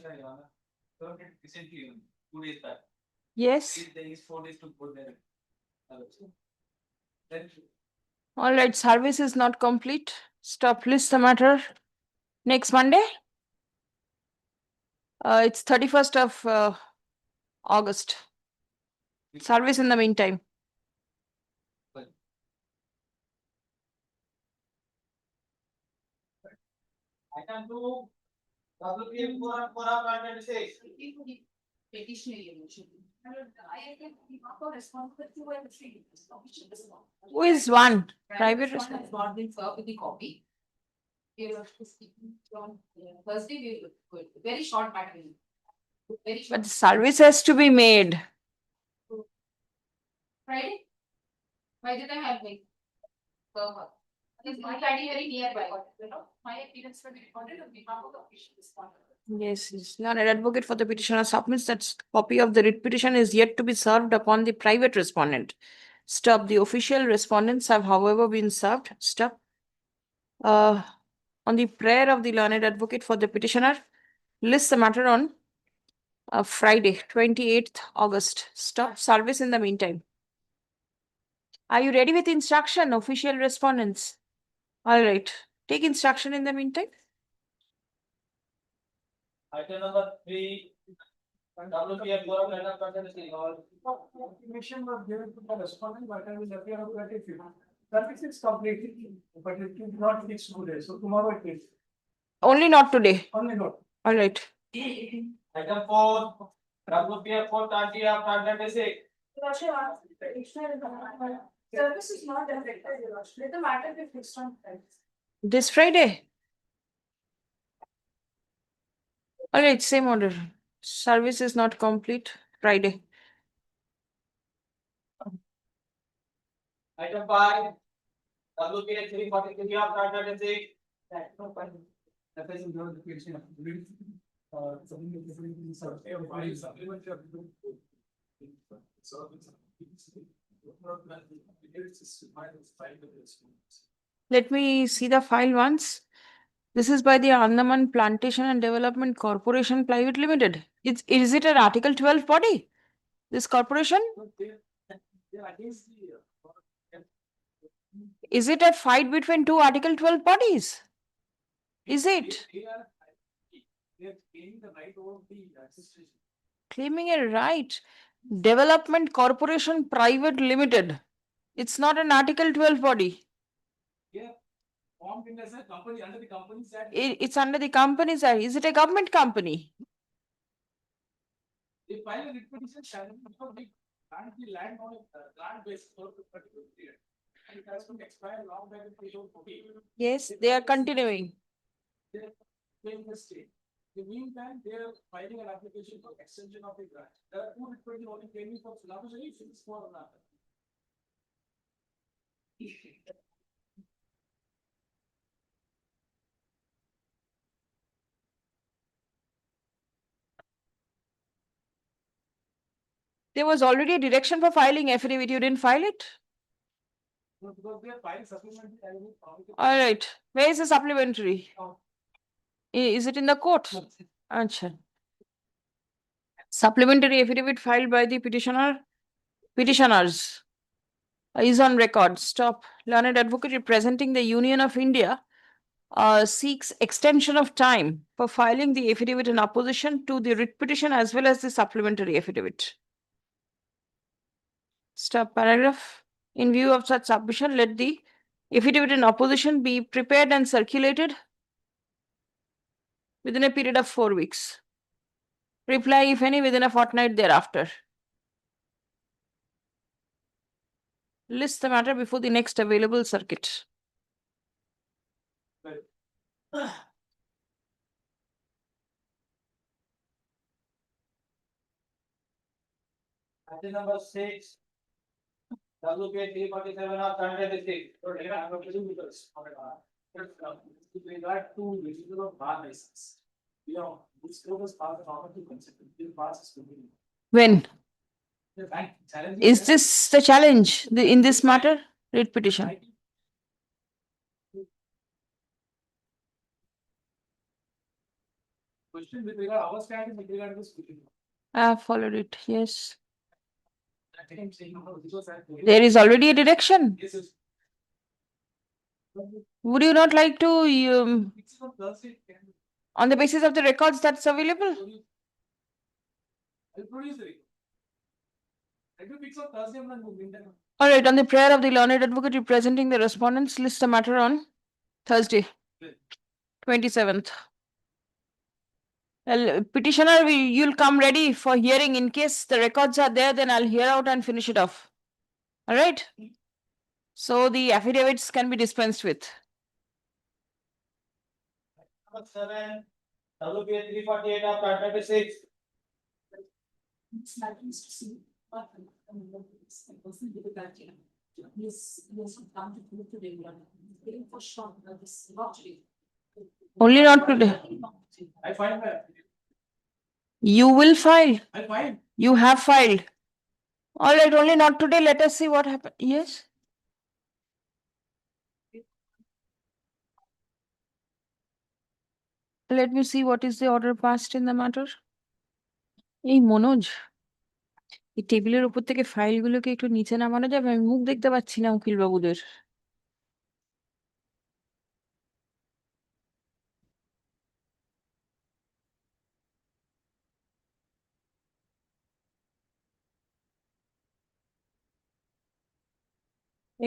it recently, 2 days back. Yes. There is 4 days to put there. Then All right, service is not complete. Stop, list the matter. Next Monday? It's 31st of August. Service in the meantime. I can do WPM for our content says. Who is one? Private Response has not been served with the copy. Thursday, we will, very short matter. Very But short. the service has to be made. Friday? Why did I have like? Because my study very nearby, you know, my appearance will be recorded on behalf of the official respondent. Yes, yes. Learned advocate for the petitioner submits that copy of the writ petition is yet to be served upon the private respondent. Stop. The official respondents have, however, been served. Stop. On the prayer of the learned advocate for the petitioner, list the matter on Friday, 28th August. Stop. Service in the meantime. Are you ready with instruction, official respondents? All right. Take instruction in the meantime. Item number 3. WPM for our content is information was given to the respondent, but I will appear on 25th. Service is completed, but it will not fix today, so tomorrow it will. Only not today. Only not. All right. Item 4. WPM for 30 of content is Service is not affected, let the matter be fixed on Friday. This Friday. All right, same order. Service is not complete. Friday. Item 5. WPM 343 of content is Let me see the file once. This is by the Andaman Plantation and Development Corporation Private Limited. Is it an Article 12 body? This corporation? Is it a fight between two Article 12 bodies? Is it? Claiming a right. Development Corporation Private Limited. It's not an Article 12 body. It's under the Companies Act. Is it a government company? If file a writ petition shall not be grant the land on a grant basis for a particular period. And it has to expire long back in 2014. Yes, they are continuing. They are paying the state. In the meantime, they are filing an application for extension of the grant. There are 2 writ petitions only pending for Sulabhasari, since for another. There was already a direction for filing affidavit. You didn't file it? No, because they are filing supplementary. I will probably- All right. Where is the supplementary? Is it in the court? No. Acha. Supplementary affidavit filed by the petitioners is on record. Stop. Learned advocate representing the Union of India seeks extension of time for filing the affidavit in opposition to the writ petition as well as the supplementary affidavit. Stop paragraph. In view of such submission, let the affidavit in opposition be prepared and circulated within a period of 4 weeks. Reply, if any, within a fortnight thereafter. List the matter before the next available circuit. Item number 6. WK 347 of 2026. With regard to renewal of bar license. This code was passed on to consider. This pass is continuing. When? The bank challenge. Is this the challenge in this matter? Writ petition. Question with regard, our stand with regard to this. I have followed it, yes. I think I'm saying, no, this was at- There is already a direction. This is. Would you not like to, It's on Thursday. on the basis of the records that's available? I'll produce the record. I do fix on Thursday, I'm not moving them. All right, on the prayer of the learned advocate representing the respondents, list the matter on Thursday, 27th. Well, petitioner, you'll come ready for hearing. In case the records are there, then I'll hear out and finish it off. All right? So the affidavits can be dispensed with. Number 7, WPA 348 of 2026. Only not today. I find that. You will file. I find. You have filed. All right, only not today. Let us see what happened. Yes? Let me see what is the order passed in the matter. এই মনোজ, এই টেবিলের উপর থেকে ফাইলগুলোকে একটু নিচে নামানো যাবে? আমি মুখ দেখতে পাচ্ছি না উকিল বাবুদের।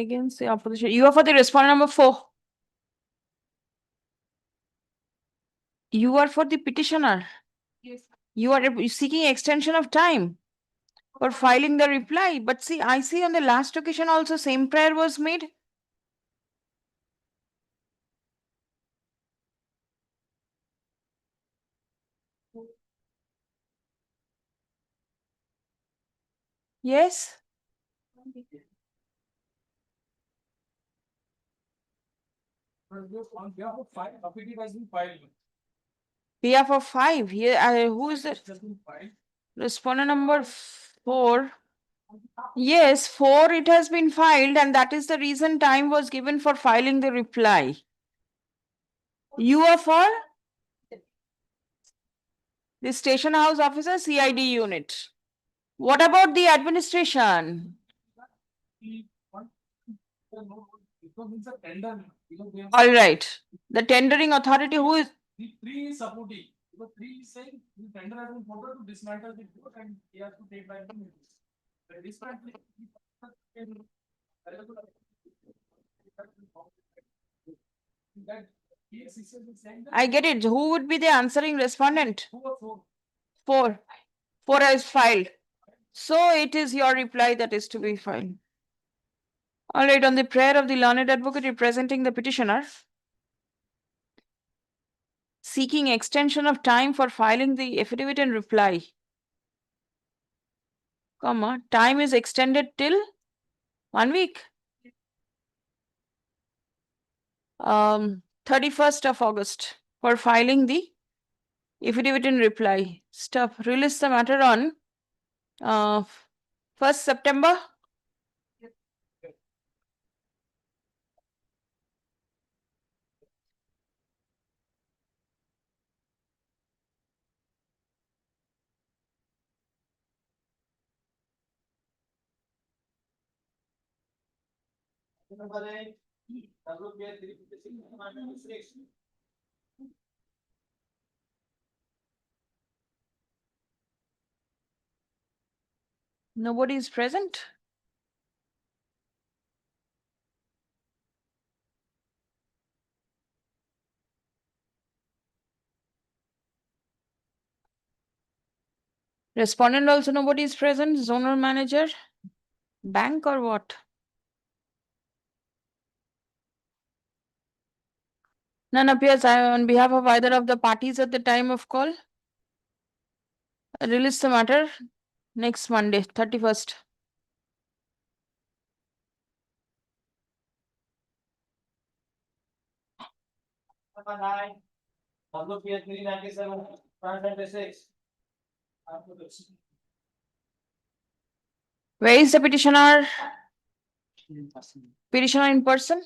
Against the opposition. You are for the respondent number 4. You are for the petitioner. Yes. You are seeking extension of time for filing the reply. But see, I see on the last occasion also same prayer was made. Yes? On behalf of 5, affidavit has been filed. behalf of 5. Here, who is it? Has been filed. Respondent number 4. Yes, 4 it has been filed and that is the reason time was given for filing the reply. You are for? The station house officer CID unit. What about the administration? Because it's a tender. Because they have- All right. The tendering authority who is? The 3 is supporting. Because 3 is saying the tender has been voted to dismantle the board and he has to take back the notice. The dismantling. That case is saying that. I get it. Who would be the answering respondent? Who was who? 4. 4 is filed. So it is your reply that is to be filed. All right, on the prayer of the learned advocate representing the petitioner, seeking extension of time for filing the affidavit and reply. Comma, time is extended till 1 week. 31st of August for filing the affidavit in reply. Stuff. Release the matter on 1st September. Number 8, Nobody is present? Respondent also nobody is present, zonal manager, bank or what? None appears on behalf of either of the parties at the time of call. Release the matter next Monday, 31st. Where is the petitioner? Petitioner in person?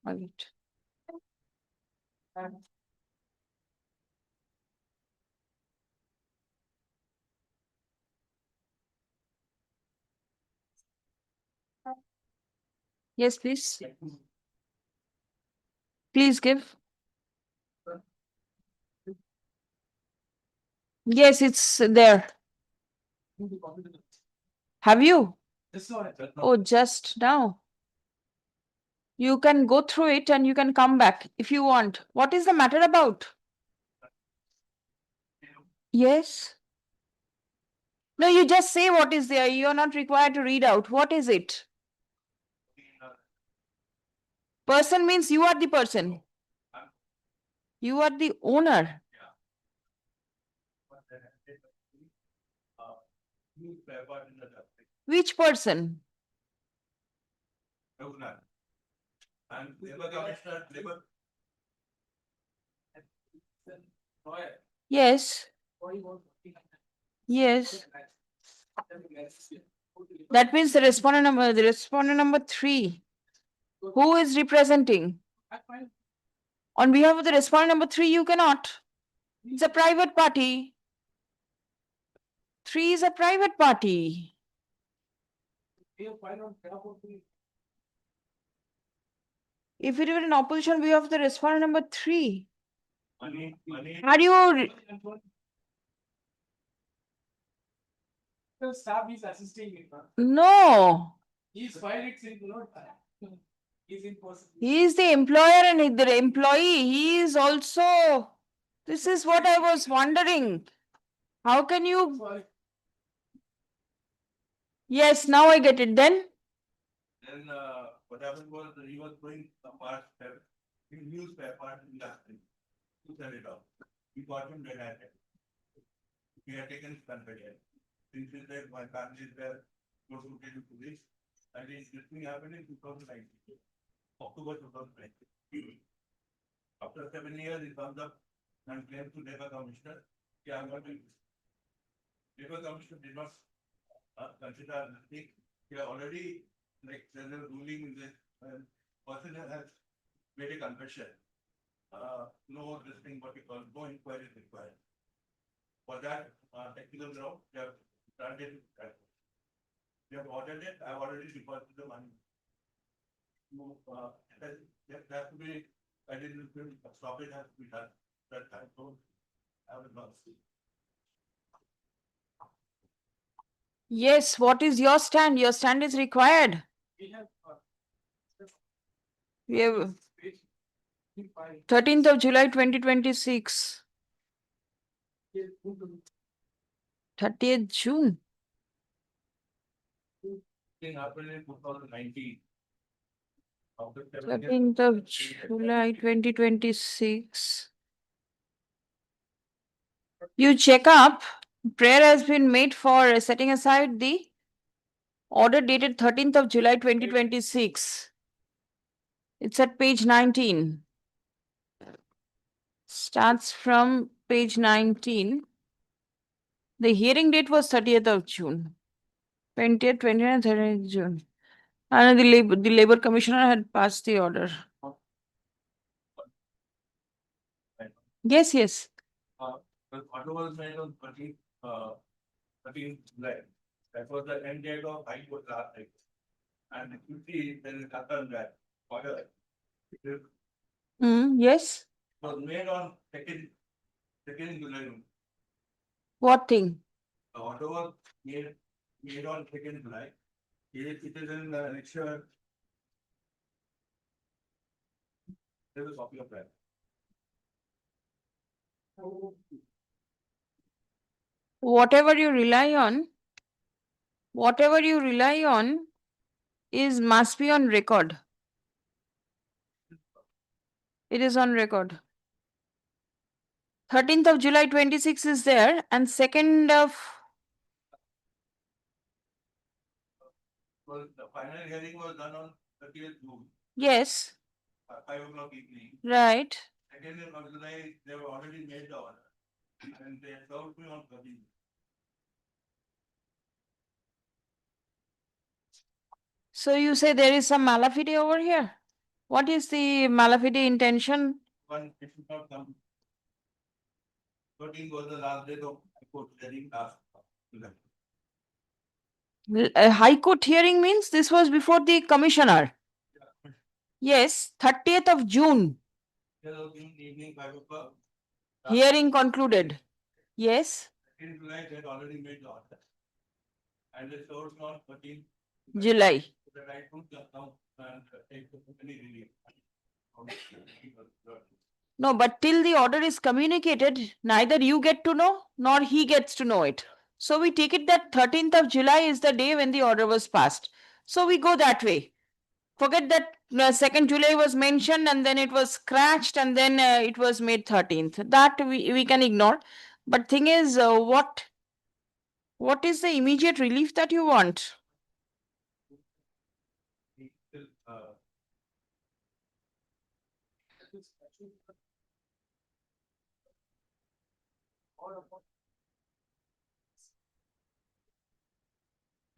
Wait. Yes, please. Please give. Yes, it's there. Have you? Oh, just now. You can go through it and you can come back if you want. What is the matter about? Yes. No, you just say what is there. You are not required to read out. What is it? Person means you are the person. You are the owner. Which person? And labor commissioner, labor. Yes. Yes. That means the respondent number 3. Who is representing? On behalf of the respondent number 3, you cannot. It's a private party. 3 is a private party. If it were an opposition view of the respondent number 3, are you? The staff is assisting me. No. He's filed it in note. He's in person. He is the employer and the employee. He is also. This is what I was wondering. How can you? Sorry. Yes, now I get it. Then Then what happened was that he was going some parts, he used spare part industry to sell it off. We got him red-handed. We had taken his confidence. Since he said my family is there, go to the police. And this thing happened in 2019, October 2020. After 7 years, he comes up and claims to labor commissioner, yeah, I'm going to. Labor commissioner did not consider the thing. He already, like, there's a ruling in this, person has made a confession. No, this thing, what we call, no inquiry is required. For that, technical ground, they have granted that. They have ordered it, I have already deposited the money. So, that has to be, I didn't, stop it has to be done, that time, so I will not see. yes, what is your stand? Your stand is required. We have. We have 13th of July 2026. 30th June. Thing happened in 2019. After 7 years, 13th of July 2026. You check up. Prayer has been made for setting aside the order dated 13th of July 2026. It's at page 19. Starts from page 19. The hearing date was 30th of June. 20th, 29th, 30th June. And the labor commissioner had passed the order. Yes, yes. the order was made on 13th July. That was the end date of High Court last night. And if you see, there is a pattern that order. It Yes, was made on second July. what thing? The order was made on second July. It is in the lecture. There is a copy of that. Whatever you rely on is must be on record. It is on record. 13th of July 26 is there and 2nd of, Well, the final hearing was done on 30th June, yes, 5 o'clock evening. right. Second of July, they were already made the order. And they served me on 13th. So you say there is some malafide over here? What is the malafide intention? One, it should not come. 13th was the last day of court hearing last. July. A High Court hearing means this was before the commissioner. Yes, 30th of June, There was in evening 5 o'clock. hearing concluded. Yes, In July, they had already made the order. And they served on 13th. July. So that I could come and take any relief. No, but till the order is communicated, neither you get to know nor he gets to know it. So we take it that 13th of July is the day when the order was passed. So we go that way. Forget that 2nd July was mentioned and then it was scratched and then it was made 13th. That we can ignore. But thing is, what is the immediate relief that you want?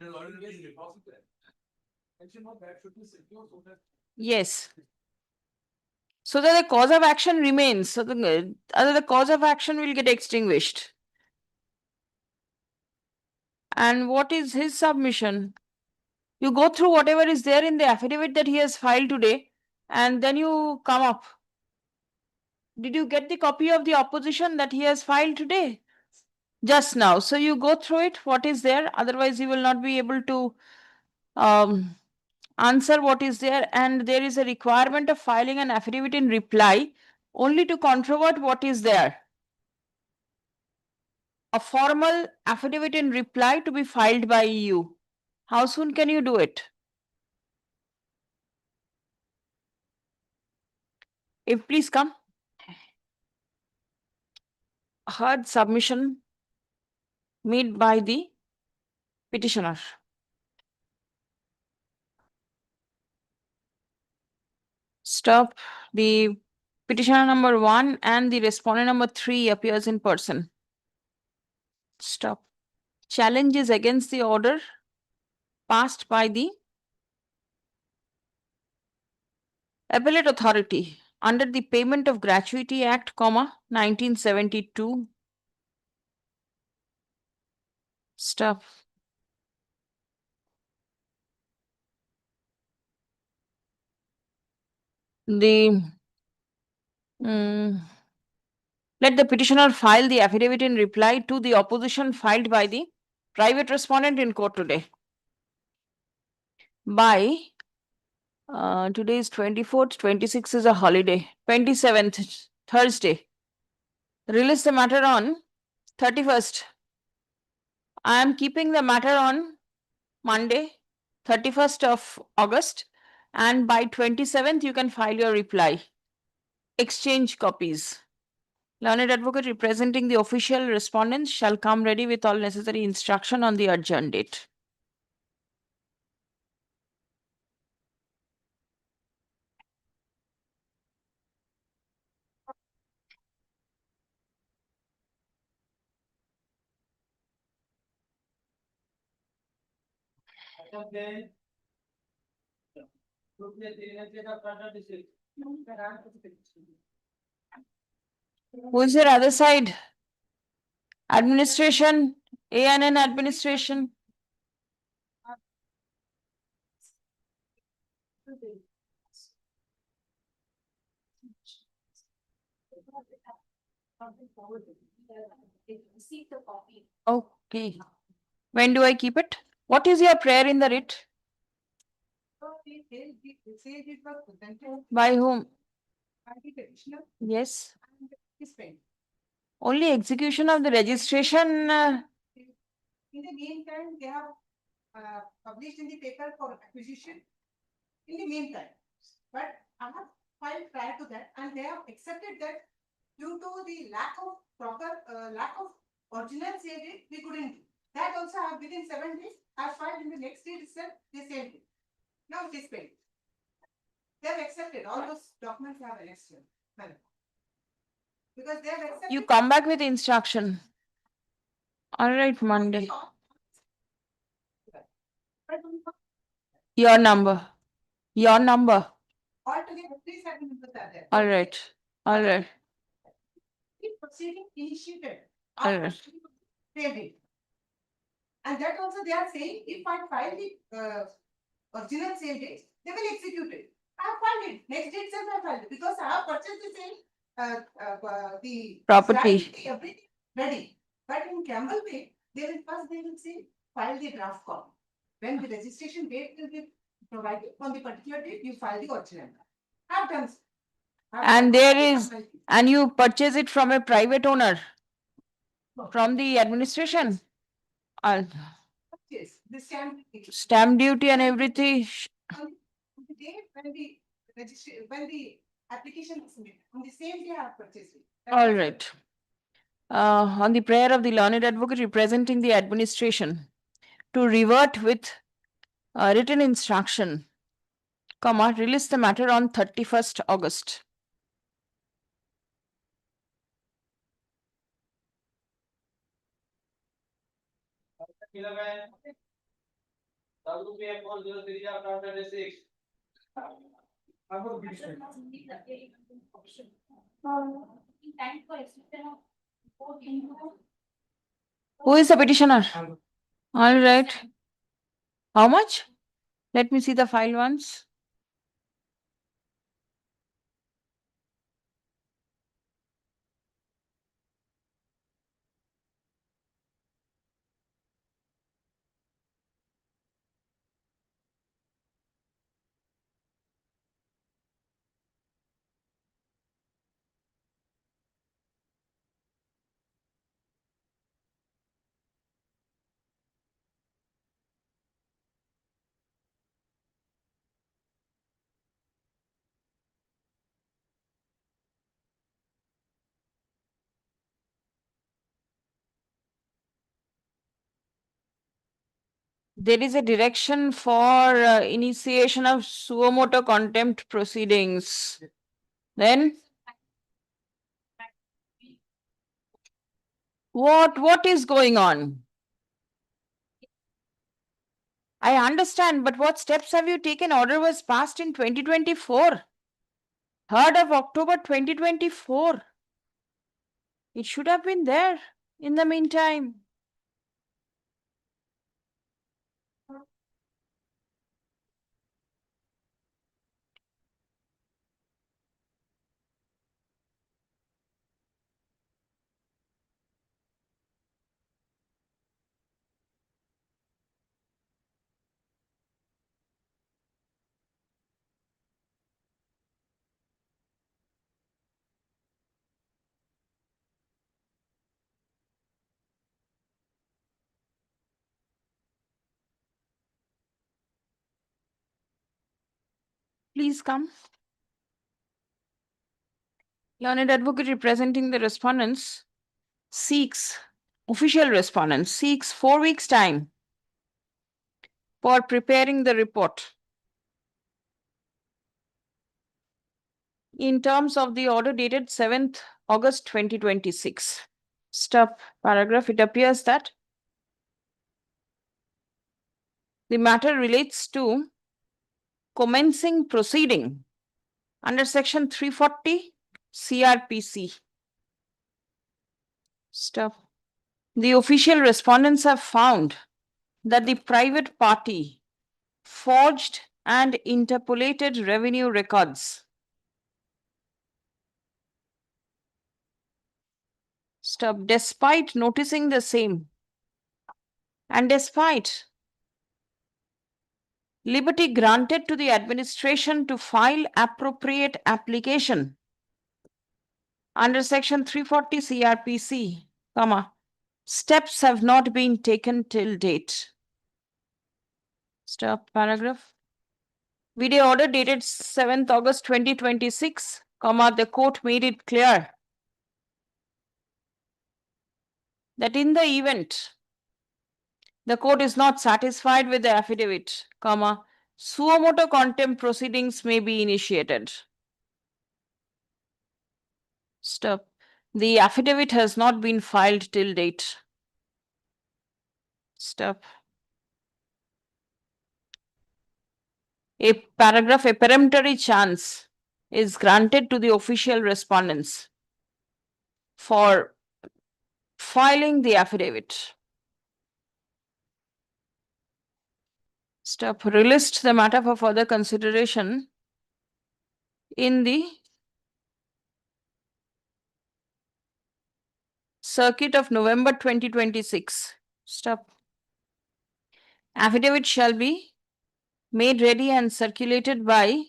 There's already been deposited. Yes. So that the cause of action remains. So the cause of action will get extinguished. And what is his submission? You go through whatever is there in the affidavit that he has filed today, and then you come up. Did you get the copy of the opposition that he has filed today? Just now. So you go through it, what is there, otherwise you will not be able to answer what is there, and there is a requirement of filing an affidavit in reply only to controvert what is there. A formal affidavit in reply to be filed by you. How soon can you do it? If please come. Heard submission made by the petitioner. Stop. The petitioner number 1 and the respondent number 3 appears in person. Stop. Challenge is against the order passed by the appellate authority under the Payment of Gratuity Act, 1972. Stop. Let the petitioner file the affidavit in reply to the opposition filed by the private respondent in court today. By today is 24th, 26th is a holiday, 27th, Thursday. Release the matter on 31st. I am keeping the matter on Monday, 31st of August, and by 27th you can file your reply. Exchange copies. Learned advocate representing the official respondents shall come ready with all necessary instruction on the adjourned date. Who is your other side? Administration, ANN administration. Receive the copy. Okay. When do I keep it? What is your prayer in the writ? By whom? Yes. Only execution of the registration. In the meantime, they have published in the paper for acquisition. In the meantime, but I have filed prior to that, and they have accepted that due to the lack of proper lack of original sale date, we couldn't do. That also I have within 7 days. I filed in the next day itself the same day. Now it is paid. They have accepted all those documents have annexed. Because they have accepted. You come back with instruction. All right, Monday. Your number. Your number. Altogether, 3 members are there. All right. All right. The proceeding initiated. All right. Paid. And that also they are saying, if I file the original sale date, they will execute it. I have filed it. Next day itself I filed it because I have purchased the same the Property. strategy, everything ready. But in Campbell Way, they will say file the draft copy. When the registration date will be provided on the particular date, you file the original. I have done. And there is, and you purchase it from a private owner, from the administration. Yes, the Stamp duty and everything. on the day when the when the application is made, on the same day I have purchased it. All right. On the prayer of the learned advocate representing the administration to revert with written instruction, comma, release the matter on 31st August. Who is the petitioner? All right. How much? Let me see the file once. There is a direction for initiation of suo motu contempt proceedings. Then what is going on? I understand, but what steps have you taken? Order was passed in 2024. 3rd of October 2024. It should have been there in the meantime. Please come. Learned advocate representing the respondents official respondent seeks 4 weeks time for preparing the report. In terms of the order dated 7th August 2026. Stop paragraph. It appears that the matter relates to commencing proceeding under section 340 CRPC. Stop. The official respondents have found that the private party forged and interpolated revenue records Stop. Despite noticing the same and despite liberty granted to the administration to file appropriate application under section 340 CRPC, comma, steps have not been taken till date. Stop paragraph. Video order dated 7th August 2026, comma, the court made it clear that in the event the court is not satisfied with the affidavit, comma, suo motu contempt proceedings may be initiated. Stop. The affidavit has not been filed till date. Stop. A paragraph, a peremptory chance is granted to the official respondents for filing the affidavit. Stop. Relist the matter for further consideration in the circuit of November 2026. Stop. Affidavit shall be made ready and circulated by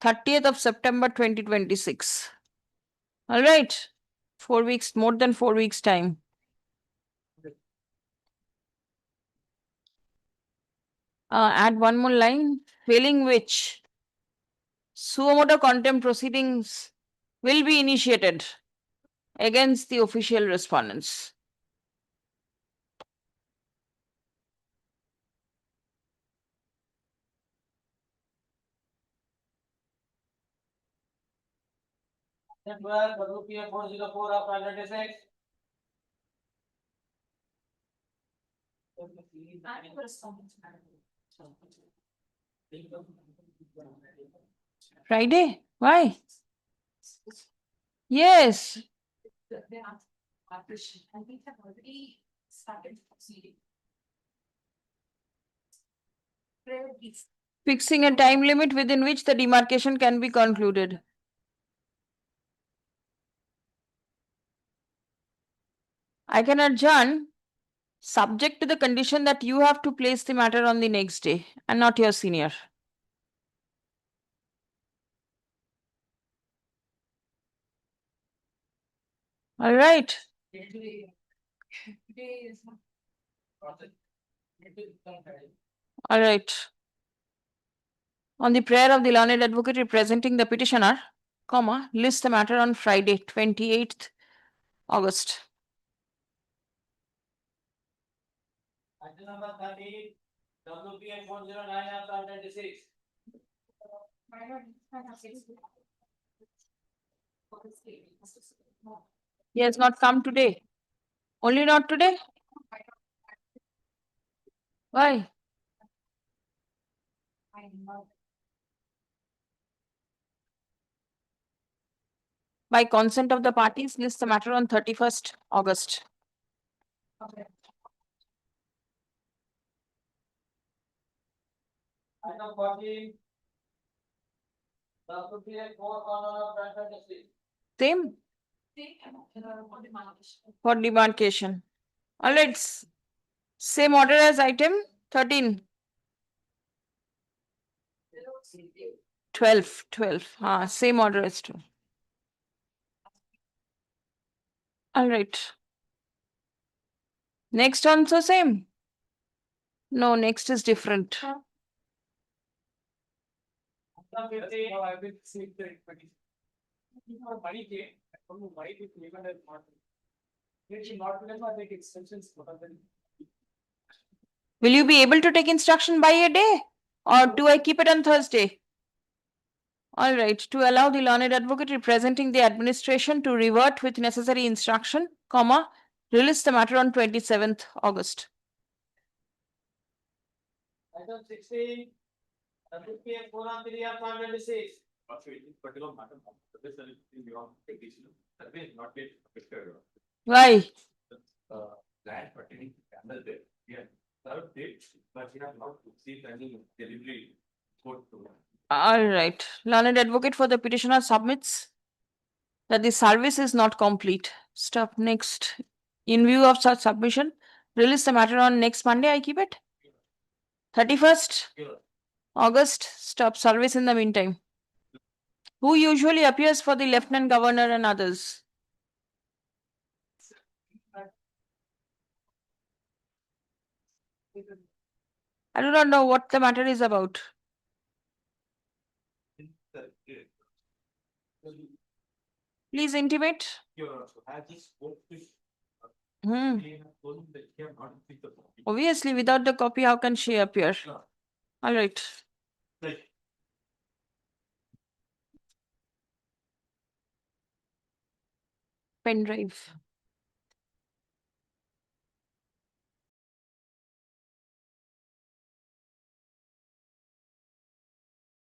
30th of September 2026. All right. 4 weeks, more than 4 weeks time. Add one more line, failing which suo motu contempt proceedings will be initiated against the official respondents. Friday? Why? Yes. I think I've already started proceeding. Fixing a time limit within which the demarcation can be concluded. I can adjourn subject to the condition that you have to place the matter on the next day and not your senior. All right. All right. On the prayer of the learned advocate representing the petitioner, comma, list the matter on Friday, 28th August. Item number 30, WPN 409/26. He has not come today. Only not today? Why? By consent of the parties, list the matter on 31st August. Item 40. WPN 409/26. Same for demarcation. All right. Same order as item 13. 12. Same order as 2. All right. Next also same. No, next is different. Item 50. No, I will see the equity. Money came, I don't know why the payment has not. It should not be take extensions. Will you be able to take instruction by a day? Or do I keep it on Thursday? All right, to allow the learned advocate representing the administration to revert with necessary instruction, comma, release the matter on 27th August. Item 16. WPN 409/26. Why? Land pertaining to camel there, yeah, served it, but we have not received any delivery code to. All right, learned advocate for the petitioner submits that the service is not complete. Stop. Next. In view of such submission, release the matter on next Monday, I keep it? 31st August, stop service in the meantime. Who usually appears for the Lieutenant Governor and others? I do not know what the matter is about. Please intimate. Hmm. Obviously, without the copy, how can she appear? All right. Pen drive.